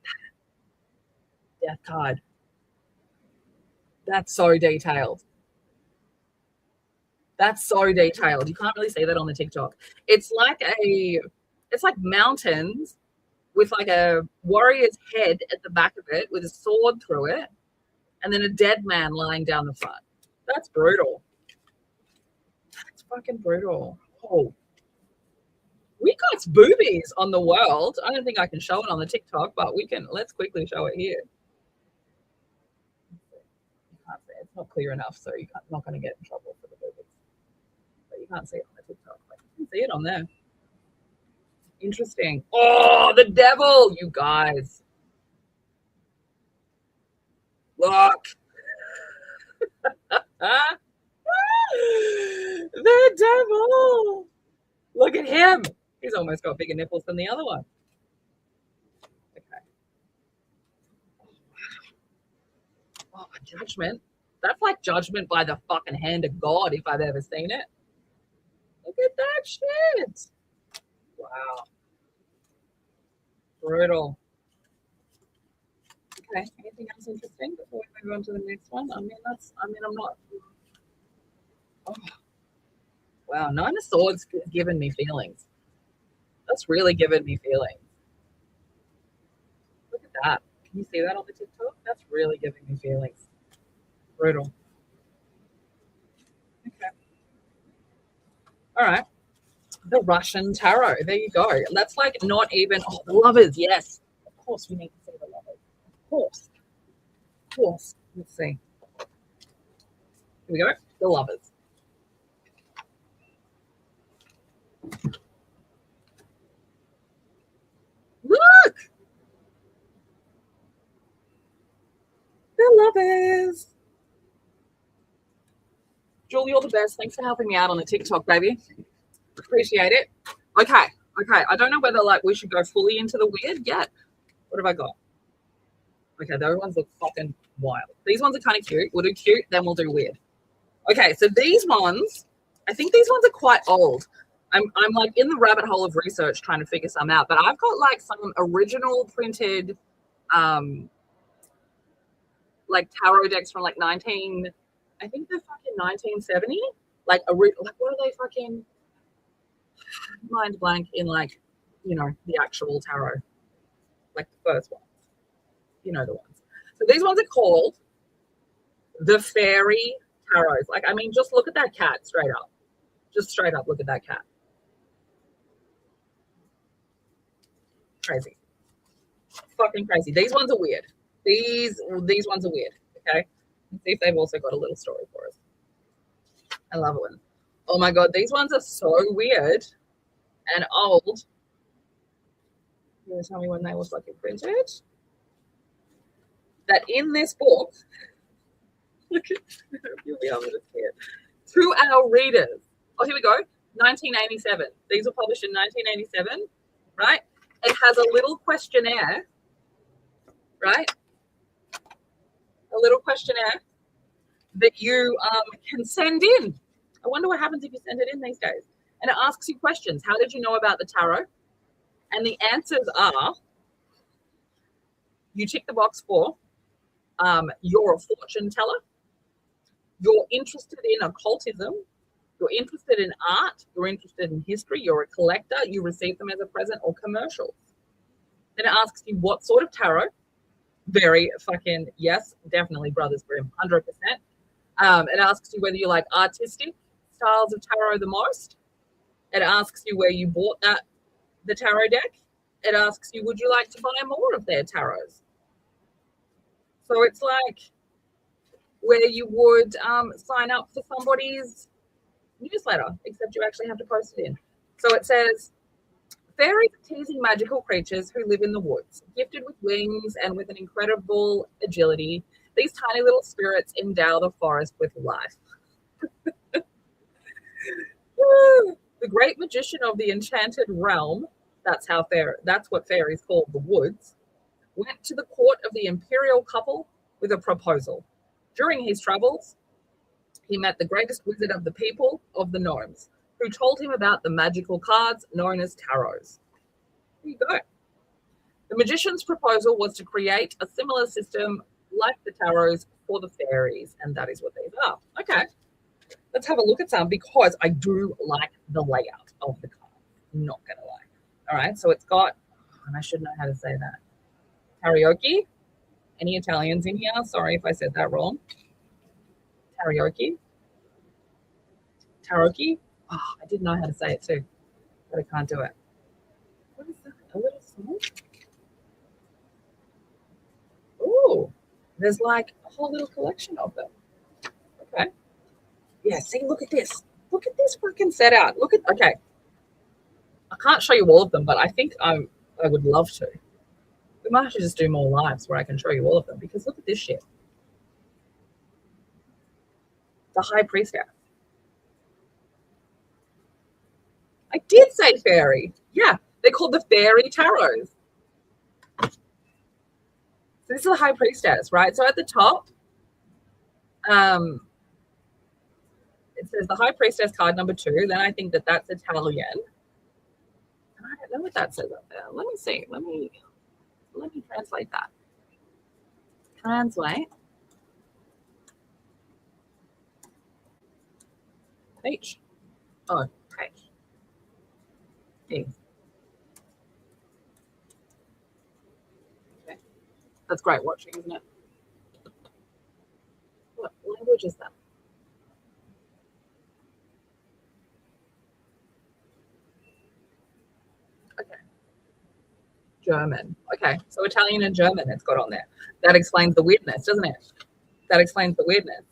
that. Death card. That's so detailed. That's so detailed. You can't really see that on the TikTok. It's like mountains with like a warrior's head at the back of it with a sword through it, and then a dead man lying down the front. That's brutal. That's fucking brutal. Oh, we got boobies on the world. I don't think I can show it on the TikTok, but we can. Let's quickly show it here. You can't see it. It's not clear enough, so you're not going to get in trouble for the boobies. But you can't see it on the TikTok. But you can see it on there. Interesting. Oh, the devil, you guys. Look. The devil. Look at him. He's almost got bigger nipples than the other one. Okay. Oh, Judgment. That's like Judgment by the fucking hand of God if I've ever seen it. Look at that shit. Wow. Brutal. Okay. Anything else interesting before we move on to the next one? I'm not. Oh. Wow. Nine of Swords has given me feelings. That's really given me feelings. Look at that. Can you see that on the TikTok? That's really giving me feelings. Brutal. Okay. All right. The Russian Tarot. There you go. And that's like not even, oh, the Lovers. Yes. Of course we need to see the Lovers. Of course. course. Let's see. Here we go. The Lovers. Look! The Lovers. Julie, you're the best. Thanks for helping me out on the TikTok, baby. Appreciate it. Okay. I don't know whether like we should go fully into the weird yet. What have I got? Okay, those ones look fucking wild. These ones are kind of cute. We'll do cute, then we'll do weird. Okay, so these ones, I think these ones are quite old. I'm like in the rabbit hole of research trying to figure some out, but I've got like some original printed like tarot decks from like I think they're fucking 1970. Like what are they fucking mind blank in like, you know, the actual tarot, like the first one. You know the ones. So these ones are called the Fairy Tarots. Like, I mean, just look at that cat straight up. Just straight up, look at that cat. Crazy. Fucking crazy. These ones are weird. These ones are weird. Okay. Let's see if they've also got a little story for us. I love it. Oh my god, these ones are so weird and old. You want to tell me when they were fucking printed? That in this book, look at you'll be able to see it. To our readers. Oh, here we go. 1987. These were published in 1987, right? It has a little questionnaire, right? A little questionnaire that you can send in. I wonder what happens if you send it in these days. And it asks you questions. How did you know about the tarot? And the answers are, you tick the box for you're a fortune teller, you're interested in occultism, you're interested in art, you're interested in history, you're a collector, you receive them as a present or commercials. Then it asks you what sort of tarot. Very fucking, yes, definitely Brothers Grimm, 100%. It asks you whether you like artistic styles of tarot the most. It asks you where you bought the tarot deck. It asks you, would you like to buy more of their tarots? So it's like where you would sign up for somebody's newsletter, except you actually have to post it in. So it says, fairies are teasing magical creatures who live in the woods, gifted with wings and with an incredible agility. These tiny little spirits endow the forest with life. The great magician of the enchanted realm, that's what fairies call the woods, went to the court of the imperial couple with a proposal. During his travels, he met the greatest wizard of the people of the gnomes, who told him about the magical cards known as tarots. There you go. The magician's proposal was to create a similar system like the tarots for the fairies, and that is what these are. Okay, let's have a look at some because I do like the layout of the card. I'm not gonna lie. All right, so it's got, and I should know how to say that. Karaoke. Any Italians in here? Sorry if I said that wrong. Karaoke. Taroki. Oh, I didn't know how to say it too, but I can't do it. What is that? A little song? Oh, there's like a whole little collection of them. Okay. Yeah, see, look at this. Look at this fucking set out. Okay. I can't show you all of them, but I think I would love to. We might have to just do more lives where I can show you all of them because look at this shit. The High Priestess. I did say fairy. Yeah, they're called the Fairy Tarots. So this is the High Priestess, right? So at the top, it says the High Priestess card number 2. Then I think that's Italian. I don't know what that says up there. Let me see. Let me translate that. Translate. H. Oh, H. E. Okay. That's great watching, isn't it? What language is that? Okay. German. Okay, so Italian and German it's got on there. That explains the weirdness, doesn't it? That explains the weirdness.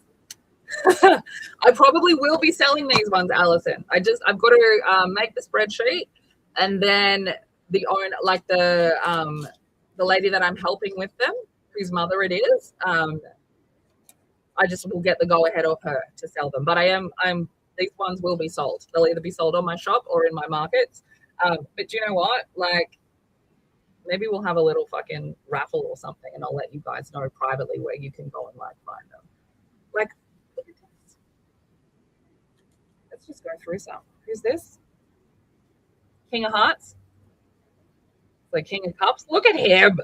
I probably will be selling these ones, Alison. I've got to make the spreadsheet, and then the lady that I'm helping with them, whose mother it is, I just will get the go ahead of her to sell them. But these ones will be sold. They'll either be sold on my shop or in my markets. But do you know what? Like, maybe we'll have a little fucking raffle or something, and I'll let you guys know privately where you can go and like find them. Like, look at this. Let's just go through some. Who's this? King of Hearts. The King of Cups. Look at him.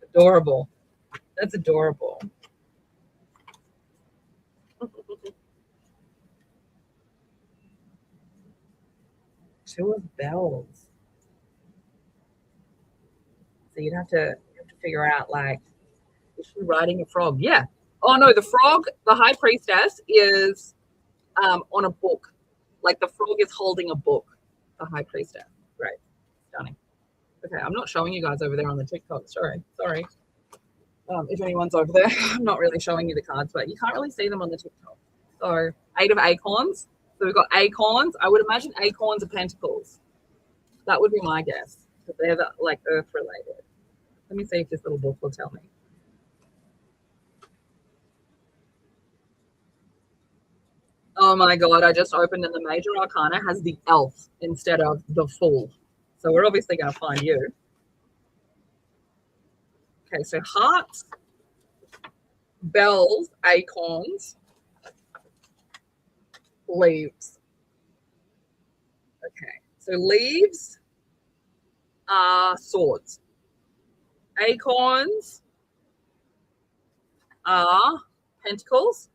Adorable. That's adorable. Two of Bells. So you'd have to figure out, like, is she riding a frog? Yeah. Oh no, the frog, the High Priestess, is on a book. Like, the frog is holding a book. The High Priestess. Right. Stunning. Okay, I'm not showing you guys over there on the TikTok. Sorry. If anyone's over there, I'm not really showing you the cards, but you can't really see them on the TikTok. So 8 of Acorns. So we've got Acorns. I would imagine Acorns are Pentacles. That would be my guess, because they're like Earth related. Let me see if this little book will tell me. Oh my God, I just opened and the Major Arcana has the Elf instead of the Fool. So we're obviously going to find you. Okay, so Hearts, Bells, Acorns, Leaves. Okay, so Leaves are Swords. Acorns are Pentacles.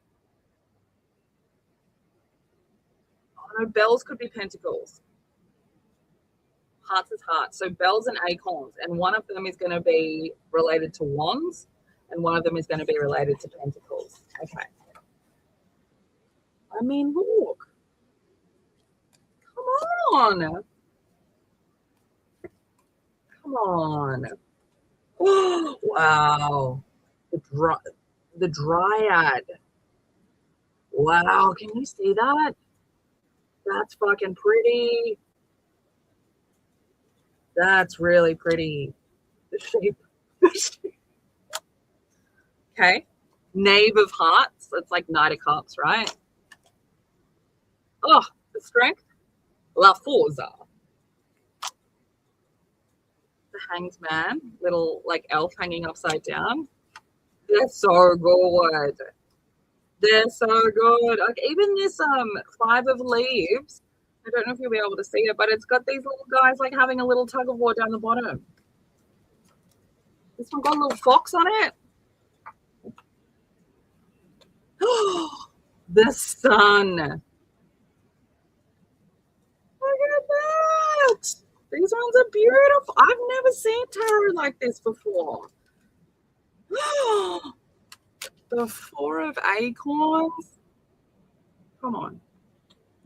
Oh no, Bells could be Pentacles. Hearts is Hearts. So Bells and Acorns. And one of them is going to be related to Wands, and one of them is going to be related to Pentacles. Okay. I mean, look. Come on. Come on. Oh, wow. The Dryad. Wow. Can you see that? That's fucking pretty. That's really pretty. The shape. Okay. Knave of Hearts. That's like Knight of Cups, right? Oh, the Strength. La Forza. The Hanged Man. Little like elf hanging upside down. They're so good. They're so good. Like, even this 5 of Leaves. I don't know if you'll be able to see it, but it's got these little guys like having a little tug of war down the bottom. This one got a little fox on it. The Sun. Look at that. These ones are beautiful. I've never seen tarot like this before. The 4 of Acorns. Come on.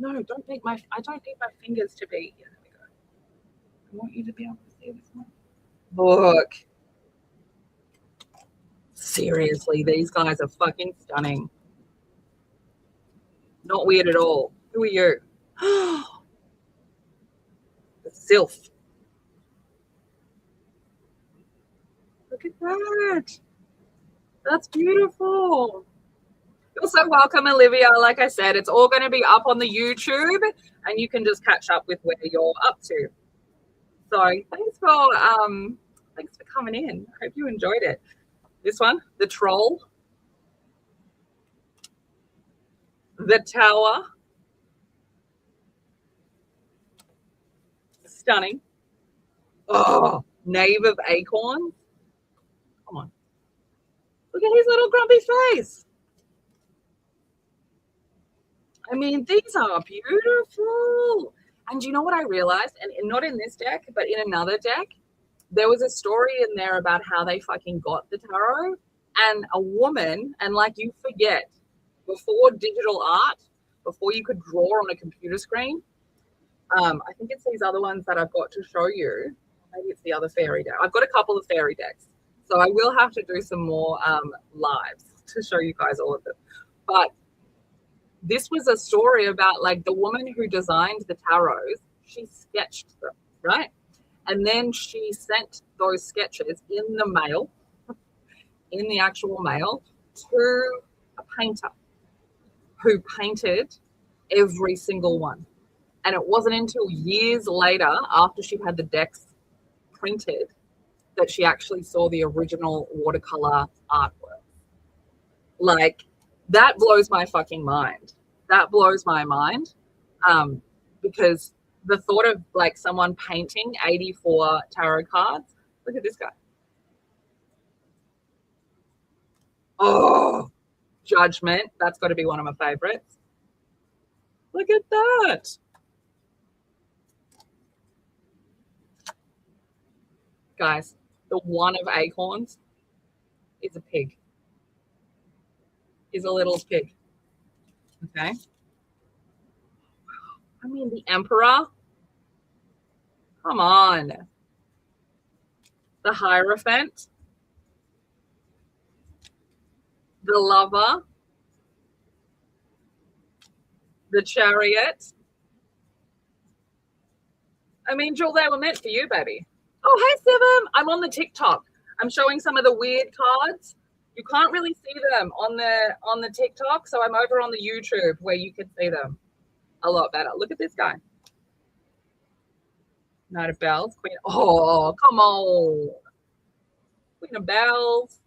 No, I don't need my fingers to be. Here we go. I want you to be able to see this one. Look. Seriously, these guys are fucking stunning. Not weird at all. Who are you? The Sylph. Look at that. That's beautiful. You're so welcome, Olivia. Like I said, it's all going to be up on the YouTube, and you can just catch up with where you're up to. So thanks for coming in. I hope you enjoyed it. This one, the Troll, the Tower, stunning. Oh, Knave of Acorns. Come on. Look at his little grumpy face. I mean, these are beautiful. And you know what I realized? And not in this deck, but in another deck, there was a story in there about how they fucking got the tarot. And a woman, and like, you forget, before digital art, before you could draw on a computer screen, I think it's these other ones that I've got to show you. They used to Maybe it's the other fairy deck. I've got a couple of fairy decks. So I will have to do some more lives to show you guys all of them. But this was a story about like the woman who designed the tarots. She sketched them, right? And then she sent those sketches in the mail, in the actual mail, to a painter who painted every single one. And it wasn't until years later, after she had the decks printed, that she actually saw the original watercolor artwork. Like, that blows my fucking mind. That blows my mind. Because the thought of like someone painting 84 tarot cards. Look at this guy. Oh, Judgment. That's got to be one of my favorites. Look at that. Guys, the one of acorns is a pig. Is a little pig. Okay. I mean, the Emperor. Come on. The Hierophant. The Lover. The Chariot. I mean, Jewel, they were meant for you, baby. Oh, hey, Sivum. I'm on the TikTok. I'm showing some of the weird cards. You can't really see them on the TikTok, so I'm over on the YouTube where you can see them a lot better. Look at this guy. Knight of Bells. Queen. Oh, come on. Queen of Bells.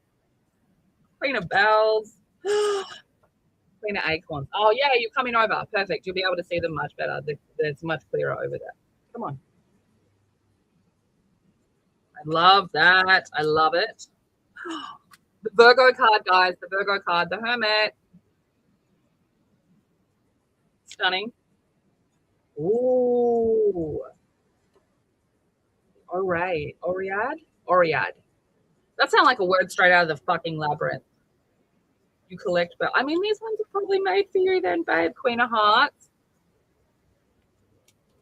Queen of Bells. Queen of Acorns. Oh, yeah, you're coming over. Perfect. You'll be able to see them much better. There's much clearer over there. Come on. I love that. I love it. The Virgo card, guys. The Virgo card. The Hermit. Stunning. Ooh. Oriad. That sounds like a word straight out of the fucking labyrinth. You collect, but I mean, these ones are probably made for you then, babe. Queen of Hearts.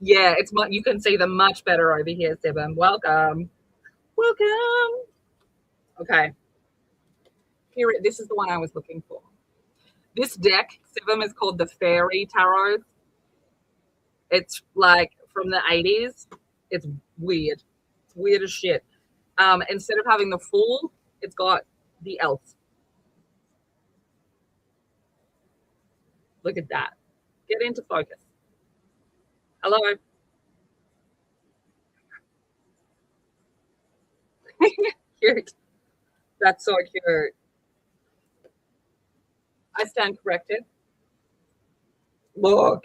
Yeah, it's much. You can see them much better over here, Sibum. Welcome. Okay. Here, this is the one I was looking for. This deck, Sibum, is called the Fairy Tarot. It's like from the 80s. It's weird. It's weird as shit. Instead of having the Fool, it's got the Elf. Look at that. Get into focus. Hello. Cute. That's so cute. I stand corrected. Look.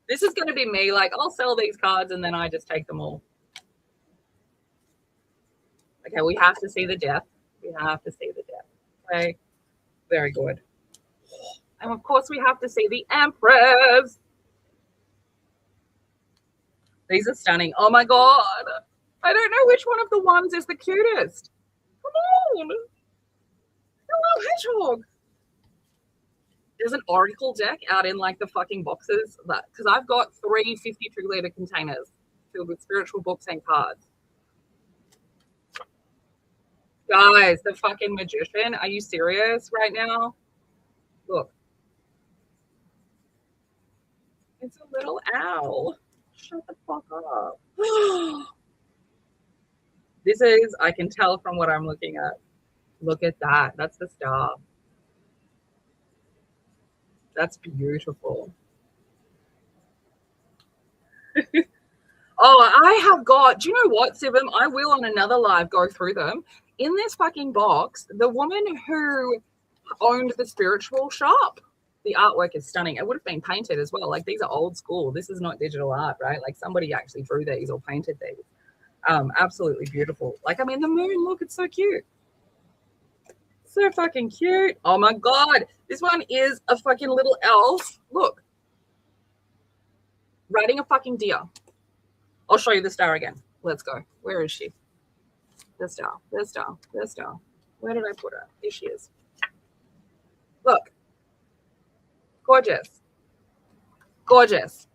This is going to be me. Like, I'll sell these cards and then I just take them all. Okay, we have to see the death. We have to see the death. Okay, very good. And of course, we have to see the Empress. These are stunning. Oh my God. I don't know which one of the ones is the cutest. Come on. Hello, hedgehog. There's an oracle deck out in like the fucking boxes because I've got 3 52-liter containers filled with spiritual books and cards. Guys, the fucking magician. Are you serious right now? Look. It's a little owl. Shut the fuck up. This is, I can tell from what I'm looking at. Look at that. That's the star. That's beautiful. Oh, I have got, do you know what, Sibum? I will on another live go through them. In this fucking box, the woman who owned the spiritual shop, the artwork is stunning. It would have been painted as well. Like, these are old school. This is not digital art, right? Like, somebody actually drew these or painted these. Absolutely beautiful. Like, I mean, the moon, look, it's so cute. So fucking cute. Oh my God. This one is a fucking little elf. Look. Riding a fucking deer. I'll show you the star again. Let's go. Where is she? The star. The star. The star. Where did I put her? Here she is. Look. Gorgeous. Gorgeous.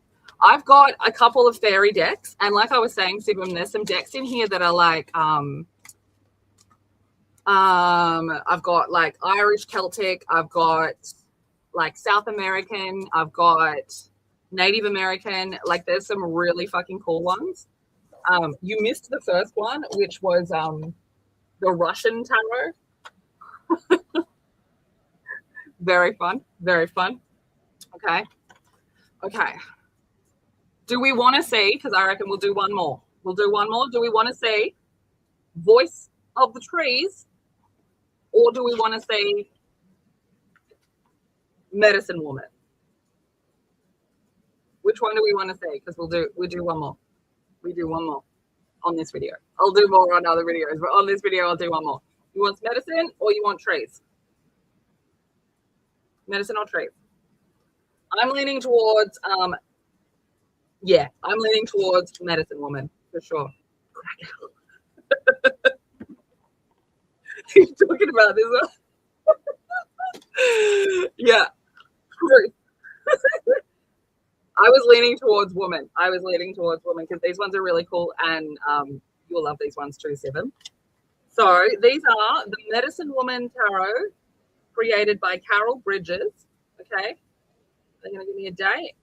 I've got a couple of fairy decks, and like I was saying, Sibum, there's some decks in here that are like I've got like Irish Celtic, I've got like South American, I've got Native American. Like there's some really fucking cool ones. You missed the first one, which was the Russian tarot. Very fun, very fun. Okay. Do we want to see, because I reckon we'll do one more. We'll do one more. Do we want to see Voice of the Trees, or do we want to see Medicine Woman? Which one do we want to see? Because we do one more. We do one more on this video. I'll do more on other videos, but on this video I'll do one more. You want medicine or you want trees? Medicine or trees? I'm leaning towards I'm leaning towards Medicine Woman for sure. He's talking about this one. Yeah. I was leaning towards woman. Because these ones are really cool, and you'll love these ones too, Seven. So these are the Medicine Woman Tarot, created by Carol Bridges. Okay. They're going to give me a date.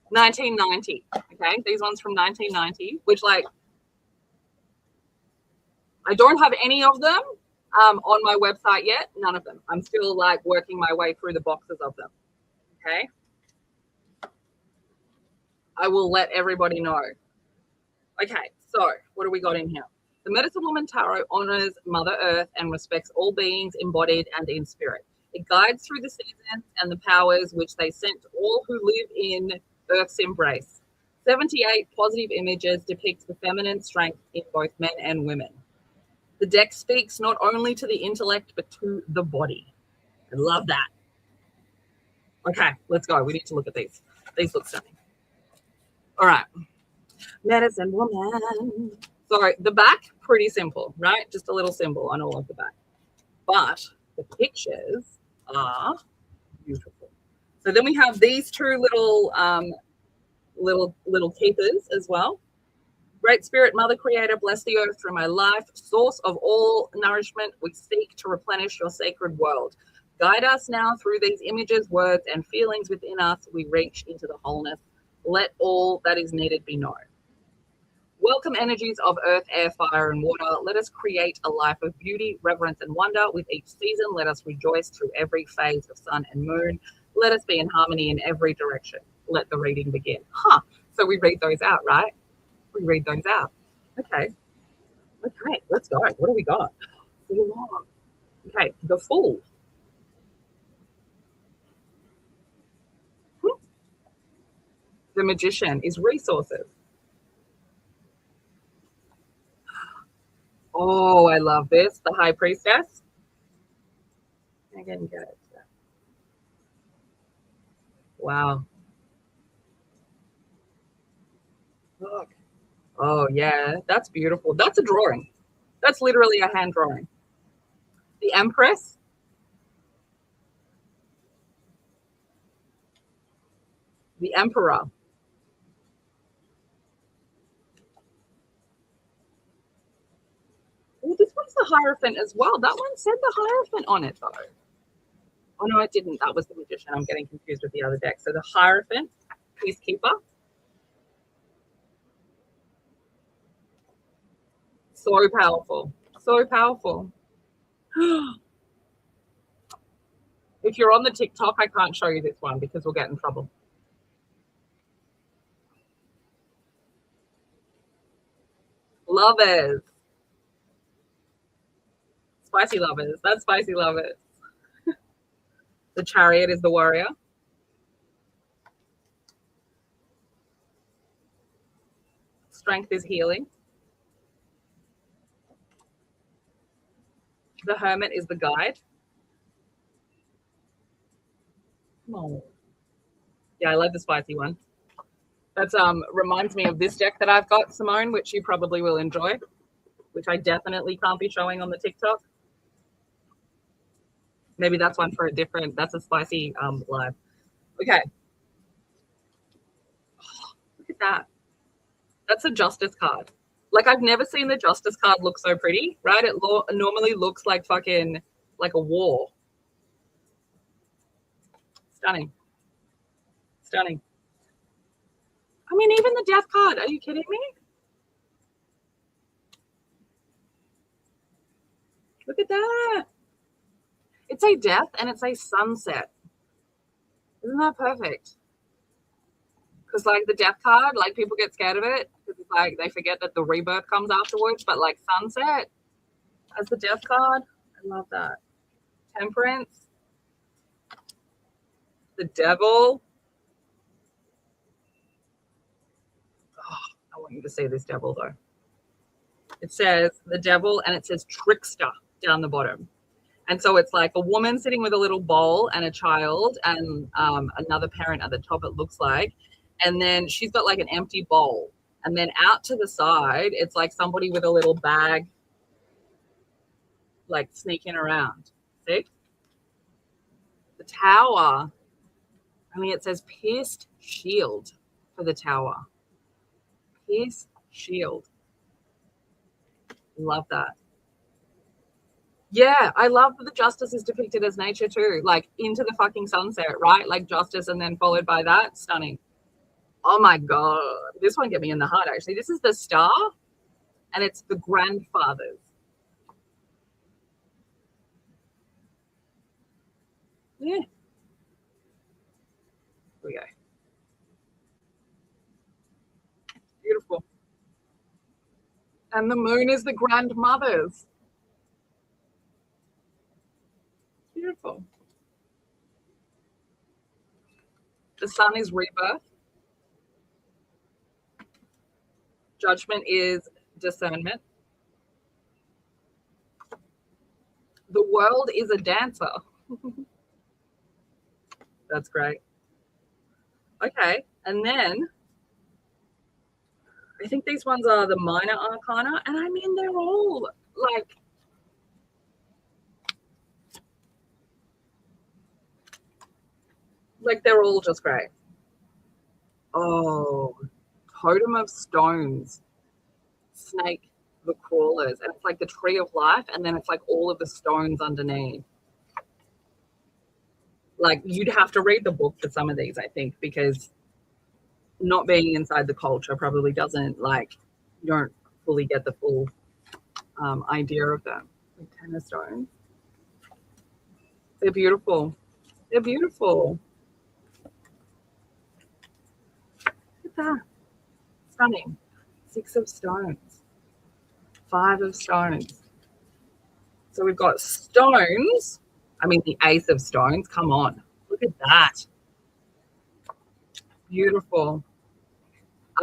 1990. Okay. These ones from 1990, which like, I don't have any of them on my website yet. None of them. I'm still like working my way through the boxes of them. Okay. I will let everybody know. Okay. So what do we got in here? The Medicine Woman Tarot honors Mother Earth and respects all beings embodied and in spirit. It guides through the seasons and the powers which they sent to all who live in Earth's embrace. 78 positive images depict the feminine strength in both men and women. The deck speaks not only to the intellect, but to the body. I love that. Okay, let's go. We need to look at these. These look stunning. All right. Medicine Woman. So the back, pretty simple, right? Just a little symbol on all of the back. But the pictures are beautiful. So then we have these two little keepers as well. Great Spirit, Mother Creator, bless the earth through my life, source of all nourishment, we seek to replenish your sacred world. Guide us now through these images, words, and feelings within us. We reach into the wholeness. Let all that is needed be known. Welcome energies of earth, air, fire, and water. Let us create a life of beauty, reverence, and wonder. With each season, let us rejoice through every phase of sun and moon. Let us be in harmony in every direction. Let the reading begin. So we read those out, right? We read those out. Okay, let's go. What do we got? Okay, the Fool. The Magician is resources. Oh, I love this. The High Priestess. I didn't get it. Wow. Look. Oh, yeah. That's beautiful. That's a drawing. That's literally a hand drawing. The Empress. The Emperor. Oh, this one's the Hierophant as well. That one said the Hierophant on it, though. Oh, no, it didn't. That was the Magician. I'm getting confused with the other deck. So the Hierophant, Peacekeeper. So powerful. So powerful. If you're on the TikTok, I can't show you this one because we'll get in trouble. Lovers. Spicy lovers. That's spicy lovers. The Chariot is the warrior. Strength is healing. The Hermit is the guide. Oh. Yeah, I love the spicy one. That reminds me of this deck that I've got, Simone, which you probably will enjoy, which I definitely can't be showing on the TikTok. Maybe that's one for a different, that's a spicy live. Okay. is that? That's a justice card. Like, I've never seen the justice card look so pretty, right? It normally looks like fucking, like a war. Stunning. Stunning. I mean, even the death card. Are you kidding me? Look at that. It's a death and it's a sunset. Isn't that perfect? Because, like, the death card, like, people get scared of it because it's like they forget that the rebirth comes afterwards. But, like, sunset as the death card, I love that. Temperance, the devil. Oh, I want you to see this devil, though. It says the devil and it says trickster down the bottom. And so it's like a woman sitting with a little bowl and a child and another parent at the top, it looks like. And then she's got like an empty bowl. And then out to the side, it's like somebody with a little bag, like sneaking around. See? The tower. I mean, it says pierced shield for the tower. Pierced shield. Love that. Yeah, I love that the justice is depicted as nature too, like into the fucking sunset, right? Like justice and then followed by that. Stunning. Oh my God. This one get me in the heart, actually. This is the star and it's the grandfathers. Yeah. Here we go. Beautiful. And the moon is the grandmothers. Beautiful. The sun is rebirth. Judgment is discernment. The world is a dancer. That's great. Okay. And then I think these ones are the minor arcana. And I mean, they're all like they're all just great. Oh, totem of stones, snake, the crawlers, and it's like the tree of life, and then it's like all of the stones underneath. Like, you'd have to read the book for some of these, I think, because not being inside the culture probably doesn't, like, you don't fully get the full idea of them. Like 10 of stones. They're beautiful. They're beautiful. Look at that. Stunning. 6 of stones. 5 of stones. So we've got stones. I mean, the ace of stones. Come on. Look at that. Beautiful.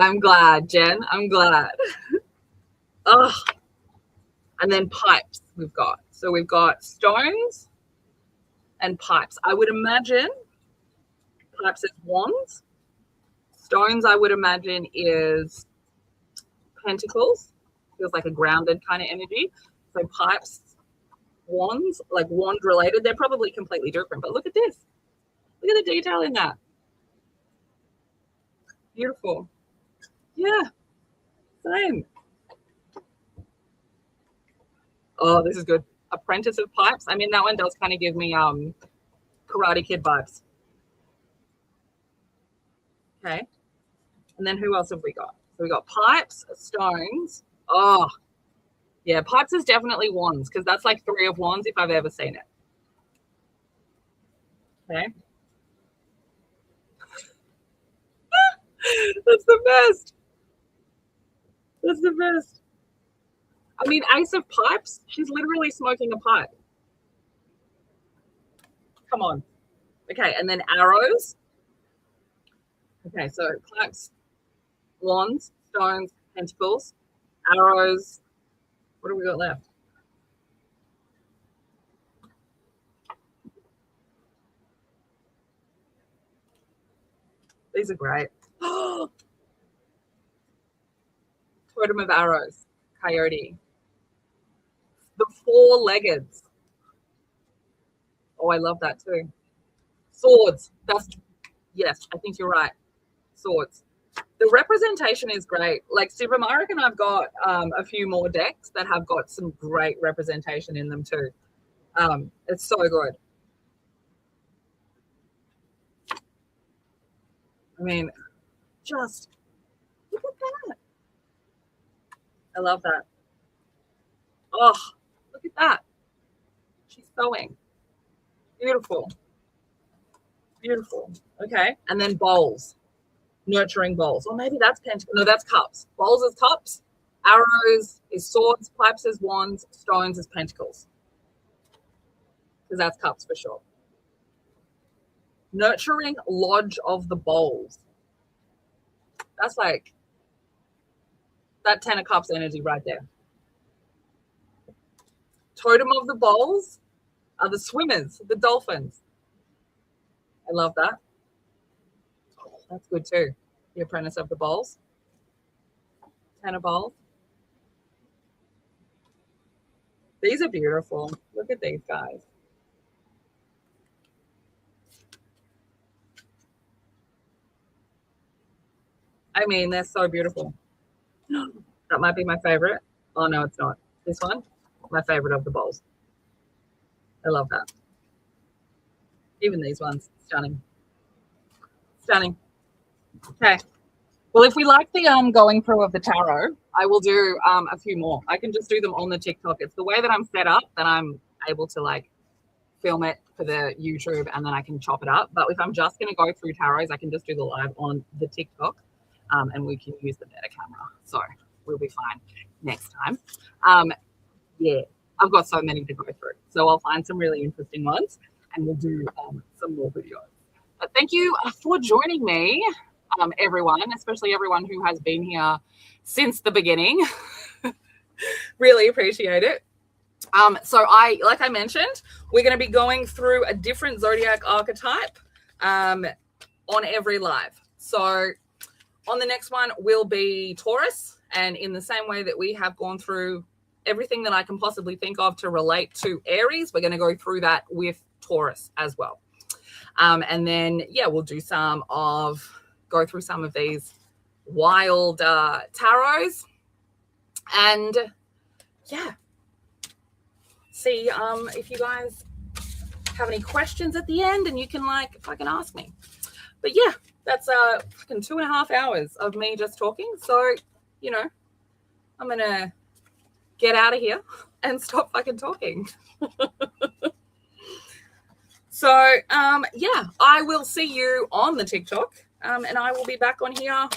I'm glad, Jen. I'm glad. Oh. And then pipes we've got. So we've got stones and pipes. I would imagine pipes is wands. Stones, I would imagine, is pentacles. Feels like a grounded kind of energy. So pipes, wands, like wand related. They're probably completely different. But look at this. Look at the detail in that. Beautiful. Yeah. Same. Oh, this is good. Apprentice of pipes. I mean, that one does kind of give me Karate Kid vibes. Okay. And then who else have we got? So we got pipes, stones. Oh, yeah. Pipes is definitely wands because that's like 3 of wands if I've ever seen it. Okay. That's the best. That's the best. I mean, ace of pipes, she's literally smoking a pipe. Come on. Okay, and then arrows. Okay, so pipes, wands, stones, pentacles, arrows. What do we got left? These are great. Totem of arrows, coyote. The 4-leggeds. Oh, I love that too. Swords. That's, yes, I think you're right. Swords. The representation is great. Like Sibram, I reckon I've got a few more decks that have got some great representation in them too. It's so good. I mean, just look at that. I love that. Oh, look at that. She's sewing. Beautiful. Beautiful. Okay. And then bowls. Nurturing bowls. Or maybe that's pentacle. No, that's cups. Bowls is cups. Arrows is swords. Pipes is wands. Stones is pentacles. Because that's cups for sure. Nurturing lodge of the bowls. That's like that 10 of cups energy right there. Totem of the bowls are the swimmers, the dolphins. I love that. Oh, that's good too. The apprentice of the bowls. 10 of bowls. These are beautiful. Look at these guys. I mean, they're so beautiful. That might be my favorite. Oh, no, it's not. This one, my favorite of the bowls. I love that. Even these ones, stunning. Stunning. Okay. Well, if we like the going through of the tarot, I will do a few more. I can just do them on the TikTok. It's the way that I'm set up that I'm able to like film it for the YouTube and then I can chop it up. But if I'm just going to go through tarots, I can just do the live on the TikTok and we can use the better camera. So we'll be fine next time. Yeah, I've got so many to go through. So I'll find some really interesting ones and we'll do some more videos. But thank you for joining me, everyone, especially everyone who has been here since the beginning. Really appreciate it. So like I mentioned, we're going to be going through a different zodiac archetype on every live. So on the next one will be Taurus. And in the same way that we have gone through everything that I can possibly think of to relate to Aries, we're going to go through that with Taurus as well. And then, yeah, we'll do go through some of these wild tarots. And yeah, see if you guys have any questions at the end and you can like fucking ask me. But yeah, that's fucking 2.5 hours of me just talking. So, you know, I'm going to get out of here and stop fucking talking. So, yeah, I will see you on the TikTok and I will be back on here.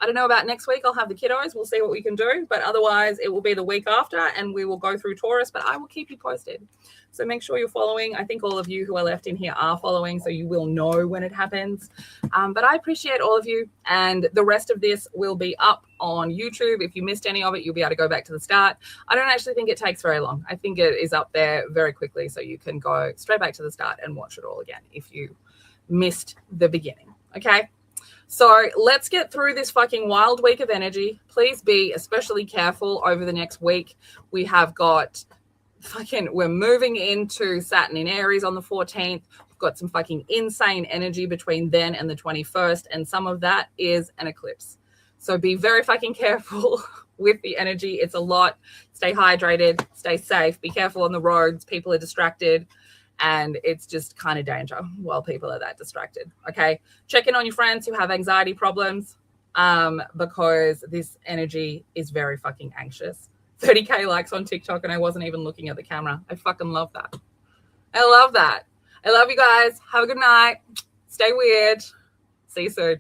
I don't know about next week. I'll have the kiddos. We'll see what we can do. But otherwise, it will be the week after and we will go through Taurus. But I will keep you posted. So make sure you're following. I think all of you who are left in here are following, so you will know when it happens. But I appreciate all of you. And the rest of this will be up on YouTube. If you missed any of it, you'll be able to go back to the start. I don't actually think it takes very long. I think it is up there very quickly. So you can go straight back to the start and watch it all again if you missed the beginning. Okay? So let's get through this fucking wild week of energy. Please be especially careful over the next week. We have got we're moving into Saturn in Aries on the 14th. We've got some fucking insane energy between then and the 21st. And some of that is an eclipse. So be very fucking careful with the energy. It's a lot. Stay hydrated, stay safe, be careful on the roads. People are distracted. And it's just kind of danger while people are that distracted. Okay. Check in on your friends who have anxiety problems because this energy is very fucking anxious. 30K likes on TikTok and I wasn't even looking at the camera. I fucking love that. I love that. I love you guys. Have a good night. Stay weird. See you soon.